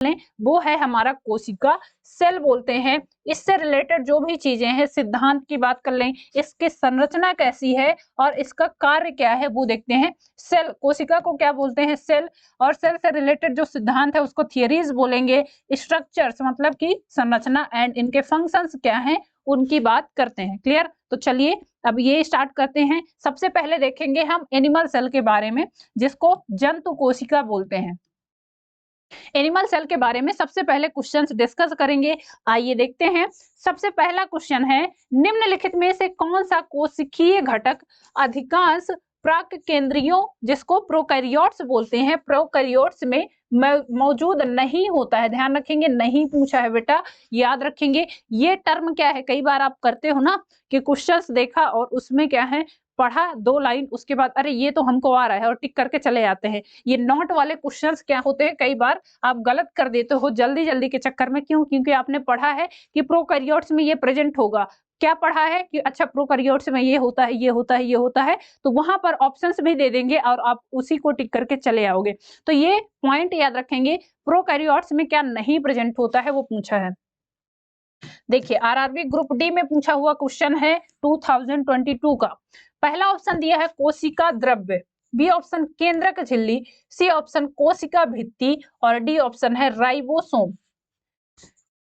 लें, वो है हमारा कोशिका सेल बोलते हैं। इससे रिलेटेड जो भी चीजें हैं, सिद्धांत की बात कर लें, इसकी संरचना कैसी है और इसका कार्य क्या है वो देखते हैं। सेल, कोशिका को क्या बोलते हैं? सेल। और सेल से रिलेटेड जो सिद्धांत है उसको थियरीज बोलेंगे। स्ट्रक्चर्स मतलब कि संरचना, एंड इनके फंक्शंस क्या हैं उनकी बात करते हैं। क्लियर? तो चलिए अब ये स्टार्ट करते हैं। सबसे पहले देखेंगे हम एनिमल सेल के बारे में, जिसको जंतु कोशिका बोलते हैं। एनिमल सेल के बारे में सबसे पहले क्वेश्चंस डिस्कस करेंगे। आइए देखते हैं। सबसे पहला क्वेश्चन है, निम्नलिखित में से कौन सा कोशिकीय घटक अधिकांश प्राक केंद्रियों, जिसको प्रोकैरियोट्स बोलते हैं, प्रोकैरियोट्स में मौजूद नहीं होता है? ध्यान रखेंगे, नहीं पूछा है बेटा, याद रखेंगे। ये टर्म क्या है, कई बार आप करते हो ना कि क्वेश्चंस देखा और उसमें क्या है, पढ़ा 2 लाइन, उसके बाद अरे ये तो हमको आ रहा है और टिक करके चले आते हैं। ये नॉट वाले क्वेश्चंस क्या होते हैं, कई बार आप गलत कर देते हो जल्दी जल्दी के चक्कर में। क्यों? क्योंकि आपने पढ़ा है कि प्रोकैरियोट्स में ये प्रेजेंट होगा। क्या पढ़ा है कि अच्छा प्रोकैरियोट्स में ये होता है, ये होता है, ये होता है, तो वहां पर ऑप्शंस भी दे देंगे और आप उसी को टिक करके चले आओगे। तो ये पॉइंट याद रखेंगे, प्रोकैरियोट्स में क्या नहीं प्रेजेंट होता है वो पूछा है। देखिए आरआरबी ग्रुप डी में पूछा हुआ क्वेश्चन है 2022 का। पहला ऑप्शन दिया है कोशिका द्रव्य, बी ऑप्शन केंद्रक झिल्ली, सी ऑप्शन कोशिका भित्ति और डी ऑप्शन है राइबोसोम।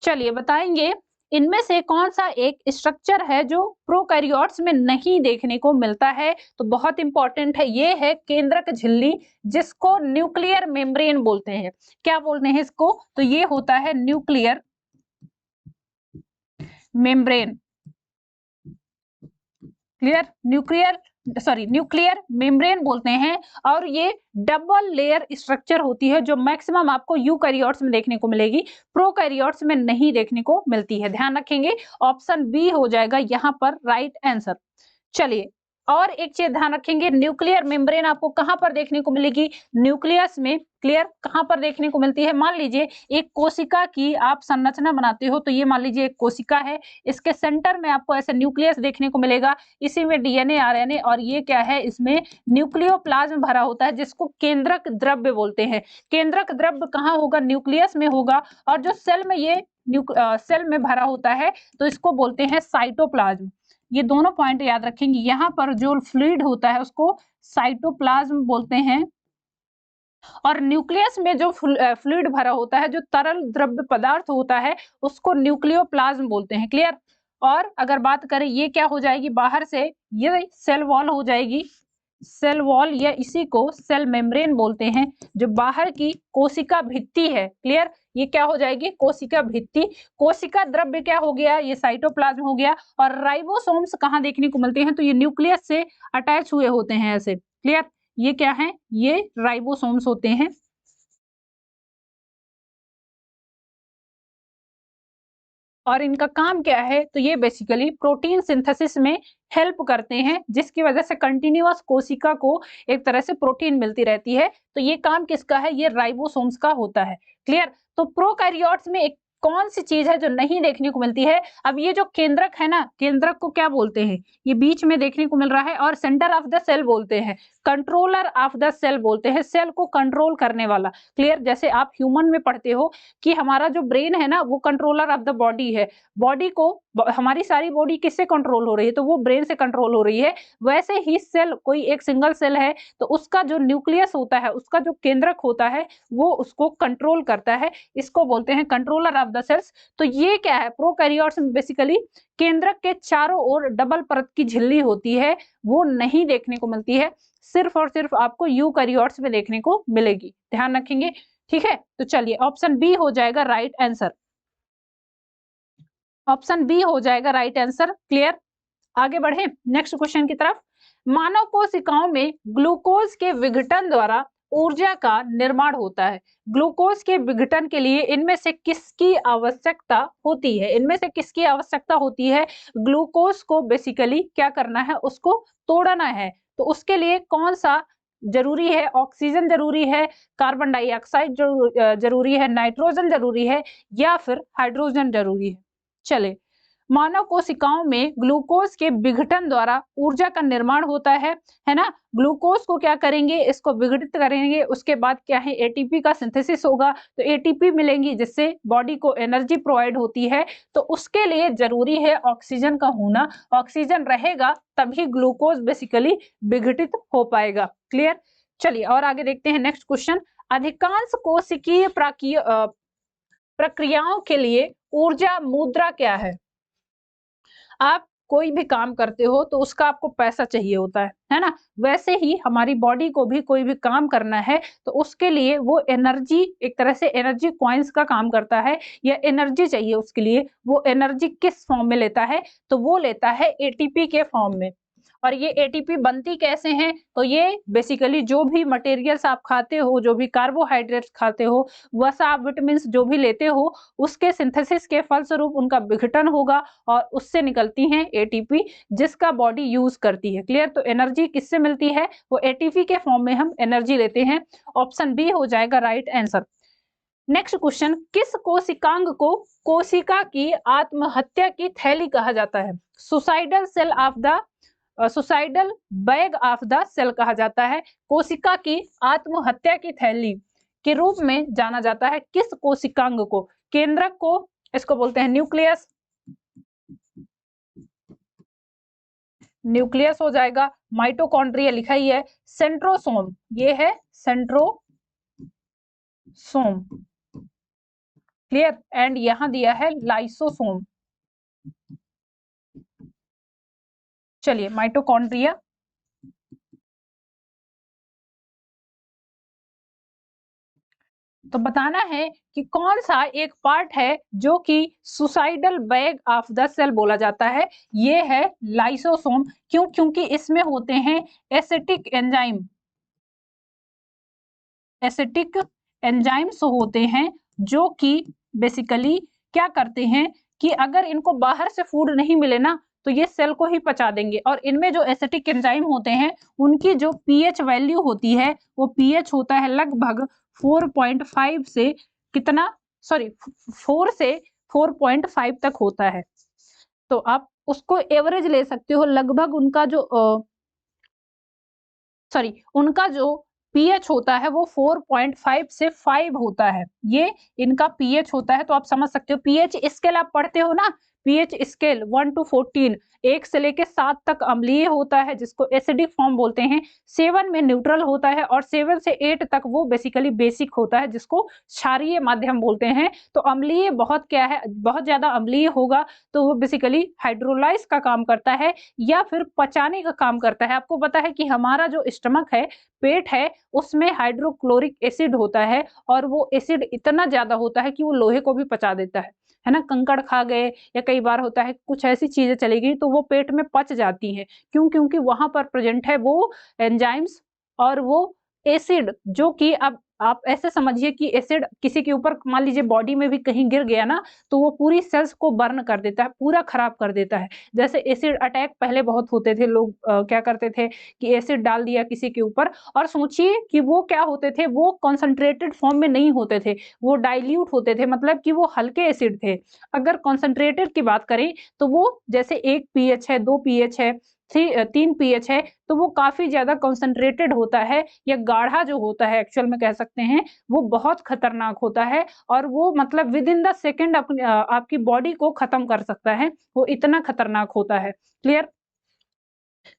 चलिए बताएंगे इनमें से कौन सा एक स्ट्रक्चर है जो प्रोकैरियोट्स में नहीं देखने को मिलता है। तो बहुत इंपॉर्टेंट है, ये है केंद्रक झिल्ली, जिसको न्यूक्लियर मेम्ब्रेन बोलते हैं। क्या बोलते हैं इसको? तो ये होता है nuclear membrane. Clear? Nuclear membrane बोलते हैं। और ये डबल लेयर स्ट्रक्चर होती है जो मैक्सिमम आपको यूकैरियोट्स में देखने को मिलेगी, प्रोकैरियोट्स में नहीं देखने को मिलती है। ध्यान रखेंगे, ऑप्शन बी हो जाएगा यहाँ पर राइट आंसर। चलिए और एक चीज ध्यान रखेंगे, न्यूक्लियर मेम्ब्रेन आपको कहां पर देखने को मिलेगी? न्यूक्लियस में। क्लियर? कहां पर देखने को मिलती है? मान लीजिए एक कोशिका की आप संरचना बनाते हो, तो ये मान लीजिए एक कोशिका है, इसके सेंटर में आपको ऐसे न्यूक्लियस देखने को मिलेगा, इसी में डीएनए आरएनए, और ये क्या है, इसमें न्यूक्लियोप्लाज्म भरा होता है, जिसको केंद्रक द्रव्य बोलते हैं। केंद्रक द्रव्य कहाँ होगा? न्यूक्लियस में होगा। और जो सेल में ये सेल में भरा होता है तो इसको बोलते हैं साइटोप्लाज्म। ये दोनों पॉइंट याद रखेंगे। यहाँ पर जो फ्लूइड होता है उसको साइटोप्लाज्म बोलते हैं, और न्यूक्लियस में जो फ्लूइड भरा होता है, जो तरल द्रव्य पदार्थ होता है, उसको न्यूक्लियोप्लाज्म बोलते हैं। क्लियर? और अगर बात करें ये क्या हो जाएगी, बाहर से ये सेल वॉल हो जाएगी, सेल वॉल, या इसी को सेल मेम्ब्रेन बोलते हैं, जो बाहर की कोशिका भित्ति है। क्लियर? ये क्या हो जाएगी? कोशिका भित्ति। कोशिका द्रव्य क्या हो गया? ये साइटोप्लाज्म हो गया। और राइबोसोम्स कहाँ देखने को मिलते हैं? तो ये न्यूक्लियस से अटैच हुए होते हैं ऐसे। क्लियर? ये क्या है? ये राइबोसोम्स होते हैं। और इनका काम क्या है? तो ये बेसिकली प्रोटीन सिंथेसिस में हेल्प करते हैं, जिसकी वजह से कंटिन्यूअस कोशिका को एक तरह से प्रोटीन मिलती रहती है। तो ये काम किसका है? ये राइबोसोम्स का होता है। क्लियर? तो प्रोकैरियोट्स में एक कौन सी चीज है जो नहीं देखने को मिलती है? अब ये जो केंद्रक है ना, केंद्रक को क्या बोलते हैं? ये बीच में देखने को मिल रहा है, और सेंटर ऑफ द सेल बोलते हैं, कंट्रोलर ऑफ द सेल बोलते हैं, सेल को कंट्रोल करने वाला। क्लियर? जैसे आप ह्यूमन में पढ़ते हो कि हमारा जो ब्रेन है ना, वो कंट्रोलर ऑफ द बॉडी है। बॉडी को, हमारी सारी बॉडी किससे कंट्रोल हो रही है? तो वो ब्रेन से कंट्रोल हो रही है। वैसे ही सेल, कोई एक सिंगल सेल है तो उसका जो न्यूक्लियस होता है, उसका जो केंद्रक होता है, वो उसको कंट्रोल करता है। इसको बोलते हैं कंट्रोलर ऑफ द सेल्स। तो ये क्या है? प्रोकैरियोट्स में बेसिकली केंद्रक के चारों ओर डबल परत की झिल्ली होती है, वो नहीं देखने को मिलती है, सिर्फ और सिर्फ आपको यूकैरियोट्स में देखने को मिलेगी। ध्यान रखेंगे। ठीक है? तो चलिए ऑप्शन बी हो जाएगा राइट आंसर। ऑप्शन बी हो जाएगा राइट आंसर। क्लियर? आगे बढ़े नेक्स्ट क्वेश्चन की तरफ। मानव कोशिकाओं में ग्लूकोज के विघटन द्वारा ऊर्जा का निर्माण होता है। ग्लूकोज के विघटन के लिए इनमें से किसकी आवश्यकता होती है? इनमें से किसकी आवश्यकता होती है? ग्लूकोज को बेसिकली क्या करना है? उसको तोड़ना है। तो उसके लिए कौन सा जरूरी है? ऑक्सीजन जरूरी है, कार्बन डाइऑक्साइड जरूरी है, नाइट्रोजन जरूरी है, या फिर हाइड्रोजन जरूरी है? चले मानव कोशिकाओं में ग्लूकोज के विघटन द्वारा ऊर्जा का निर्माण होता है ना। ग्लूकोज को क्या करेंगे, इसको विघटित करेंगे, उसके बाद क्या है एटीपी का सिंथेसिस होगा, तो एटीपी मिलेंगी जिससे बॉडी को एनर्जी प्रोवाइड होती है। तो उसके लिए जरूरी है ऑक्सीजन का होना, ऑक्सीजन रहेगा तभी ग्लूकोज बेसिकली विघटित हो पाएगा। क्लियर। चलिए और आगे देखते हैं नेक्स्ट क्वेश्चन। अधिकांश कोशिकीय प्रक्रियाओं के लिए ऊर्जा मुद्रा क्या है। आप कोई भी काम करते हो तो उसका आपको पैसा चाहिए होता है ना। वैसे ही हमारी बॉडी को भी कोई भी काम करना है तो उसके लिए वो एनर्जी, एक तरह से एनर्जी कॉइन्स का काम करता है, या एनर्जी चाहिए उसके लिए। वो एनर्जी किस फॉर्म में लेता है, तो वो लेता है एटीपी के फॉर्म में। और ये एटीपी बनती कैसे हैं, तो ये बेसिकली जो भी मटेरियल्स आप खाते हो, जो भी कार्बोहाइड्रेट्स खाते हो, वसा, विटामिन जो भी लेते हो, उसके सिंथेसिस के फलस्वरूप उनका विघटन होगा और उससे निकलती हैं एटीपी, जिसका बॉडी यूज करती है। क्लियर। तो एनर्जी किससे मिलती है, वो एटीपी के फॉर्म में हम एनर्जी लेते हैं। ऑप्शन बी हो जाएगा राइट आंसर। नेक्स्ट क्वेश्चन, किस कोशिकांग को कोशिका की आत्महत्या की थैली कहा जाता है। Suicidal cell of the suicidal bag of the cell कहा जाता है। कोशिका की आत्महत्या की थैली के रूप में जाना जाता है किस कोशिकांग को। केंद्रक को, इसको बोलते हैं न्यूक्लियस, न्यूक्लियस हो जाएगा। माइटोकॉन्ड्रिया लिखा ही है। सेंट्रोसोम, ये है सेंट्रोसोम। क्लियर। एंड यहां दिया है लाइसोसोम। चलिए माइटोकॉन्ड्रिया, तो बताना है कि कौन सा एक पार्ट है जो कि suicidal bag of the cell बोला जाता है। ये है लाइसोसोम। क्यों, क्योंकि इसमें होते हैं एसिटिक एंजाइम, एसिटिक एंजाइम्स होते हैं जो कि बेसिकली क्या करते हैं कि अगर इनको बाहर से फूड नहीं मिले ना तो ये सेल को ही पचा देंगे। और इनमें जो एसिटिक एंजाइम होते हैं उनकी जो पीएच वैल्यू होती है वो पीएच होता है लगभग 4.5 से कितना, सॉरी 4 से 4.5 तक होता है। तो आप उसको एवरेज ले सकते हो। लगभग उनका जो उनका जो पीएच होता है वो 4.5 से 5 होता है। ये इनका पीएच होता है। तो आप समझ सकते हो पीएच स्केल आप पढ़ते हो ना, पीएच स्केल 1 to 14, 1 से लेके 7 तक अम्लीय होता है जिसको एसिडिक फॉर्म बोलते हैं, 7 में न्यूट्रल होता है और 7 से 8 तक वो बेसिकली बेसिक होता है जिसको क्षारीय माध्यम बोलते हैं। तो अम्लीय बहुत क्या है, बहुत ज्यादा अम्लीय होगा तो वो बेसिकली हाइड्रोलाइज का काम करता है या फिर पचाने का काम करता है। आपको पता है कि हमारा जो स्टमक है, पेट है, उसमें हाइड्रोक्लोरिक एसिड होता है और वो एसिड इतना ज्यादा होता है कि वो लोहे को भी पचा देता है ना। कंकड़ खा गए या कई बार होता है कुछ ऐसी चीजें चली गई तो वो पेट में पच जाती हैं। क्यों, क्योंकि वहां पर प्रेजेंट है वो एंजाइम्स और वो एसिड, जो कि अब आप ऐसे समझिए कि एसिड किसी के ऊपर मान लीजिए बॉडी में भी कहीं गिर गया ना तो वो पूरी सेल्स को बर्न कर देता है, पूरा खराब कर देता है। जैसे एसिड अटैक पहले बहुत होते थे, लोग क्या करते थे कि एसिड डाल दिया किसी के ऊपर, और सोचिए कि वो क्या होते थे, वो कॉन्सेंट्रेटेड फॉर्म में नहीं होते थे, वो डाइल्यूट होते थे, मतलब कि वो हल्के एसिड थे। अगर कॉन्सेंट्रेटेड की बात करें तो वो जैसे 1 पीएच है, 2 पीएच है, 3 पीएच है, तो वो काफी ज्यादा कॉन्सेंट्रेटेड होता है या गाढ़ा जो होता है एक्चुअल में कह सकते हैं, वो बहुत खतरनाक होता है और वो मतलब विद इन द सेकेंड आपकी बॉडी को खत्म कर सकता है, वो इतना खतरनाक होता है। क्लियर।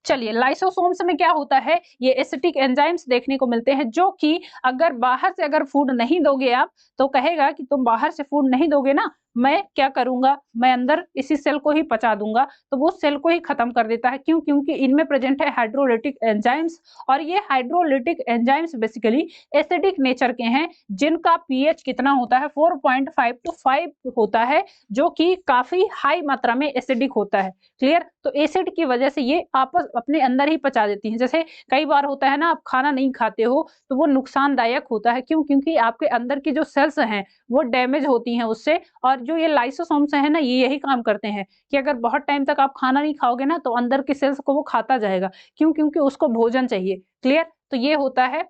चलिए लाइसोसोम्स में क्या होता है, ये एसिटिक एंजाइम्स देखने को मिलते हैं जो कि अगर बाहर से अगर फूड नहीं दोगे आप तो कहेगा कि तुम बाहर से फूड नहीं दोगे ना, मैं क्या करूंगा, मैं अंदर इसी सेल को ही पचा दूंगा। तो वो सेल को ही खत्म कर देता है। क्यों, क्योंकि इनमें प्रेजेंट है हाइड्रोलिटिक एंजाइम्स और ये hydrolytic enzymes basically acidic nature के हैं जिनका पीएच कितना होता है 4.5 to 5 होता है, जो कि काफी हाई मात्रा में एसिडिक होता है। क्लियर। तो एसिड की वजह से ये आपस अपने अंदर ही पचा देती हैं। जैसे कई बार होता है ना, आप खाना नहीं खाते हो तो वो नुकसानदायक होता है। क्यों, क्योंकि आपके अंदर की जो सेल्स हैं वो डैमेज होती हैं उससे। और जो ये लाइसोसोम्स है ना, ये यही काम करते हैं कि अगर बहुत टाइम तक आप खाना नहीं खाओगे ना तो अंदर की सेल्स को वो खाता जाएगा। क्यों, क्योंकि उसको भोजन चाहिए। क्लियर। तो ये होता है।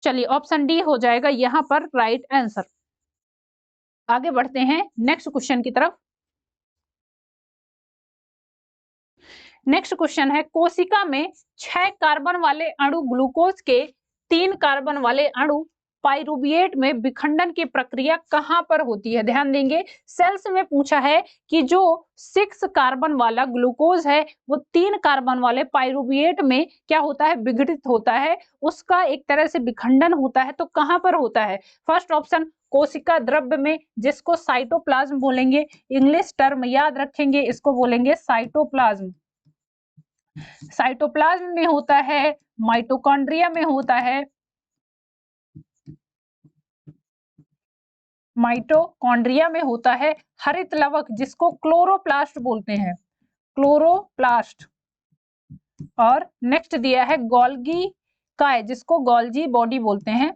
चलिए ऑप्शन डी हो जाएगा यहाँ पर राइट आंसर। आगे बढ़ते हैं नेक्स्ट क्वेश्चन की तरफ। नेक्स्ट क्वेश्चन है, कोशिका में 6 कार्बन वाले अणु ग्लूकोज के 3 कार्बन वाले अणु पाइरुविएट में विखंडन की प्रक्रिया कहां पर होती है? ध्यान देंगे, सेल्स में पूछा है कि जो 6 कार्बन वाला ग्लूकोज है वो 3 कार्बन वाले पाइरुविएट में क्या होता है? विघटित होता है, उसका एक तरह से विखंडन होता है। तो कहां पर होता है? फर्स्ट ऑप्शन कोशिका द्रव्य में, जिसको साइटोप्लाज्म बोलेंगे। इंग्लिश टर्म याद रखेंगे, इसको बोलेंगे साइटोप्लाज्म। साइटोप्लाज्म में होता है, माइटोकॉन्ड्रिया में होता है, माइटोकॉन्ड्रिया में होता है, हरित लवक जिसको क्लोरोप्लास्ट बोलते हैं, क्लोरोप्लास्ट। और नेक्स्ट दिया है गोल्गी काय, जिसको गोल्जी बॉडी बोलते हैं,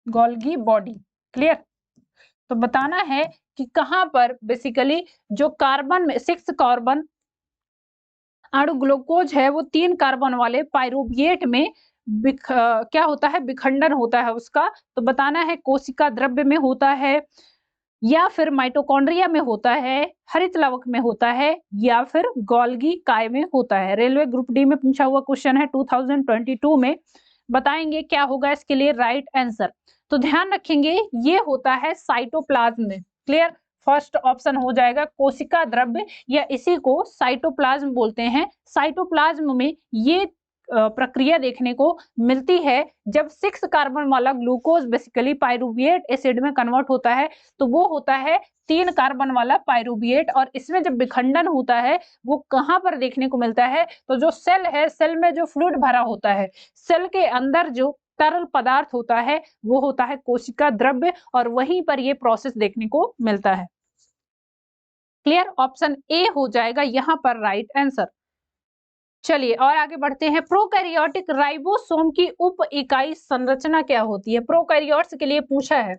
गोल्गी बॉडी। क्लियर? तो बताना है कि कहां पर बेसिकली जो कार्बन में 6 कार्बन अणु ग्लूकोज है वो 3 कार्बन वाले पाइरुविएट में क्या होता है? विखंडन होता है उसका। तो बताना है कोशिका द्रव्य में होता है, या फिर माइटोकॉन्ड्रिया में होता है, हरित लवक में होता है, या फिर गोल्गी काय में होता है। रेलवे ग्रुप डी में पूछा हुआ क्वेश्चन है 2022 में। बताएंगे क्या होगा इसके लिए राइट आंसर। तो ध्यान रखेंगे ये होता है साइटोप्लाज्म में। क्लियर? फर्स्ट ऑप्शन हो जाएगा कोशिका द्रव्य, या इसी को साइटोप्लाज्म बोलते हैं। साइटोप्लाज्म में ये प्रक्रिया देखने को मिलती है जब 6 कार्बन वाला ग्लूकोज बेसिकली पाइरुविएट एसिड में कन्वर्ट होता है, तो वो होता है 3 कार्बन वाला पाइरुविएट। और इसमें जब विखंडन होता है वो कहां पर देखने को मिलता है? तो जो सेल है, सेल में जो फ्लूइड भरा होता है, सेल के अंदर जो तरल पदार्थ होता है वो होता है कोशिका द्रव्य, और वहीं पर ये प्रोसेस देखने को मिलता है। क्लियर? ऑप्शन ए हो जाएगा यहां पर राइट आंसर। चलिए और आगे बढ़ते हैं। प्रोकैरियोटिक राइबोसोम की उप इकाई संरचना क्या होती है? प्रोकैरियोट्स के लिए पूछा है,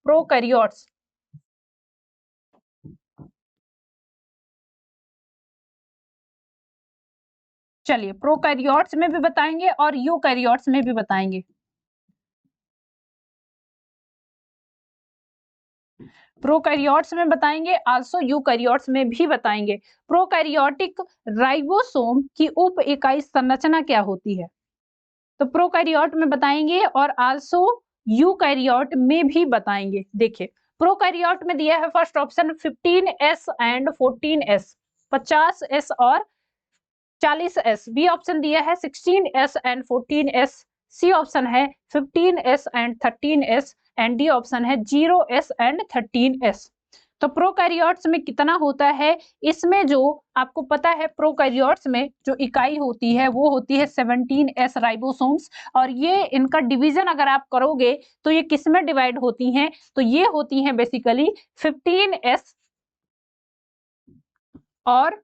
प्रोकैरियोट्स। चलिए प्रोकैरियोट्स में भी बताएंगे और यूकैरियोट्स में भी बताएंगे। प्रोकैरियोट्स में बताएंगे, आल्सो यूकैरियोट्स में भी बताएंगे। प्रोकैरियोटिक राइबोसोम की उप इकाई संरचना क्या होती है? तो प्रोकैरियोट में बताएंगे और आल्सो यूकैरियोट में भी बताएंगे। देखिए प्रोकैरियोट में दिया है first option 15s and 14s, 50s और 40s। बी ऑप्शन दिया है 16s and 14s। C option है 15s and 13s and D option है 0s एंड 13s। तो प्रोकैरियोट्स में कितना होता है? इसमें जो आपको पता है प्रोकैरियोट्स में जो इकाई होती है वो होती है 17s राइबोसोम्स। और ये इनका डिवीजन अगर आप करोगे तो ये किस में डिवाइड होती हैं? तो ये होती हैं बेसिकली 15s और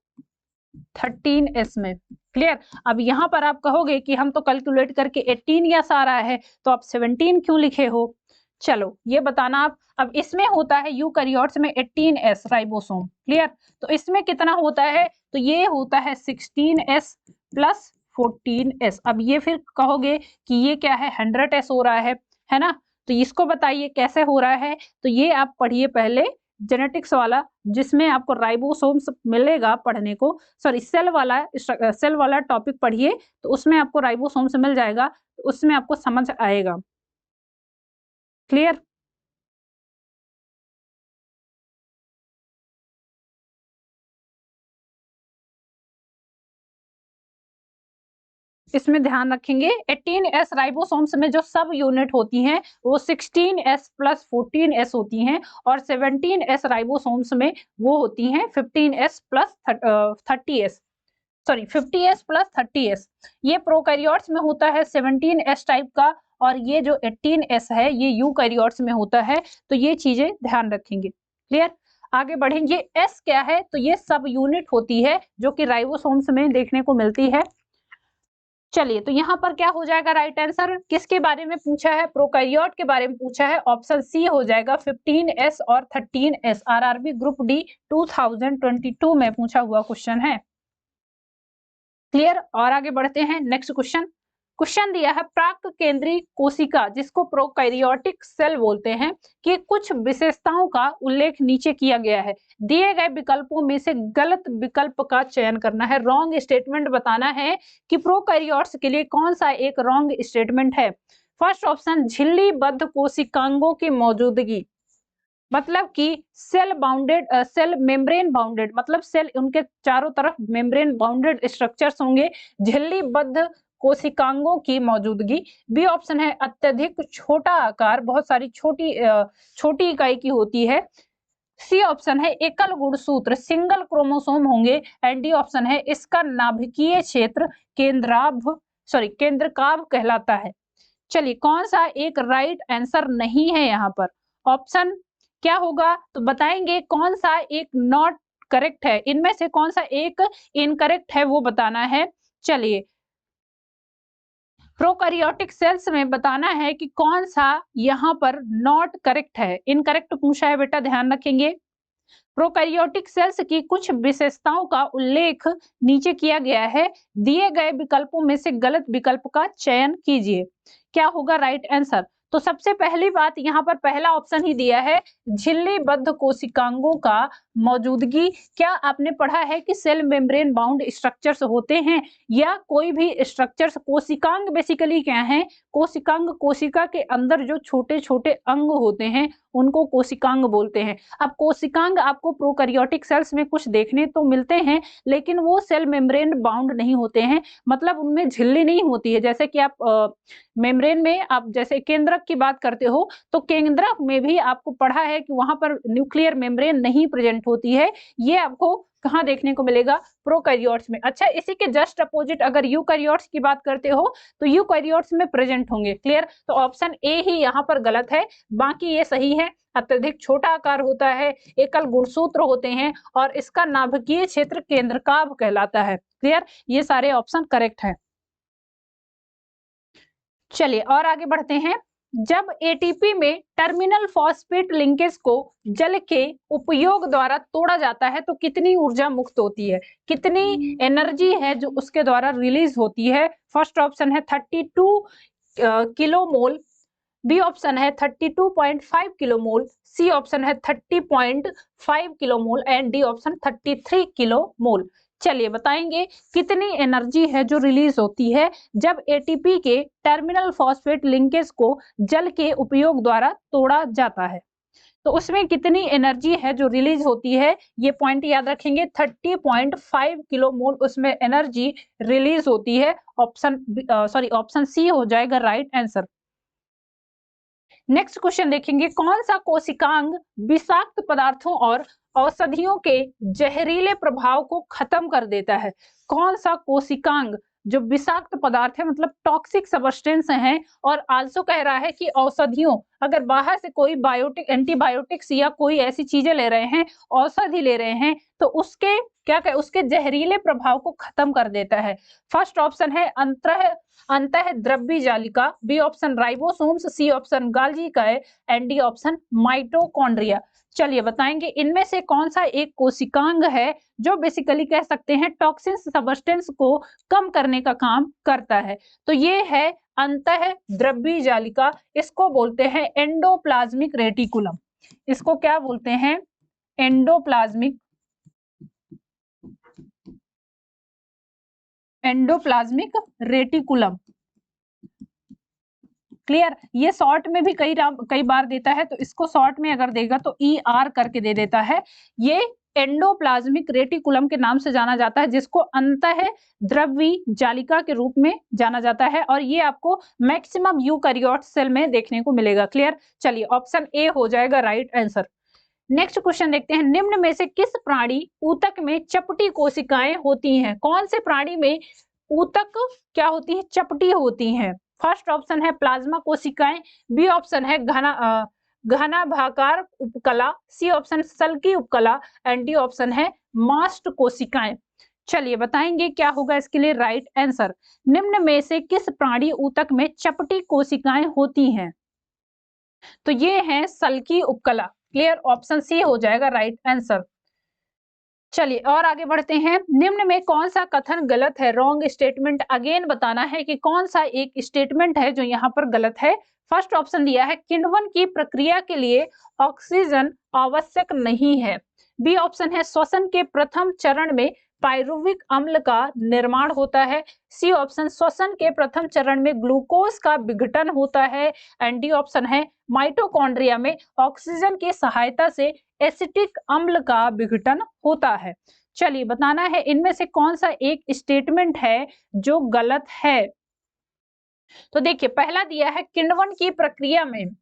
13s में। क्लियर? अब यहाँ पर आप कहोगे कि हम तो कैलकुलेट करके 18s आ रहा है, तो आप 17 क्यों लिखे हो? चलो ये बताना आप। अब इसमें होता है यूकैरियोट्स में 18s राइबोसोम। क्लियर? तो इसमें कितना होता है? तो ये होता है 16s प्लस 14s। अब ये फिर कहोगे कि ये क्या है, 100s हो रहा है ना? तो इसको बताइए कैसे हो रहा है। तो ये आप पढ़िए पहले जेनेटिक्स वाला, जिसमें आपको राइबोसोम्स मिलेगा पढ़ने को। सॉरी, सेल वाला टॉपिक पढ़िए, तो उसमें आपको राइबोसोम्स मिल जाएगा, तो उसमें आपको समझ आएगा। क्लियर? इसमें ध्यान रखेंगे 18s राइबोसोम्स में जो सब यूनिट होती हैं वो 16s प्लस 14s होती हैं, और 17s राइबोसोम्स में वो होती हैं 15s plus 30s, sorry 50s plus 30s। ये प्रोकैरियोट्स में होता है 17s टाइप का, और ये जो 18s है ये यूकैरियोट्स में होता है। तो ये चीजें ध्यान रखेंगे। क्लियर? आगे बढ़ेंगे। एस क्या है? तो ये सब यूनिट होती है जो कि राइबोसोम्स में देखने को मिलती है। चलिए तो यहाँ पर क्या हो जाएगा राइट आंसर? किसके बारे में पूछा है? प्रोकैरियोट के बारे में पूछा है। ऑप्शन सी हो जाएगा 15s और 13s। आरआरबी ग्रुप डी 2022 में पूछा हुआ क्वेश्चन है। क्लियर? और आगे बढ़ते हैं नेक्स्ट क्वेश्चन। क्वेश्चन दिया है प्राक केंद्रीय कोशिका जिसको प्रोकैरियोटिक सेल बोलते हैं कि कुछ विशेषताओं का उल्लेख नीचे किया गया है। दिए गए विकल्पों में से गलत विकल्प का चयन करना है, रॉन्ग स्टेटमेंट बताना है कि प्रोकैरियोट्स के लिए कौन सा एक रॉन्ग स्टेटमेंट है। फर्स्ट ऑप्शन झिल्लीबद्ध कोशिकांगों की मौजूदगी, मतलब कि cell bounded, cell membrane bounded, मतलब सेल उनके चारों तरफ मेम्ब्रेन बाउंडेड स्ट्रक्चर्स होंगे, झिल्लीबद्ध कोशिकांगों की मौजूदगी। बी ऑप्शन है अत्यधिक छोटा आकार, बहुत सारी छोटी इकाई की होती है। सी ऑप्शन है एकल गुणसूत्र, सिंगल क्रोमोसोम होंगे। एंड डी ऑप्शन है इसका नाभिकीय क्षेत्र केंद्रकाभ कहलाता है। चलिए कौन सा एक राइट आंसर नहीं है यहाँ पर, ऑप्शन क्या होगा तो बताएंगे, कौन सा एक नॉट करेक्ट है, इनमें से कौन सा एक इनकरेक्ट है वो बताना है। चलिए प्रोकैरियोटिक सेल्स में बताना है कि कौन सा यहाँ पर नॉट करेक्ट है, इनकरेक्ट पूछा है बेटा, ध्यान रखेंगे। प्रोकैरियोटिक सेल्स की कुछ विशेषताओं का उल्लेख नीचे किया गया है, दिए गए विकल्पों में से गलत विकल्प का चयन कीजिए। क्या होगा राइट आंसर, तो सबसे पहली बात यहाँ पर पहला ऑप्शन ही दिया है, झिल्लीबद्ध कोशिकांगों का मौजूदगी। क्या आपने पढ़ा है कि सेल मेम्ब्रेन बाउंड स्ट्रक्चर्स होते हैं या कोई भी स्ट्रक्चर्स? कोशिकांग बेसिकली क्या है, कोशिकांग कोशिका के अंदर जो छोटे छोटे अंग होते हैं उनको कोशिकांग बोलते हैं। अब कोशिकांग आपको प्रोकैरियोटिक सेल्स में कुछ देखने तो मिलते हैं, लेकिन वो सेल मेम्ब्रेन बाउंड नहीं होते हैं, मतलब उनमें झिल्ली नहीं होती है। जैसे कि आप मेम्ब्रेन में आप जैसे केंद्रक की बात करते हो, तो केंद्रक में भी आपको पढ़ा है कि वहां पर न्यूक्लियर मेम्ब्रेन नहीं प्रेजेंट होती है। ये आपको कहाँ देखने को मिलेगा, प्रोकैरियोट्स में। अच्छा, इसी के जस्ट अपोजिट अगर यूकैरियोट्स की बात करते हो तो यूकैरियोट्स में प्रेजेंट होंगे। क्लियर, तो ऑप्शन ए ही यहाँ पर गलत है, बाकी ये सही है। अत्यधिक छोटा आकार होता है, एकल गुणसूत्र होते हैं और इसका नाभिकीय क्षेत्र केंद्रकाभ कहलाता है। क्लियर, ये सारे ऑप्शन करेक्ट है। चलिए और आगे बढ़ते हैं। जब एटीपी में टर्मिनल फॉस्फेट लिंकेज को जल के उपयोग द्वारा तोड़ा जाता है तो कितनी ऊर्जा मुक्त होती है, कितनी एनर्जी है जो उसके द्वारा रिलीज होती है? फर्स्ट ऑप्शन है 32 किलो मोल, बी ऑप्शन है 32.5 किलो मोल, सी ऑप्शन है 30.5 kilo mole and D option 33 kilo mole. चलिए बताएंगे कितनी एनर्जी है जो रिलीज होती है जब एटीपी के टर्मिनल फॉस्फेट लिंकेज को जल के उपयोग द्वारा तोड़ा जाता है, तो उसमें कितनी एनर्जी है जो रिलीज होती है, ये पॉइंट याद रखेंगे। 30.5 किलो मोल उसमें एनर्जी रिलीज होती है। ऑप्शन सी हो जाएगा राइट आंसर। नेक्स्ट क्वेश्चन देखेंगे, कौन सा कोशिकांग विषाक्त पदार्थों और औषधियों के जहरीले प्रभाव को खत्म कर देता है? कौन सा कोशिकांग जो विषाक्त पदार्थ है, मतलब टॉक्सिक सब्सटेंस है, और आल्सो कह रहा है कि औषधियों, अगर बाहर से कोई बायोटिक एंटीबायोटिक्स या कोई ऐसी चीजें ले रहे हैं, औषधि ले रहे हैं, तो उसके क्या कहे, उसके जहरीले प्रभाव को खत्म कर देता है। फर्स्ट ऑप्शन है अंतः द्रव्य जालिका, B option ribosomes, C option Golgi and D option mitochondria. चलिए बताएंगे इनमें से कौन सा एक कोशिकांग है जो बेसिकली कह सकते हैं टॉक्सिन सब्सटेंस को कम करने का काम करता है। तो ये है अंतः द्रव्य जालिका, इसको बोलते हैं एंडोप्लाज्मिक रेटिकुलम। इसको क्या बोलते हैं, एंडोप्लाज्मिक रेटिकुलम। क्लियर, ये शॉर्ट में भी कई बार देता है, तो इसको शॉर्ट में अगर देगा तो ER करके दे देता है। ये एंडोप्लाज्मिक रेटिकुलम के नाम से जाना जाता है, जिसको अंतः द्रव्य जालिका के रूप में जाना जाता है, और ये आपको मैक्सिमम यूकैरियोट सेल में देखने को मिलेगा। क्लियर, चलिए ऑप्शन ए हो जाएगा राइट आंसर। नेक्स्ट क्वेश्चन देखते हैं, निम्न में से किस प्राणी ऊतक में चपटी कोशिकाएं होती हैं? कौन से प्राणी में ऊतक क्या होती है, चपटी होती हैं? फर्स्ट ऑप्शन है प्लाज्मा कोशिकाएं, बी ऑप्शन है घनाभाकार उपकला, सी ऑप्शन सल्की उपकला एंड डी ऑप्शन है मास्ट कोशिकाएं। चलिए बताएंगे क्या होगा इसके लिए राइट आंसर। निम्न में से किस प्राणी ऊतक में चपटी कोशिकाएं होती हैं? तो ये है सल्की उपकला। क्लियर, ऑप्शन सी हो जाएगा राइट आंसर। चलिए और आगे बढ़ते हैं। निम्न में कौन सा कथन गलत है? रॉन्ग स्टेटमेंट अगेन बताना है कि कौन सा एक स्टेटमेंट है जो यहाँ पर गलत है। फर्स्ट ऑप्शन दिया है किण्वन की प्रक्रिया के लिए ऑक्सीजन आवश्यक नहीं है। बी ऑप्शन है श्वसन के प्रथम चरण में पायरुविक अम्ल का निर्माण होता है। सी ऑप्शन श्वसन के प्रथम चरण में ग्लूकोज का विघटन होता है। एंड डी ऑप्शन है माइटोकॉन्ड्रिया में ऑक्सीजन की सहायता से एसिटिक अम्ल का विघटन होता है। चलिए बताना है इनमें से कौन सा एक स्टेटमेंट है जो गलत है। तो देखिए पहला दिया है किण्वन की प्रक्रिया में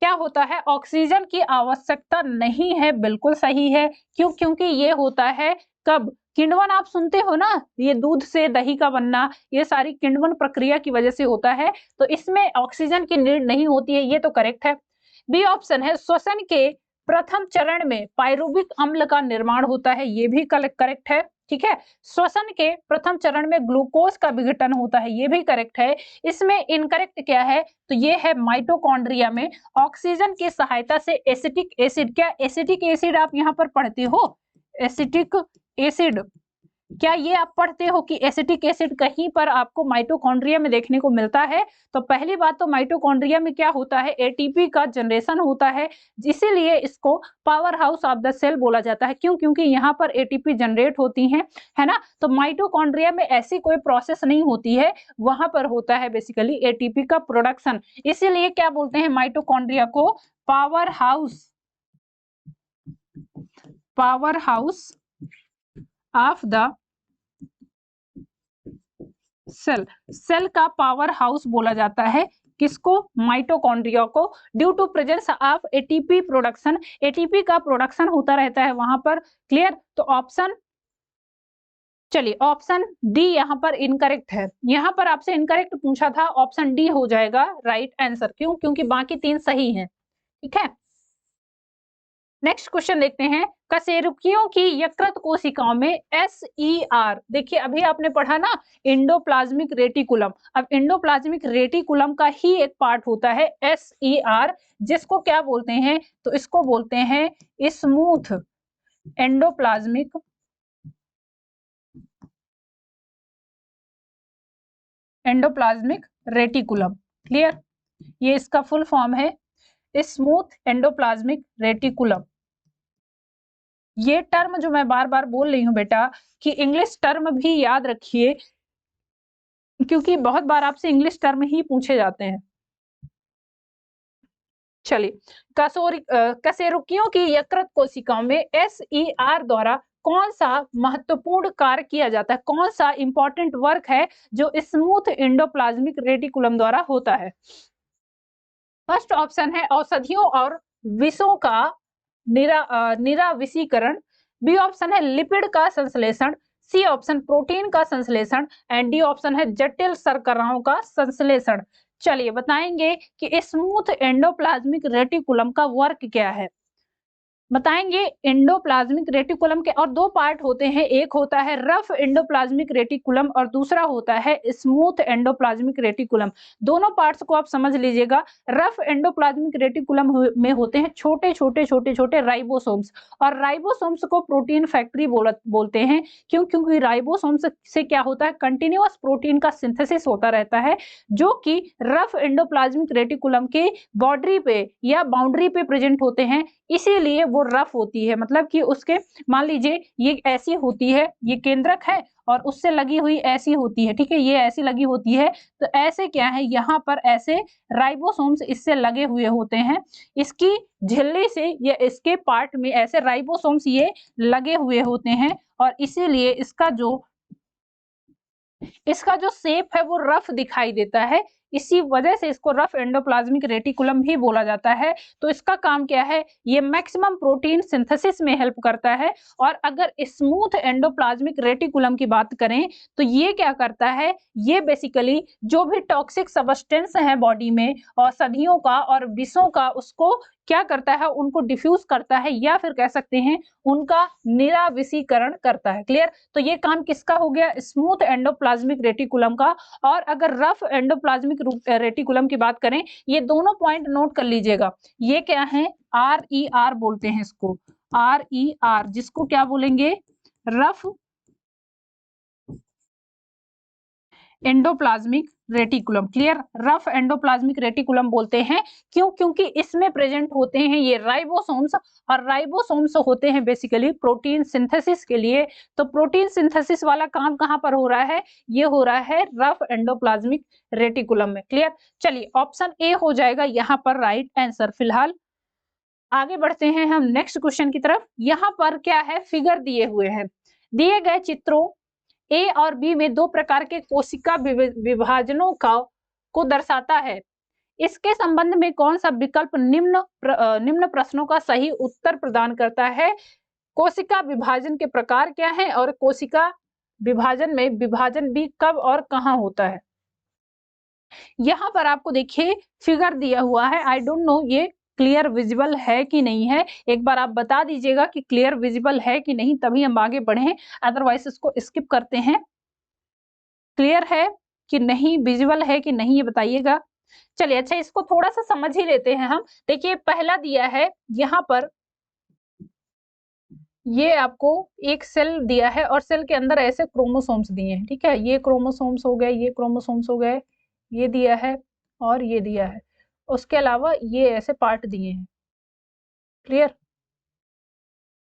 क्या होता है, ऑक्सीजन की आवश्यकता नहीं है, बिल्कुल सही है। क्यों? क्योंकि ये होता है कब? किण्वन आप सुनते हो ना, ये दूध से दही का बनना, ये सारी किण्वन प्रक्रिया की वजह से होता है, तो इसमें ऑक्सीजन की नीड नहीं होती है, ये तो करेक्ट है। बी ऑप्शन है श्वसन के प्रथम चरण में पायरुविक अम्ल का निर्माण होता है, ये भी करेक्ट है। ठीक है, श्वसन के प्रथम चरण में ग्लूकोज का विघटन होता है, ये भी करेक्ट है। इसमें इनकरेक्ट क्या है? तो ये है माइटोकॉन्ड्रिया में ऑक्सीजन की सहायता से एसिटिक एसिड, क्या एसिटिक एसिड आप यहाँ पर पढ़ते हो? एसिटिक एसिड, क्या ये आप पढ़ते हो कि एसिटिक एसिड कहीं पर आपको माइटोकॉन्ड्रिया में देखने को मिलता है? तो पहली बात तो माइटोकॉन्ड्रिया में क्या होता है, एटीपी का जनरेशन होता है, इसीलिए इसको powerhouse of the cell बोला जाता है। क्यों? क्योंकि यहाँ पर एटीपी जनरेट होती हैं, है ना। तो माइटोकॉन्ड्रिया में ऐसी कोई प्रोसेस नहीं होती है, वहां पर होता है बेसिकली एटीपी का प्रोडक्शन, इसीलिए क्या बोलते हैं माइटोकॉन्ड्रिया को? Powerhouse, powerhouse of the cell, cell का पावर हाउस बोला जाता है। किसको? माइटोकॉन्ड्रिया को। Due to presence of ATP production, ATP का प्रोडक्शन होता रहता है वहां पर। क्लियर? तो ऑप्शन, चलिए ऑप्शन डी यहाँ पर इनकरेक्ट है। यहाँ पर आपसे इनकरेक्ट पूछा था, ऑप्शन डी हो जाएगा राइट आंसर। क्यों? क्योंकि बाकी तीन सही हैं। ठीक है, नेक्स्ट क्वेश्चन देखते हैं। कशेरुकियों की यकृत कोशिकाओं में SER, देखिए अभी आपने पढ़ा ना एंडोप्लाज्मिक रेटिकुलम, अब एंडोप्लाज्मिक रेटिकुलम का ही एक पार्ट होता है SER, जिसको क्या बोलते हैं? तो इसको बोलते हैं स्मूथ एंडोप्लाज्मिक रेटिकुलम। क्लियर? ये इसका फुल फॉर्म है स्मूथ एंडोप्लाज्मिक रेटिकुलम। ये टर्म जो मैं बार बार बोल रही हूं बेटा कि इंग्लिश टर्म भी याद रखिए, क्योंकि बहुत बार आपसे इंग्लिश टर्म ही पूछे जाते हैं। चलिए, कशेरुकियों की यकृत कोशिकाओं में SER द्वारा कौन सा महत्वपूर्ण कार्य किया जाता है? कौन सा इंपॉर्टेंट वर्क है जो स्मूथ एंडोप्लाज्मिक रेटिकुलम द्वारा होता है? फर्स्ट ऑप्शन है औषधियों और विषों का निराविषीकरण। बी ऑप्शन है लिपिड का संश्लेषण। सी ऑप्शन प्रोटीन का संश्लेषण। एंड डी ऑप्शन है जटिल शर्कराओं का संश्लेषण। चलिए बताएंगे कि स्मूथ एंडोप्लाज्मिक रेटिकुलम का वर्क क्या है, बताएंगे। एंडोप्लाज्मिक रेटिकुलम के और दो पार्ट होते हैं, एक होता है रफ एंडोप्लाज्मिक रेटिकुलम और दूसरा होता है स्मूथ एंडोप्लाज्मिक रेटिकुलम। दोनों पार्ट्स को आप समझ लीजिएगा। रफ एंडोप्लाज्मिक रेटिकुलम में होते हैं छोटे छोटे छोटे छोटे राइबोसोम्स, और राइबोसोम्स को प्रोटीन फैक्ट्री बोलते हैं। क्यों? क्योंकि राइबोसोम्स से क्या होता है, कंटिन्यूअस प्रोटीन का सिंथेसिस होता रहता है, जो कि रफ एंडोप्लाज्मिक रेटिकुलम के बॉर्डरी पे या बाउंड्री पे प्रेजेंट होते हैं, इसीलिए वो रफ होती है। मतलब कि उसके, मान लीजिए ये ऐसी होती है, ये केंद्रक है और उससे लगी हुई ऐसी होती है, ठीक है, ये ऐसी लगी होती है, तो ऐसे क्या है, यहाँ पर ऐसे राइबोसोम्स इससे लगे हुए होते हैं, इसकी झिल्ली से या इसके पार्ट में ऐसे राइबोसोम्स ये लगे हुए होते हैं, और इसीलिए इसका जो शेप है वो रफ दिखाई देता है, इसी वजह से इसको रफ एंडोप्लाज्मिक रेटिकुलम भी बोला जाता है। तो इसका काम क्या है, ये मैक्सिमम प्रोटीन सिंथेसिस में हेल्प करता है। और अगर स्मूथ एंडोप्लाज्मिक रेटिकुलम की बात करें तो ये क्या करता है, ये बेसिकली जो भी टॉक्सिक सब्सटेंस है बॉडी में, औषधियों का और विषों का, उसको क्या करता है, उनको डिफ्यूज करता है, या फिर कह सकते हैं उनका निराविषीकरण करता है। क्लियर? तो ये काम किसका हो गया, स्मूथ एंडोप्लाज्मिक रेटिकुलम का। और अगर रफ एंडोप्लाज्मिक रेटिकुलम की बात करें, ये दोनों पॉइंट नोट कर लीजिएगा। ये क्या है, RER बोलते हैं इसको, RER, जिसको क्या बोलेंगे, rough endoplasmic reticulum. Clear, rough endoplasmic reticulum बोलते हैं। क्यों? क्योंकि इसमें प्रेजेंट होते हैं ये राइबोसोम्स, और राइबोसोम्स होते हैं बेसिकली प्रोटीन सिंथेसिस के लिए। तो प्रोटीन सिंथेसिस वाला काम कहाँ पर हो रहा है? ये हो रहा है रफ एंडोप्लाज्मिक रेटिकुलम में। क्लियर, चलिए ऑप्शन ए हो जाएगा यहाँ पर राइट आंसर। फिलहाल आगे बढ़ते हैं हम नेक्स्ट क्वेश्चन की तरफ। यहाँ पर क्या है, फिगर दिए हुए हैं। दिए गए चित्रों ए और बी में दो प्रकार के कोशिका विभाजनों का को दर्शाता है। इसके संबंध में कौन सा विकल्प निम्न प्रश्नों का सही उत्तर प्रदान करता है? कोशिका विभाजन के प्रकार क्या है, और कोशिका विभाजन में विभाजन भी कब और कहां होता है? यहाँ पर आपको देखिए फिगर दिया हुआ है। आई डोंट नो ये क्लियर विजिबल है कि नहीं है, एक बार आप बता दीजिएगा कि क्लियर विजिबल है कि नहीं, तभी हम आगे बढ़ें, अदरवाइज इसको स्किप करते हैं। क्लियर है कि नहीं, विजिबल है कि नहीं, ये बताइएगा। चलिए अच्छा, इसको थोड़ा सा समझ ही लेते हैं हम। देखिए पहला दिया है यहाँ पर, ये आपको एक सेल दिया है और सेल के अंदर ऐसे क्रोमोसोम्स दिए हैं। ठीक है, ये क्रोमोसोम्स हो गए, ये क्रोमोसोम्स हो गए, ये दिया है और ये दिया है। उसके अलावा ये ऐसे पार्ट दिए हैं। क्लियर,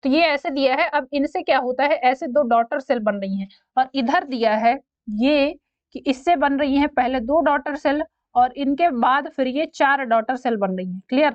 तो ये ऐसे दिया है। अब इनसे क्या होता है, ऐसे दो डॉटर सेल बन रही हैं, और इधर दिया है ये कि इससे बन रही हैं पहले दो डॉटर सेल, और इनके बाद फिर ये 4 डॉटर सेल बन रही हैं। क्लियर,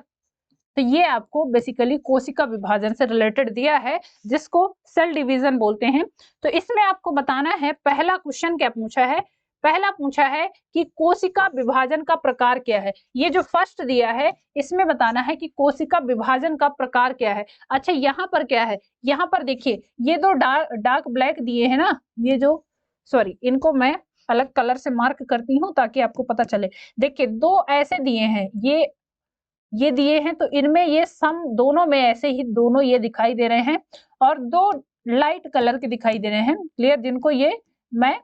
तो ये आपको बेसिकली कोशिका विभाजन से रिलेटेड दिया है, जिसको सेल डिवीजन बोलते हैं। तो इसमें आपको बताना है, पहला क्वेश्चन क्या पूछा है, पहला पूछा है कि कोशिका विभाजन का प्रकार क्या है। ये जो फर्स्ट दिया है इसमें बताना है कि कोशिका विभाजन का प्रकार क्या है। अच्छा यहाँ पर क्या है, यहाँ पर देखिए ये दो डार्क ब्लैक दिए हैं ना, ये जो, सॉरी इनको मैं अलग कलर से मार्क करती हूँ ताकि आपको पता चले। देखिए दो ऐसे दिए हैं, ये दिए हैं, तो इनमें ये सम दोनों में ऐसे ही दोनों ये दिखाई दे रहे हैं, और दो लाइट कलर के दिखाई दे रहे हैं। क्लियर, जिनको ये मैं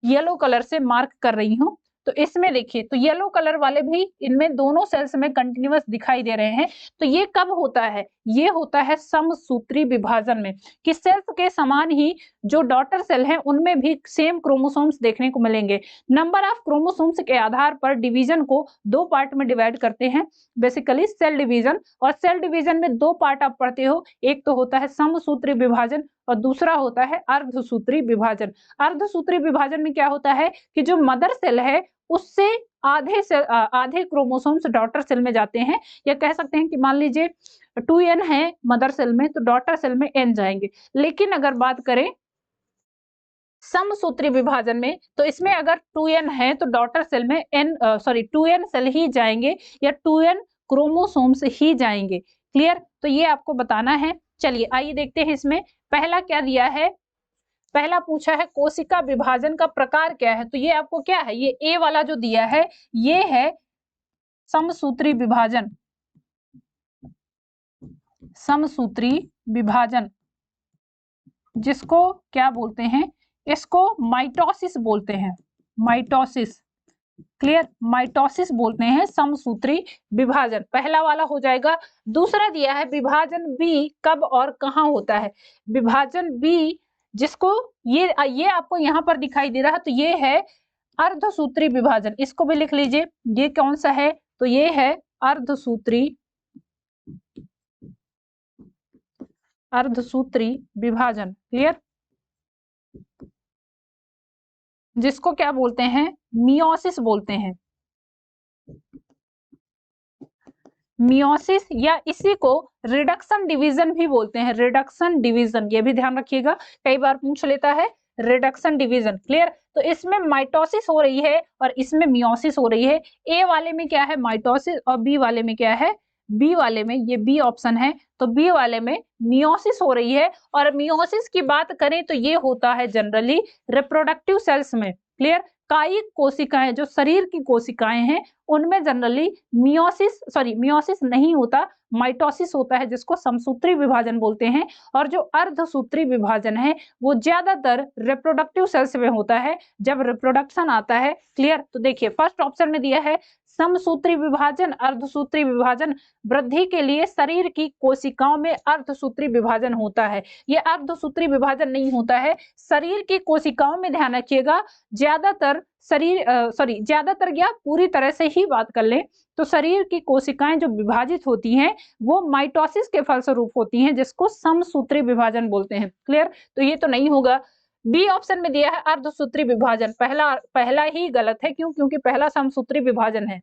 येलो कलर से मार्क कर रही हूँ। तो इसमें देखिए, तो येलो कलर वाले भी इनमें दोनों सेल्स में कंटिन्यूअस दिखाई दे रहे हैं। तो ये कब होता है, ये होता है समसूत्री विभाजन में, कि सेल्स के समान ही जो डॉटर सेल हैं उनमें भी सेम क्रोमोसोम्स देखने को मिलेंगे। नंबर ऑफ क्रोमोसोम्स के आधार पर डिवीजन को दो पार्ट में डिवाइड करते हैं, बेसिकली सेल डिवीजन। और सेल डिवीजन में दो पार्ट आप पढ़ते हो, एक तो होता है समसूत्री विभाजन और दूसरा होता है अर्धसूत्री विभाजन। अर्धसूत्री विभाजन में क्या होता है कि जो मदर सेल है उससे आधे क्रोमोसोम्स डॉटर सेल में जाते हैं, या कह सकते हैं कि मान लीजिए 2n है मदर सेल में, तो डॉटर सेल में n जाएंगे। लेकिन अगर बात करें समसूत्री विभाजन में, तो इसमें अगर 2n है तो डॉटर सेल में 2n सेल ही जाएंगे, या 2n क्रोमोसोम्स ही जाएंगे। क्लियर, तो ये आपको बताना है। चलिए आइए देखते हैं इसमें पहला क्या दिया है। पहला पूछा है कोशिका विभाजन का प्रकार क्या है, तो ये आपको क्या है, ये ए वाला जो दिया है ये है समसूत्री विभाजन। समसूत्री विभाजन जिसको क्या बोलते हैं, इसको माइटोसिस बोलते हैं, माइटोसिस। क्लियर, माइटोसिस बोलते हैं समसूत्री विभाजन, पहला वाला हो जाएगा। दूसरा दिया है विभाजन बी कब और कहां होता है। विभाजन बी जिसको ये आपको यहाँ पर दिखाई दे रहा है, तो ये है अर्धसूत्री विभाजन, इसको भी लिख लीजिए। ये कौन सा है, तो ये है अर्धसूत्री विभाजन। क्लियर, जिसको क्या बोलते हैं, मियोसिस बोलते हैं, मियोसिस, या इसी को रिडक्शन डिवीजन भी बोलते हैं। रिडक्शन डिवीजन, ये भी ध्यान रखिएगा, कई बार पूछ लेता है रिडक्शन डिवीजन। क्लियर, तो इसमें माइटोसिस हो रही है और इसमें मियोसिस हो रही है। ए वाले में क्या है, माइटोसिस, और बी वाले में क्या है, बी वाले में, ये बी ऑप्शन है, तो बी वाले में मियोसिस हो रही है। और मियोसिस की बात करें तो ये होता है जनरली रिप्रोडक्टिव सेल्स में। क्लियर, कायिक कोशिकाएं जो शरीर की कोशिकाएं हैं उनमें जनरली मियोसिस नहीं होता, माइटोसिस होता है, जिसको समसूत्री विभाजन बोलते हैं। और जो अर्धसूत्री विभाजन है वो ज्यादातर रिप्रोडक्टिव सेल्स में होता है, जब रिप्रोडक्शन आता है। क्लियर, तो देखिए फर्स्ट ऑप्शन में दिया है समसूत्री विभाजन, अर्धसूत्री विभाजन। वृद्धि के लिए शरीर की कोशिकाओं में अर्धसूत्री विभाजन होता है। ये अर्धसूत्री विभाजन नहीं होता है शरीर की कोशिकाओं में, ध्यान रखिएगा। ज्यादातर या पूरी तरह से ही बात कर लें तो शरीर की कोशिकाएं जो विभाजित होती हैं वो माइटोसिस के फलस्वरूप होती हैं, जिसको समसूत्री विभाजन बोलते हैं। क्लियर? तो ये तो नहीं होगा। बी ऑप्शन में दिया है अर्धसूत्री विभाजन, पहला ही गलत है। क्यों? क्योंकि पहला समसूत्री विभाजन है।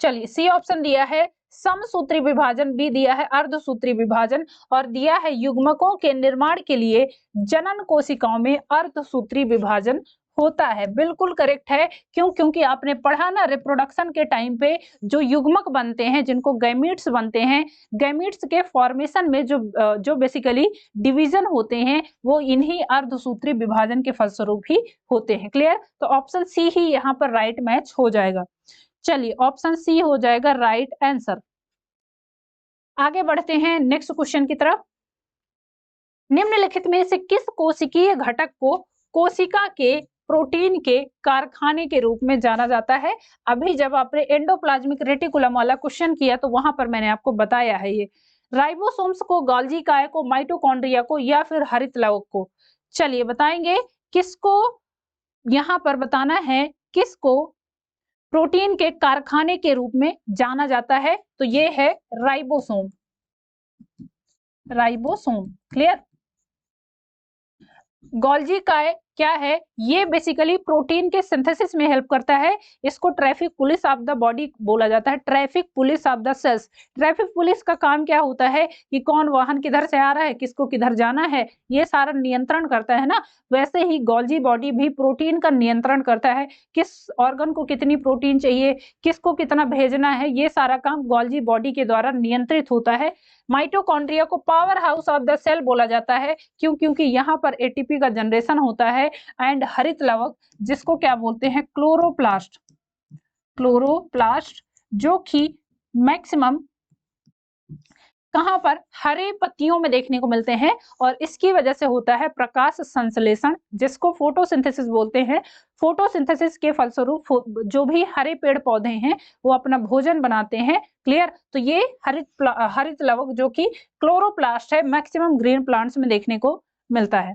चलिए, सी ऑप्शन दिया है समसूत्री विभाजन, बी दिया है अर्धसूत्री विभाजन, और दिया है युग्मकों के निर्माण के लिए जनन कोशिकाओं में अर्धसूत्री विभाजन होता है। बिल्कुल करेक्ट है। क्यों? क्योंकि आपने पढ़ा ना, रिप्रोडक्शन के टाइम पे जो युग्मक बनते हैं, जिनको गैमीट्स बनते हैं, गैमीट्स के फॉर्मेशन में जो बेसिकली डिवीजन होते हैं वो इन्हीं अर्धसूत्री विभाजन के फलस्वरूप ही होते हैं। क्लियर? तो ऑप्शन सी ही यहाँ पर राइट मैच हो जाएगा। चलिए, ऑप्शन सी हो जाएगा राइट आंसर। आगे बढ़ते हैं नेक्स्ट क्वेश्चन की तरफ। निम्नलिखित में से किस कोशिकीय घटक को कोशिका के प्रोटीन के कारखाने के रूप में जाना जाता है? अभी जब आपने एंडोप्लाज्मिक रेटिकुलम वाला क्वेश्चन किया तो वहां पर मैंने आपको बताया है ये। राइबोसोम्स को, गोल्जी काय को, माइटोकॉन्ड्रिया को, या फिर हरित लवक को? चलिए बताएंगे किसको यहां पर बताना है, किसको प्रोटीन के कारखाने के रूप में जाना जाता है। तो ये है राइबोसोम। राइबोसोम। क्लियर? गोल्जी काय क्या है? ये बेसिकली प्रोटीन के सिंथेसिस में हेल्प करता है। इसको traffic police of the body बोला जाता है, traffic police of the cells. Traffic police का काम क्या होता है कि कौन वाहन किधर से आ रहा है, किसको किधर जाना है, ये सारा नियंत्रण करता है ना। वैसे ही गोल्जी बॉडी भी प्रोटीन का नियंत्रण करता है, किस ऑर्गन को कितनी प्रोटीन चाहिए, किसको कितना भेजना है, ये सारा काम गोल्जी बॉडी के द्वारा नियंत्रित होता है। माइटोकॉन्ड्रिया को powerhouse of the cell बोला जाता है। क्यों? क्योंकि यहाँ पर एटीपी का जनरेशन होता है। एंड हरित लवक जिसको क्या बोलते हैं, क्लोरोप्लास्ट। क्लोरोप्लास्ट जो कि मैक्सिमम कहां पर, हरे पत्तियों में देखने को मिलते हैं, और इसकी वजह से होता है प्रकाश संश्लेषण, जिसको फोटोसिंथेसिस बोलते हैं। फोटोसिंथेसिस के फलस्वरूप जो भी हरे पेड़ पौधे हैं वो अपना भोजन बनाते हैं। क्लियर? तो ये हरित लवक जो कि क्लोरोप्लास्ट है, मैक्सिमम ग्रीन प्लांट्स में देखने को मिलता है।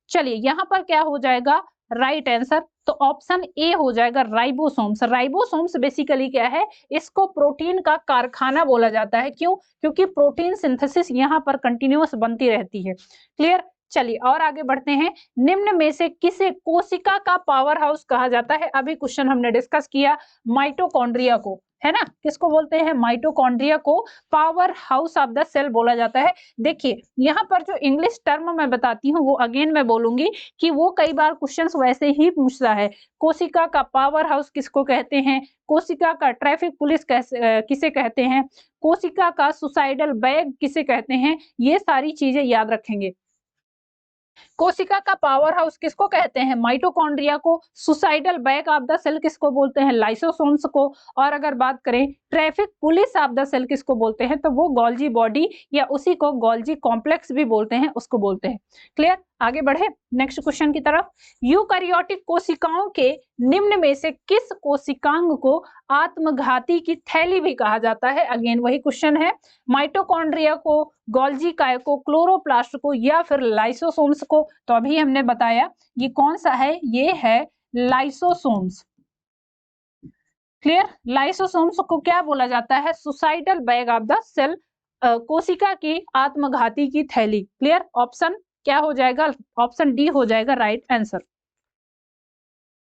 चलिए, यहाँ पर क्या हो जाएगा राइट आंसर? तो ऑप्शन ए हो जाएगा राइबोसोम्स। राइबोसोम्स बेसिकली क्या है, इसको प्रोटीन का कारखाना बोला जाता है। क्यों? क्योंकि प्रोटीन सिंथेसिस यहाँ पर कंटिन्यूअस बनती रहती है। क्लियर? चलिए और आगे बढ़ते हैं। निम्न में से किसे कोशिका का पावर हाउस कहा जाता है? अभी क्वेश्चन हमने डिस्कस किया माइटोकॉन्ड्रिया को, है ना। किसको बोलते हैं? माइटोकॉन्ड्रिया को powerhouse of the cell बोला जाता है। देखिए यहाँ पर जो इंग्लिश टर्म मैं बताती हूँ वो अगेन मैं बोलूंगी कि वो कई बार क्वेश्चंस वैसे ही पूछता है। कोशिका का पावर हाउस किसको कहते हैं, कोशिका का ट्रैफिक पुलिस किसे कहते हैं, कोशिका का सुसाइडल बैग किसे कहते हैं, ये सारी चीजें याद रखेंगे। कोशिका का पावर हाउस किसको कहते हैं? माइटोकॉन्ड्रिया को। Suicidal bag of the cell किसको बोलते हैं? लाइसोसोम्स को। और अगर बात करें traffic police of the cell किसको बोलते हैं, तो वो गोल्जी बॉडी या उसी को गोल्जी कॉम्प्लेक्स भी बोलते हैं, उसको बोलते हैं। क्लियर? आगे बढ़े नेक्स्ट क्वेश्चन की तरफ। यूकैरियोटिक कोशिकाओं के निम्न में से किस कोशिकांग को आत्मघाती की थैली भी कहा जाता है? अगेन वही क्वेश्चन है। माइटोकॉन्ड्रिया को, गोल्जी काय को, क्लोरोप्लास्ट को, या फिर लाइसोसोम्स को? तो अभी हमने बताया ये कौन सा है, ये है लाइसोसोम्स। क्लियर? लाइसोसोम्स को क्या बोला जाता है? Suicidal bag of the cell, कोशिका की आत्मघाती की थैली। क्लियर? ऑप्शन क्या हो जाएगा? ऑप्शन डी हो जाएगा राइट आंसर।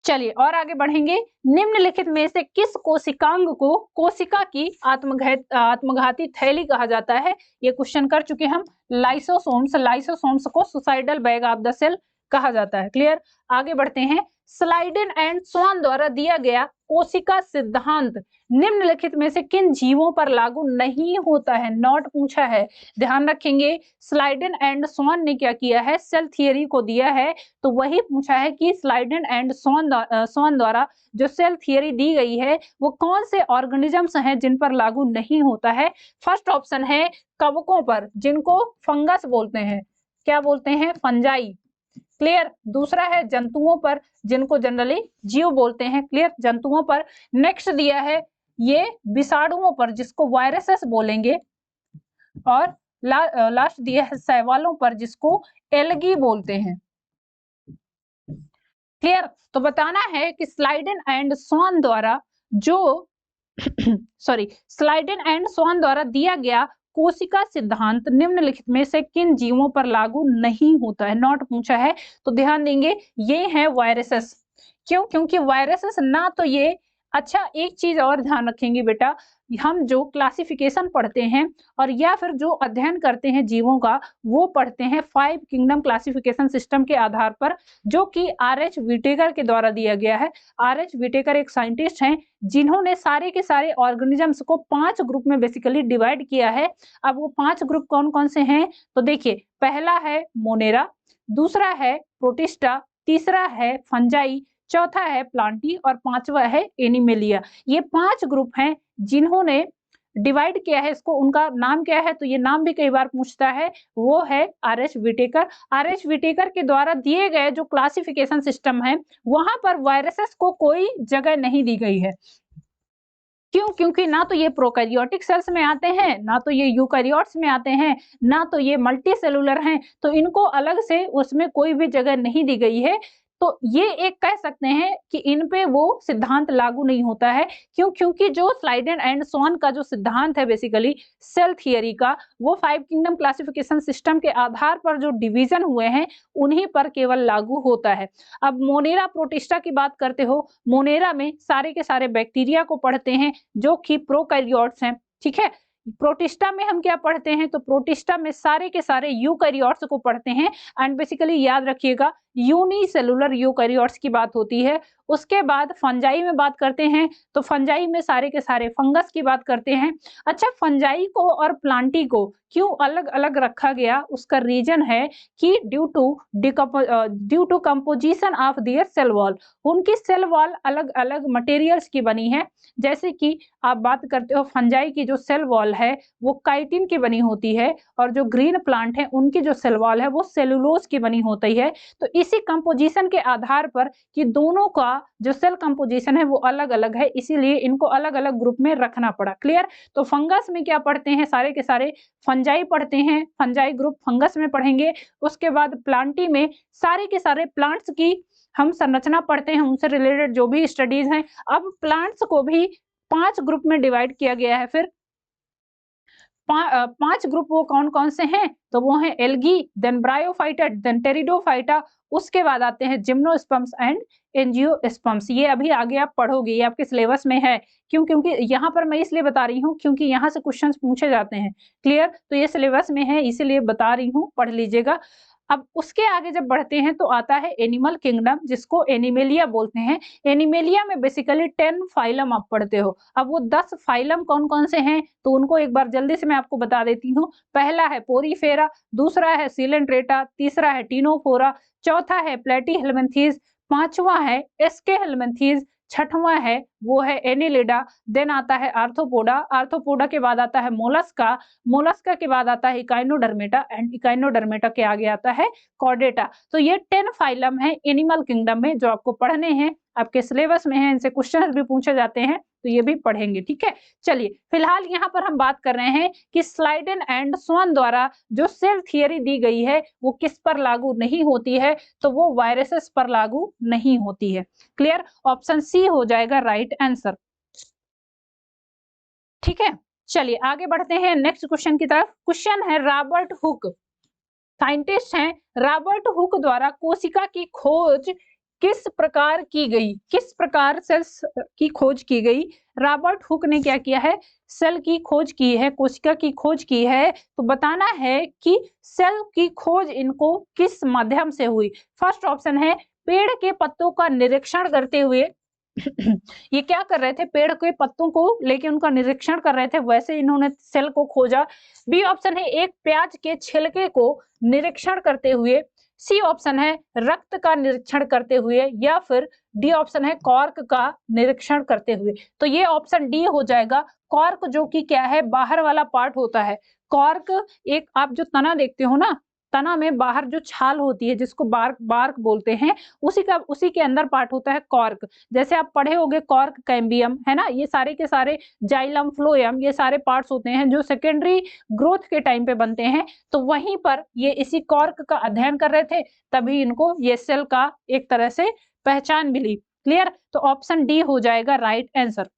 चलिए और आगे बढ़ेंगे। निम्नलिखित में से किस कोशिकांग को कोशिका की आत्मघाती थैली कहा जाता है? ये क्वेश्चन कर चुके हम। लाइसोसोम्स। लाइसोसोम्स को suicidal bag of the cell कहा जाता है। क्लियर? आगे बढ़ते हैं। स्लाइडेन एंड स्वान द्वारा दिया गया कोशिका सिद्धांत निम्नलिखित में से किन जीवों पर लागू नहीं होता है? नॉट पूछा है, ध्यान रखेंगे। स्लाइडेन एंड स्वान ने क्या किया है? सेल थियरी को दिया है, तो वही पूछा है कि स्लाइडेन एंड स्वान द्वारा जो सेल थियरी दी गई है वो कौन से ऑर्गेनिजम्स हैं जिन पर लागू नहीं होता है? फर्स्ट ऑप्शन है कवकों पर, जिनको फंगस बोलते हैं। क्या बोलते हैं? फंजाई। क्लियर। दूसरा है जंतुओं पर, जिनको जनरली जीव बोलते हैं, क्लियर, जंतुओं पर। नेक्स्ट दिया है ये विषाणुओं पर, जिसको वायरसेस बोलेंगे। और लास्ट दिया है शैवालों पर, जिसको एल्गी बोलते हैं। क्लियर। तो बताना है कि स्लाइडेन एंड स्वान द्वारा जो स्लाइडेन एंड स्वान द्वारा दिया गया कोशिका सिद्धांत निम्नलिखित में से किन जीवों पर लागू नहीं होता है। नॉट पूछा है तो ध्यान देंगे, ये है वायरसेस। क्यों? क्योंकि वायरसेस ना तो ये, अच्छा एक चीज और ध्यान रखेंगे बेटा, हम जो क्लासिफिकेशन पढ़ते हैं और या फिर जो अध्ययन करते हैं जीवों का, वो पढ़ते हैं 5 किंगडम क्लासिफिकेशन सिस्टम के आधार पर, जो कि आर.एच. व्हिटेकर के द्वारा दिया गया है। आर.एच. व्हिटेकर एक साइंटिस्ट हैं जिन्होंने सारे के सारे ऑर्गेनिजम्स को 5 ग्रुप में बेसिकली डिवाइड किया है। अब वो 5 ग्रुप कौन कौन से हैं तो देखिए, पहला है मोनेरा, दूसरा है प्रोटिस्टा, तीसरा है फंजाई, चौथा है प्लांटी और पांचवा है एनिमेलिया। ये 5 ग्रुप हैं जिन्होंने डिवाइड किया है इसको। उनका नाम क्या है तो ये नाम भी कई बार पूछता है, वो है आर.एच. व्हिटेकर। आर.एच. व्हिटेकर के द्वारा दिए गए जो क्लासिफिकेशन सिस्टम है, वहां पर वायरसेस को कोई जगह नहीं दी गई है। क्यों? क्योंकि ना तो ये प्रोकैरियोटिक सेल्स में आते हैं, ना तो ये यूकैरियोट्स में आते हैं, ना तो ये मल्टी सेलुलर हैं, तो इनको अलग से उसमें कोई भी जगह नहीं दी गई है। तो ये एक कह सकते हैं कि इन पे वो सिद्धांत लागू नहीं होता है। क्यों? क्योंकि जो स्लाइडेन एंड स्वान का जो सिद्धांत है बेसिकली सेल थियरी का, वो 5 किंगडम क्लासिफिकेशन सिस्टम के आधार पर जो डिवीजन हुए हैं उन्हीं पर केवल लागू होता है। अब मोनेरा प्रोटिस्टा की बात करते हो, मोनेरा में सारे के सारे बैक्टीरिया को पढ़ते हैं जो कि प्रोकैरियोट्स हैं, ठीक है। प्रोटिस्टा में हम क्या पढ़ते हैं तो प्रोटिस्टा में सारे के सारे यूकैरियोट्स को पढ़ते हैं। एंड बेसिकली याद रखिएगा, यूनिसेलुलर यूकैरियोट्स की बात होती है। उसके बाद फंजाई में बात करते हैं तो फंजाई में सारे के सारे फंगस की बात करते हैं। अच्छा, फंजाई को और प्लांटी को क्यों अलग अलग रखा गया, उसका रीजन है कि due to composition of their cell wall, उनकी सेल वॉल अलग अलग मटेरियल्स की बनी है। जैसे कि आप बात करते हो फंजाई की जो सेल वॉल है वो काइटिन की बनी होती है, और जो ग्रीन प्लांट है उनकी जो सेल वॉल है वो सेलुलोज की बनी होती है। तो इसी कंपोजिशन के आधार पर कि दोनों का जो सेल कंपोजिशन है वो अलग अलग है, इसीलिए इनको अलग अलग ग्रुप में रखना पड़ा। क्लियर। तो फंगस में क्या पढ़ते हैं, सारे के सारे फंजाई पढ़ते हैं, फंजाई ग्रुप फंगस में पढ़ेंगे। उसके बाद प्लांटी में सारे के सारे प्लांट्स की हम संरचना पढ़ते हैं, उनसे रिलेटेड जो भी स्टडीज हैं। अब प्लांट्स को भी 5 ग्रुप में डिवाइड किया गया है। फिर 5 ग्रुप वो कौन कौन से हैं तो वो हैं algae, then bryophyta, then pteridophyta, उसके बाद आते हैं जिम्नोस्पर्म्स एंड एंजियोस्पर्म्स। ये अभी आगे आप पढ़ोगे, ये आपके सिलेबस में है। क्यों? क्योंकि यहाँ पर मैं इसलिए बता रही हूँ क्योंकि यहाँ से क्वेश्चंस पूछे जाते हैं। क्लियर। तो ये सिलेबस में है इसीलिए बता रही हूँ, पढ़ लीजिएगा। अब उसके आगे जब बढ़ते हैं तो आता है एनिमल किंगडम, जिसको एनिमेलिया बोलते हैं। एनिमेलिया में बेसिकली 10 फाइलम आप पढ़ते हो। अब वो 10 फाइलम कौन कौन से हैं तो उनको एक बार जल्दी से मैं आपको बता देती हूँ। पहला है पोरीफेरा, दूसरा है सिलेंट्रेटा, तीसरा है टीनोफोरा, चौथा है प्लेटीहेल्मिन्थीज, पांचवा है एस्केहेल्मिन्थीज, छठवां है वो है एनिलिडा, देन आता है आर्थ्रोपोडा, आर्थ्रोपोडा के बाद आता है मोलस्का, मोलस्का के बाद आता है इकाइनोडर्मेटा, एंड इकाइनोडर्मेटा के आगे आता है कॉर्डेटा। तो ये 10 फाइलम है एनिमल किंगडम में जो आपको पढ़ने हैं, आपके सिलेबस में है, इनसे क्वेश्चन भी पूछे जाते हैं तो ये भी पढ़ेंगे। ठीक है, चलिए फिलहाल यहाँ पर हम बात कर रहे हैं कि स्लाइडेन एंड स्वान द्वारा जो सेल थियरी दी गई है वो किस पर लागू नहीं होती है तो वो वायरसेस पर लागू नहीं होती है। क्लियर। ऑप्शन सी हो जाएगा राइट आंसर। ठीक है, चलिए आगे बढ़ते हैं नेक्स्ट क्वेश्चन की तरफ। क्वेश्चन है रॉबर्ट हुक, साइंटिस्ट हैं, रॉबर्ट हुक द्वारा कोशिका की खोज किस प्रकार की गई, किस प्रकार सेल्स की खोज की गई। रॉबर्ट हुक ने क्या किया है, सेल की खोज की है, कोशिका की खोज की है। तो बताना है कि सेल की खोज इनको किस माध्यम से हुई। फर्स्ट ऑप्शन है पेड़ के पत्तों का निरीक्षण करते हुए। ये क्या कर रहे थे, पेड़ के पत्तों को लेके उनका निरीक्षण कर रहे थे, वैसे इन्होंने सेल को खोजा। बी ऑप्शन है एक प्याज के छिलके को निरीक्षण करते हुए। सी ऑप्शन है रक्त का निरीक्षण करते हुए, या फिर डी ऑप्शन है कॉर्क का निरीक्षण करते हुए। तो ये ऑप्शन डी हो जाएगा। कॉर्क जो कि क्या है, बाहर वाला पार्ट होता है। कॉर्क एक आप जो तना देखते हो ना, तना में बाहर जो छाल होती है जिसको बार्क बार्क बोलते हैं, उसी के अंदर पार्ट होता है कॉर्क। जैसे आप पढ़े होंगे कॉर्क कैम्बियम, है ना, ये सारे के सारे जाइलम फ्लोएम, ये सारे पार्ट्स होते हैं जो सेकेंडरी ग्रोथ के टाइम पे बनते हैं। तो वहीं पर ये इसी कॉर्क का अध्ययन कर रहे थे, तभी इनको ये सेल का एक तरह से पहचान मिली। क्लियर? तो ऑप्शन डी हो जाएगा राइट आंसर।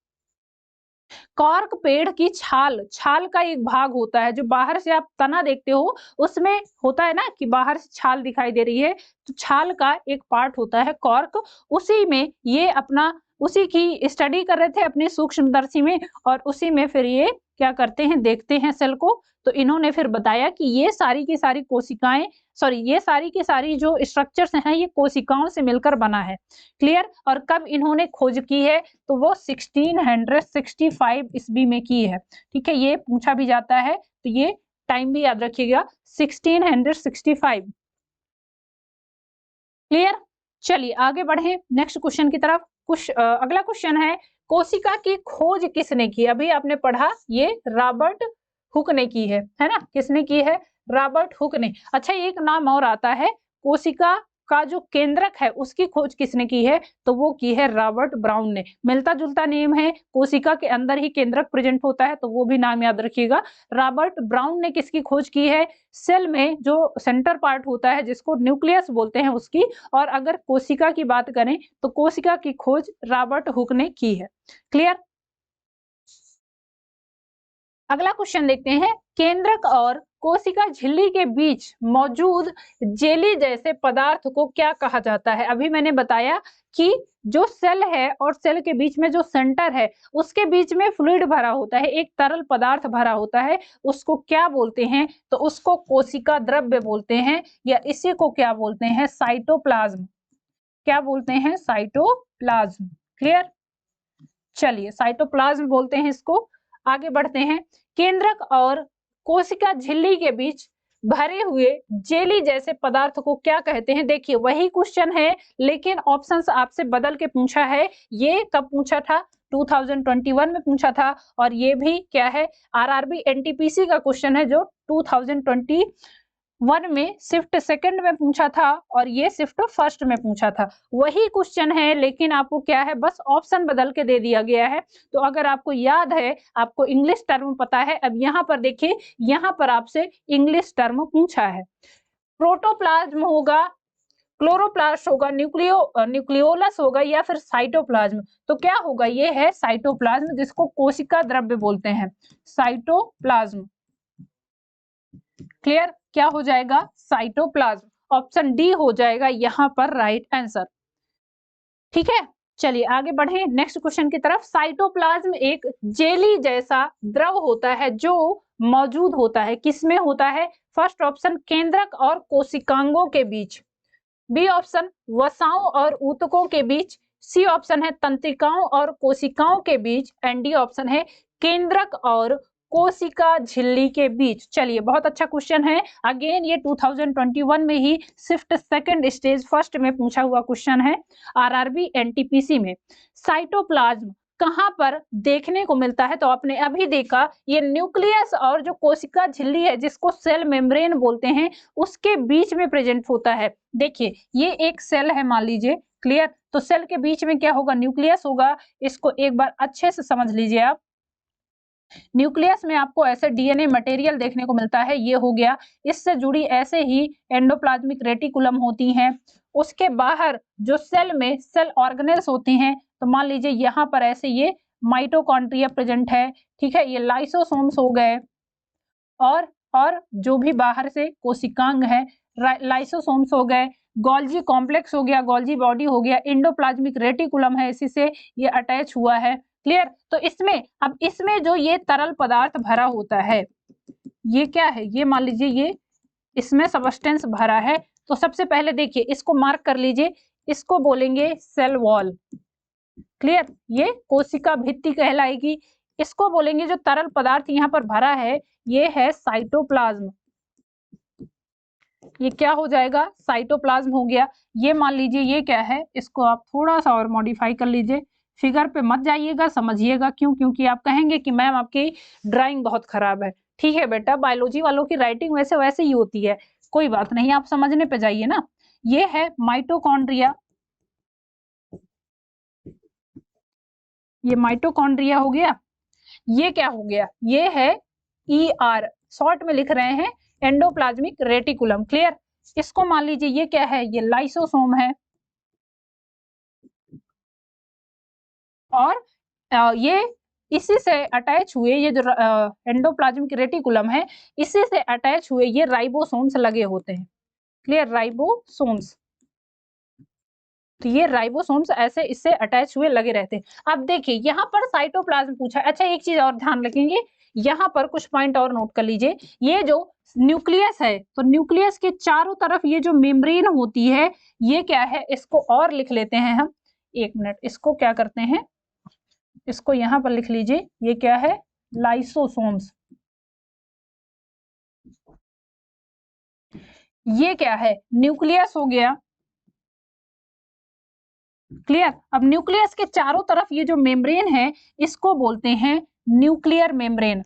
कॉर्क पेड़ की छाल, छाल का एक भाग होता है जो बाहर से आप तना देखते हो उसमें होता है ना कि बाहर से छाल दिखाई दे रही है, तो छाल का एक पार्ट होता है कॉर्क। उसी में ये अपना उसी की स्टडी कर रहे थे अपने सूक्ष्मदर्शी में, और उसी में फिर ये क्या करते हैं, देखते हैं सेल को। तो इन्होंने फिर बताया कि ये सारी की सारी कोशिकाएं, सॉरी ये सारी की सारी जो स्ट्रक्चर्स हैं ये कोशिकाओं से मिलकर बना है। क्लियर? और कब इन्होंने खोज की है, तो वो 1665 ईस्वी में की है। ठीक है, ये पूछा भी जाता है, तो ये टाइम भी याद रखिएगा, 1665। क्लियर? चलिए आगे बढ़े नेक्स्ट क्वेश्चन की तरफ। अगला क्वेश्चन है, कोशिका की खोज किसने की? अभी आपने पढ़ा ये रॉबर्ट हुक ने की है ना? किसने की है? रॉबर्ट हुक ने। अच्छा, एक नाम और आता है, कोशिका का जो केंद्रक है उसकी खोज किसने की है? तो वो की है रॉबर्ट ब्राउन ने। मिलता जुलता नेम है, कोशिका के अंदर ही केंद्रक प्रेजेंट होता है, तो वो भी नाम याद रखिएगा। रॉबर्ट ब्राउन ने किसकी खोज की है? सेल में जो सेंटर पार्ट होता है जिसको न्यूक्लियस बोलते हैं उसकी। और अगर कोशिका की बात करें तो कोशिका की खोज रॉबर्ट हुक ने की है। क्लियर? अगला क्वेश्चन देखते हैं, केंद्रक और कोशिका झिल्ली के बीच मौजूद जेली जैसे पदार्थ को क्या कहा जाता है? अभी मैंने बताया कि जो सेल है और सेल के बीच में जो सेंटर है उसके बीच में फ्लूइड भरा होता है, एक तरल पदार्थ भरा होता है, उसको क्या बोलते हैं? तो उसको कोशिका द्रव्य बोलते हैं, या इसी को क्या बोलते हैं? साइटोप्लाज्म। क्या बोलते हैं? साइटोप्लाज्म। क्लियर? चलिए साइटोप्लाज्म बोलते हैं इसको। आगे बढ़ते हैं, केंद्रक और कोशिका झिल्ली के बीच भरे हुए जेली जैसे पदार्थ को क्या कहते हैं? देखिए वही क्वेश्चन है, लेकिन ऑप्शंस आपसे बदल के पूछा है। ये कब पूछा था? 2021 में पूछा था, और ये भी क्या है? आरआरबी एनटीपीसी का क्वेश्चन है जो 2021 में शिफ्ट सेकंड में पूछा था, और ये शिफ्ट फर्स्ट में पूछा था। वही क्वेश्चन है, लेकिन आपको क्या है, बस ऑप्शन बदल के दे दिया गया है। तो अगर आपको याद है, आपको इंग्लिश टर्म पता है, अब यहाँ पर देखिए, यहाँ पर आपसे इंग्लिश टर्म पूछा है। प्रोटोप्लाज्म होगा, क्लोरोप्लास्ट होगा, न्यूक्लियोलस होगा, या फिर साइटोप्लाज्म। तो क्या होगा? ये है साइटोप्लाज्म, जिसको कोशिका द्रव्य बोलते हैं, साइटोप्लाज्म। क्लियर? क्या हो जाएगा? साइटोप्लाज्म। ऑप्शन डी हो जाएगा यहाँ पर राइट आंसर। ठीक है, चलिए आगे बढ़े नेक्स्ट क्वेश्चन की तरफ। साइटोप्लाज्म एक जेली जैसा द्रव होता है जो मौजूद होता है, किसमें होता है? फर्स्ट ऑप्शन केंद्रक और कोशिकांगों के बीच, बी ऑप्शन वसाओं और ऊतकों के बीच, सी ऑप्शन है तंत्रिकाओं और कोशिकाओं के बीच, एंड डी ऑप्शन है केंद्रक और कोशिका झिल्ली के बीच। चलिए बहुत अच्छा क्वेश्चन है, अगेन ये 2021 में ही शिफ्ट सेकंड स्टेज फर्स्ट में पूछा हुआ क्वेश्चन है आरआरबी एनटीपीसी में। साइटोप्लाज्म कहां पर देखने को मिलता है? तो आपने अभी देखा, ये न्यूक्लियस और जो कोशिका झिल्ली है जिसको सेल मेम्ब्रेन बोलते हैं उसके बीच में प्रेजेंट होता है। देखिए ये एक सेल है मान लीजिए। क्लियर? तो सेल के बीच में क्या होगा? न्यूक्लियस होगा। इसको एक बार अच्छे से समझ लीजिए आप। न्यूक्लियस में आपको ऐसे डीएनए मटेरियल देखने को मिलता है, ये हो गया। इससे जुड़ी ऐसे ही एंडोप्लाज्मिक रेटिकुलम होती हैं। उसके बाहर जो सेल में सेल ऑर्गेनेल्स होती हैं, तो मान लीजिए यहाँ पर ऐसे ये माइटोकॉन्ड्रिया प्रेजेंट है। ठीक है, ये लाइसोसोम्स हो गए, और जो भी बाहर से कोशिकांग है, लाइसोसोम्स हो गए, गोल्जी कॉम्प्लेक्स हो गया, गोल्जी बॉडी हो गया, एंडोप्लाज्मिक रेटिकुलम है, इसी से ये अटैच हुआ है। क्लियर? तो इसमें जो ये तरल पदार्थ भरा होता है, ये क्या है? ये मान लीजिए ये इसमें सबस्टेंस भरा है। तो सबसे पहले देखिए इसको मार्क कर लीजिए, इसको बोलेंगे सेल वॉल। क्लियर? ये कोशिका भित्ति कहलाएगी। इसको बोलेंगे जो तरल पदार्थ यहाँ पर भरा है, ये है साइटोप्लाज्म। ये क्या हो जाएगा? साइटोप्लाज्म हो गया। ये मान लीजिए ये क्या है, इसको आप थोड़ा सा और मॉडिफाई कर लीजिए। फिगर पे मत जाइएगा, समझिएगा क्यों? क्योंकि आप कहेंगे कि मैम आपकी ड्राइंग बहुत खराब है। ठीक है बेटा, बायोलॉजी वालों की राइटिंग वैसे ही होती है। कोई बात नहीं, आप समझने पे जाइए ना। ये है माइटोकॉन्ड्रिया, ये माइटोकॉन्ड्रिया हो गया। ये क्या हो गया, ये है ER, शॉर्ट में लिख रहे हैं एंडोप्लाज्मिक रेटिकुलम। क्लियर। इसको मान लीजिए ये क्या है, ये लाइसोसोम है। और ये इसी से अटैच हुए, ये जो एंडोप्लाज्मिक रेटिकुलम है, इसी से अटैच हुए ये राइबोसोम्स लगे होते हैं। Clear, ribosomes. तो ये राइबोसोम्स ऐसे इससे अटैच हुए लगे रहते हैं। अब देखिए यहाँ पर साइटोप्लाज्म पूछा। अच्छा, एक चीज और ध्यान रखेंगे, यहाँ पर कुछ पॉइंट और नोट कर लीजिए। ये जो न्यूक्लियस है, तो न्यूक्लियस के चारों तरफ ये जो मेम्ब्रेन होती है, ये क्या है, इसको और लिख लेते हैं हम। एक मिनट, इसको क्या करते हैं, इसको यहाँ पर लिख लीजिए, ये क्या है, लाइसोसोम्स। ये क्या है, न्यूक्लियस हो गया। क्लियर। अब न्यूक्लियस के चारों तरफ ये जो मेम्ब्रेन है, इसको बोलते हैं न्यूक्लियर मेम्ब्रेन।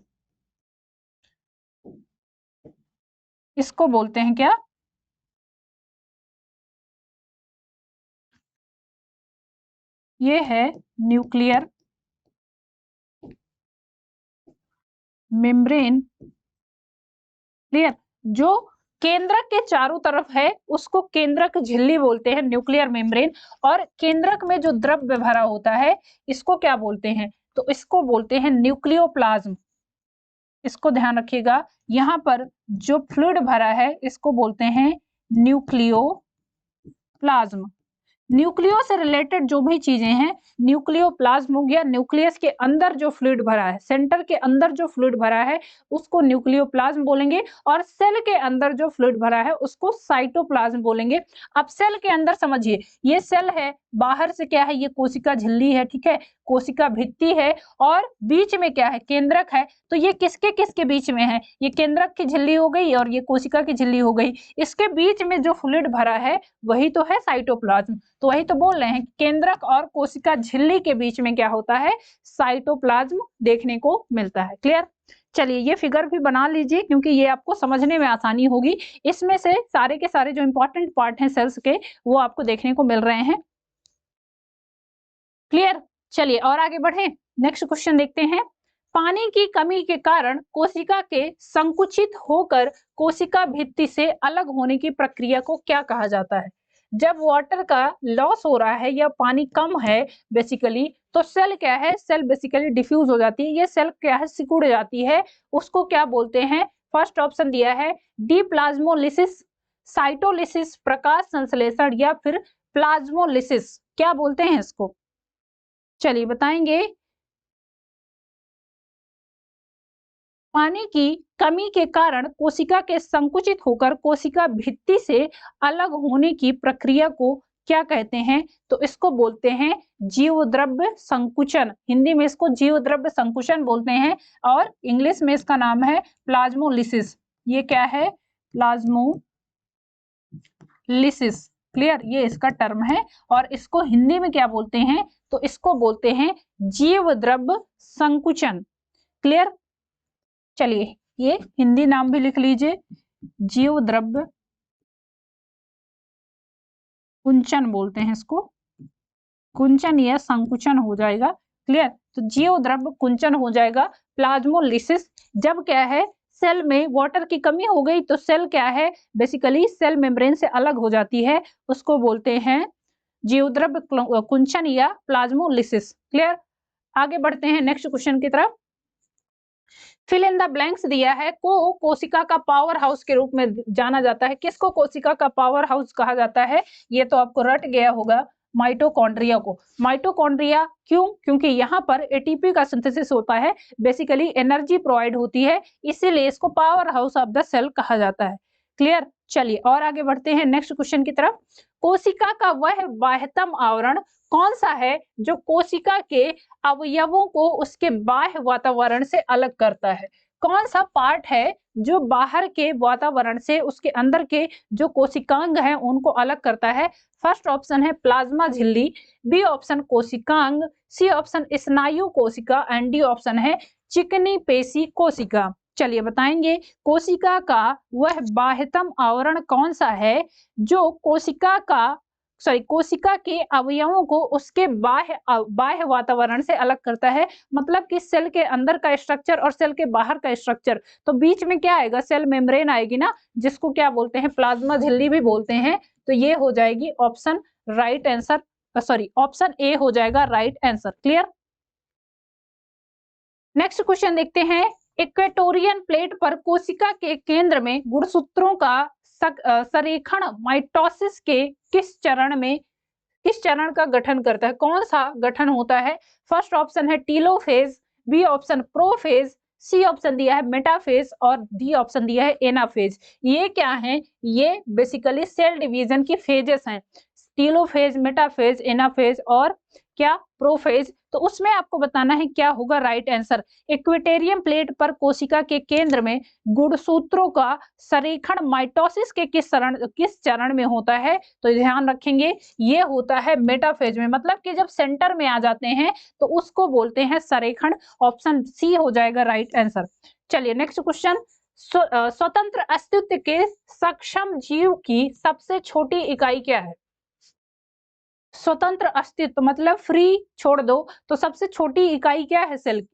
इसको बोलते हैं क्या, ये है न्यूक्लियर मेम्ब्रेन। क्लियर। जो केंद्रक के चारों तरफ है उसको केंद्रक झिल्ली बोलते हैं, न्यूक्लियर मेम्ब्रेन। और केंद्रक में जो द्रव्य भरा होता है, इसको क्या बोलते हैं, तो इसको बोलते हैं न्यूक्लियोप्लाज्म। इसको ध्यान रखिएगा, यहाँ पर जो फ्लूइड भरा है इसको बोलते हैं न्यूक्लियोप्लाज्म। न्यूक्लियो से रिलेटेड जो भी चीजें हैं, न्यूक्लियोप्लाज्म हो गया। न्यूक्लियस के अंदर जो फ्लूइड भरा है, सेंटर के अंदर जो फ्लूइड भरा है, उसको न्यूक्लियोप्लाज्म बोलेंगे। और सेल के अंदर जो फ्लूइड भरा है उसको साइटोप्लाज्म बोलेंगे। अब सेल के अंदर समझिए, ये सेल है, बाहर से क्या है, ये कोशिका झिल्ली है, ठीक है, कोशिका भित्ति है, और बीच में क्या है, केंद्रक है। तो ये किसके किसके बीच में है, ये केंद्रक की झिल्ली हो गई और ये कोशिका की झिल्ली हो गई। इसके बीच में जो फ्लूइड भरा है वही तो है साइटोप्लाज्म। तो वही तो बोल रहे हैं, केंद्रक और कोशिका झिल्ली के बीच में क्या होता है, साइटोप्लाज्म देखने को मिलता है। क्लियर। चलिए ये फिगर भी बना लीजिए क्योंकि ये आपको समझने में आसानी होगी। इसमें से सारे के सारे जो इंपॉर्टेंट पार्ट हैं सेल्स के, वो आपको देखने को मिल रहे हैं। क्लियर। चलिए और आगे बढ़े, नेक्स्ट क्वेश्चन देखते हैं। पानी की कमी के कारण कोशिका के संकुचित होकर कोशिका भित्ति से अलग होने की प्रक्रिया को क्या कहा जाता है। जब वाटर का लॉस हो रहा है या पानी कम है बेसिकली, तो सेल क्या है, सेल बेसिकली डिफ्यूज हो जाती है, ये सेल क्या है, सिकुड़ जाती है। उसको क्या बोलते हैं, फर्स्ट ऑप्शन दिया है डीप्लाज्मोलिसिस, साइटोलिसिस, प्रकाश संश्लेषण, या फिर प्लाज्मोलिसिस। क्या बोलते हैं इसको, चलिए बताएंगे। पानी की कमी के कारण कोशिका के संकुचित होकर कोशिका भित्ति से अलग होने की प्रक्रिया को क्या कहते हैं, तो इसको बोलते हैं जीवद्रव्य संकुचन। हिंदी में इसको जीवद्रव्य संकुचन बोलते हैं और इंग्लिश में इसका नाम है प्लाज्मोलिसिस। ये क्या है, प्लाज्मोलिसिस। क्लियर, ये इसका टर्म है। और इसको हिंदी में क्या बोलते हैं, तो इसको बोलते हैं जीवद्रव्य संकुचन। क्लियर। चलिए ये हिंदी नाम भी लिख लीजिए, जीवद्रव्य कुंचन बोलते हैं इसको, कुंचन या संकुचन हो जाएगा। क्लियर। तो जीवद्रव्य कुंचन हो जाएगा। प्लाज्मोलिसिस, जब क्या है, सेल में वाटर की कमी हो गई तो सेल क्या है, बेसिकली सेल मेम्ब्रेन से अलग हो जाती है, उसको बोलते हैं जीवद्रव्य कुंचन या प्लाज्मोलिसिस। क्लियर। आगे बढ़ते हैं नेक्स्ट क्वेश्चन की तरफ। फिल इन द ब्लैंक्स दिया है, को कोशिका का पावर हाउस के रूप में जाना जाता है। किसको कोशिका का पावर हाउस कहा जाता है, ये तो आपको रट गया होगा, माइटोकॉन्ड्रिया को। माइटोकॉन्ड्रिया क्यों, क्योंकि यहाँ पर एटीपी का सिंथेसिस होता है, बेसिकली एनर्जी प्रोवाइड होती है, इसीलिए इसको powerhouse of the cell कहा जाता है। क्लियर। चलिए और आगे बढ़ते हैं नेक्स्ट क्वेश्चन की तरफ। कोशिका का वह बाह्यतम आवरण कौन सा है जो कोशिका के अवयवों को उसके बाह्य वातावरण से अलग करता है। कौन सा पार्ट है जो बाहर के वातावरण से उसके अंदर के जो कोशिकांग हैं उनको अलग करता है। फर्स्ट ऑप्शन है प्लाज्मा झिल्ली, बी ऑप्शन कोशिकांग, सी ऑप्शन स्नायु कोशिका, एंड डी ऑप्शन है चिकनी पेशी कोशिका। चलिए बताएंगे, कोशिका का वह बाह्यतम आवरण कौन सा है जो कोशिका के अवयवों को उसके बाह्य वातावरण से अलग करता है। मतलब कि सेल के अंदर का स्ट्रक्चर और सेल के बाहर का स्ट्रक्चर, तो बीच में क्या आएगा, सेल मेम्ब्रेन आएगी ना, जिसको क्या बोलते हैं, प्लाज्मा झिल्ली भी बोलते हैं। तो ये हो जाएगी option right answer, option A हो जाएगा right answer. Clear. Next question देखते हैं, इक्वेटोरियन प्लेट पर कोशिका के केंद्र में गुणसूत्रों का संरेखण माइटोसिस के किस चरण का गठन करता है, कौन सा गठन होता है। फर्स्ट ऑप्शन है telophase, B option prophase, C option दिया है मेटाफेज और डी ऑप्शन दिया है एनाफेज। ये क्या है, ये बेसिकली सेल डिवीजन की फेजेस हैं, टीलोफेज, मेटाफेज, एनाफेज और क्या, प्रोफेज। तो उसमें आपको बताना है क्या होगा राइट आंसर। इक्वेटोरियन प्लेट पर कोशिका के केंद्र में गुणसूत्रों का संरेखण माइटोसिस के किस चरण में होता है, तो ध्यान रखेंगे ये होता है मेटाफेज में, मतलब कि जब सेंटर में आ जाते हैं तो उसको बोलते हैं संरेखण। ऑप्शन सी हो जाएगा राइट आंसर। चलिए नेक्स्ट क्वेश्चन, स्वतंत्र अस्तित्व के सक्षम जीव की सबसे छोटी इकाई क्या है। स्वतंत्र अस्तित्व मतलब फ्री छोड़ दो, तो सबसे छोटी इकाई क्या है, सेल,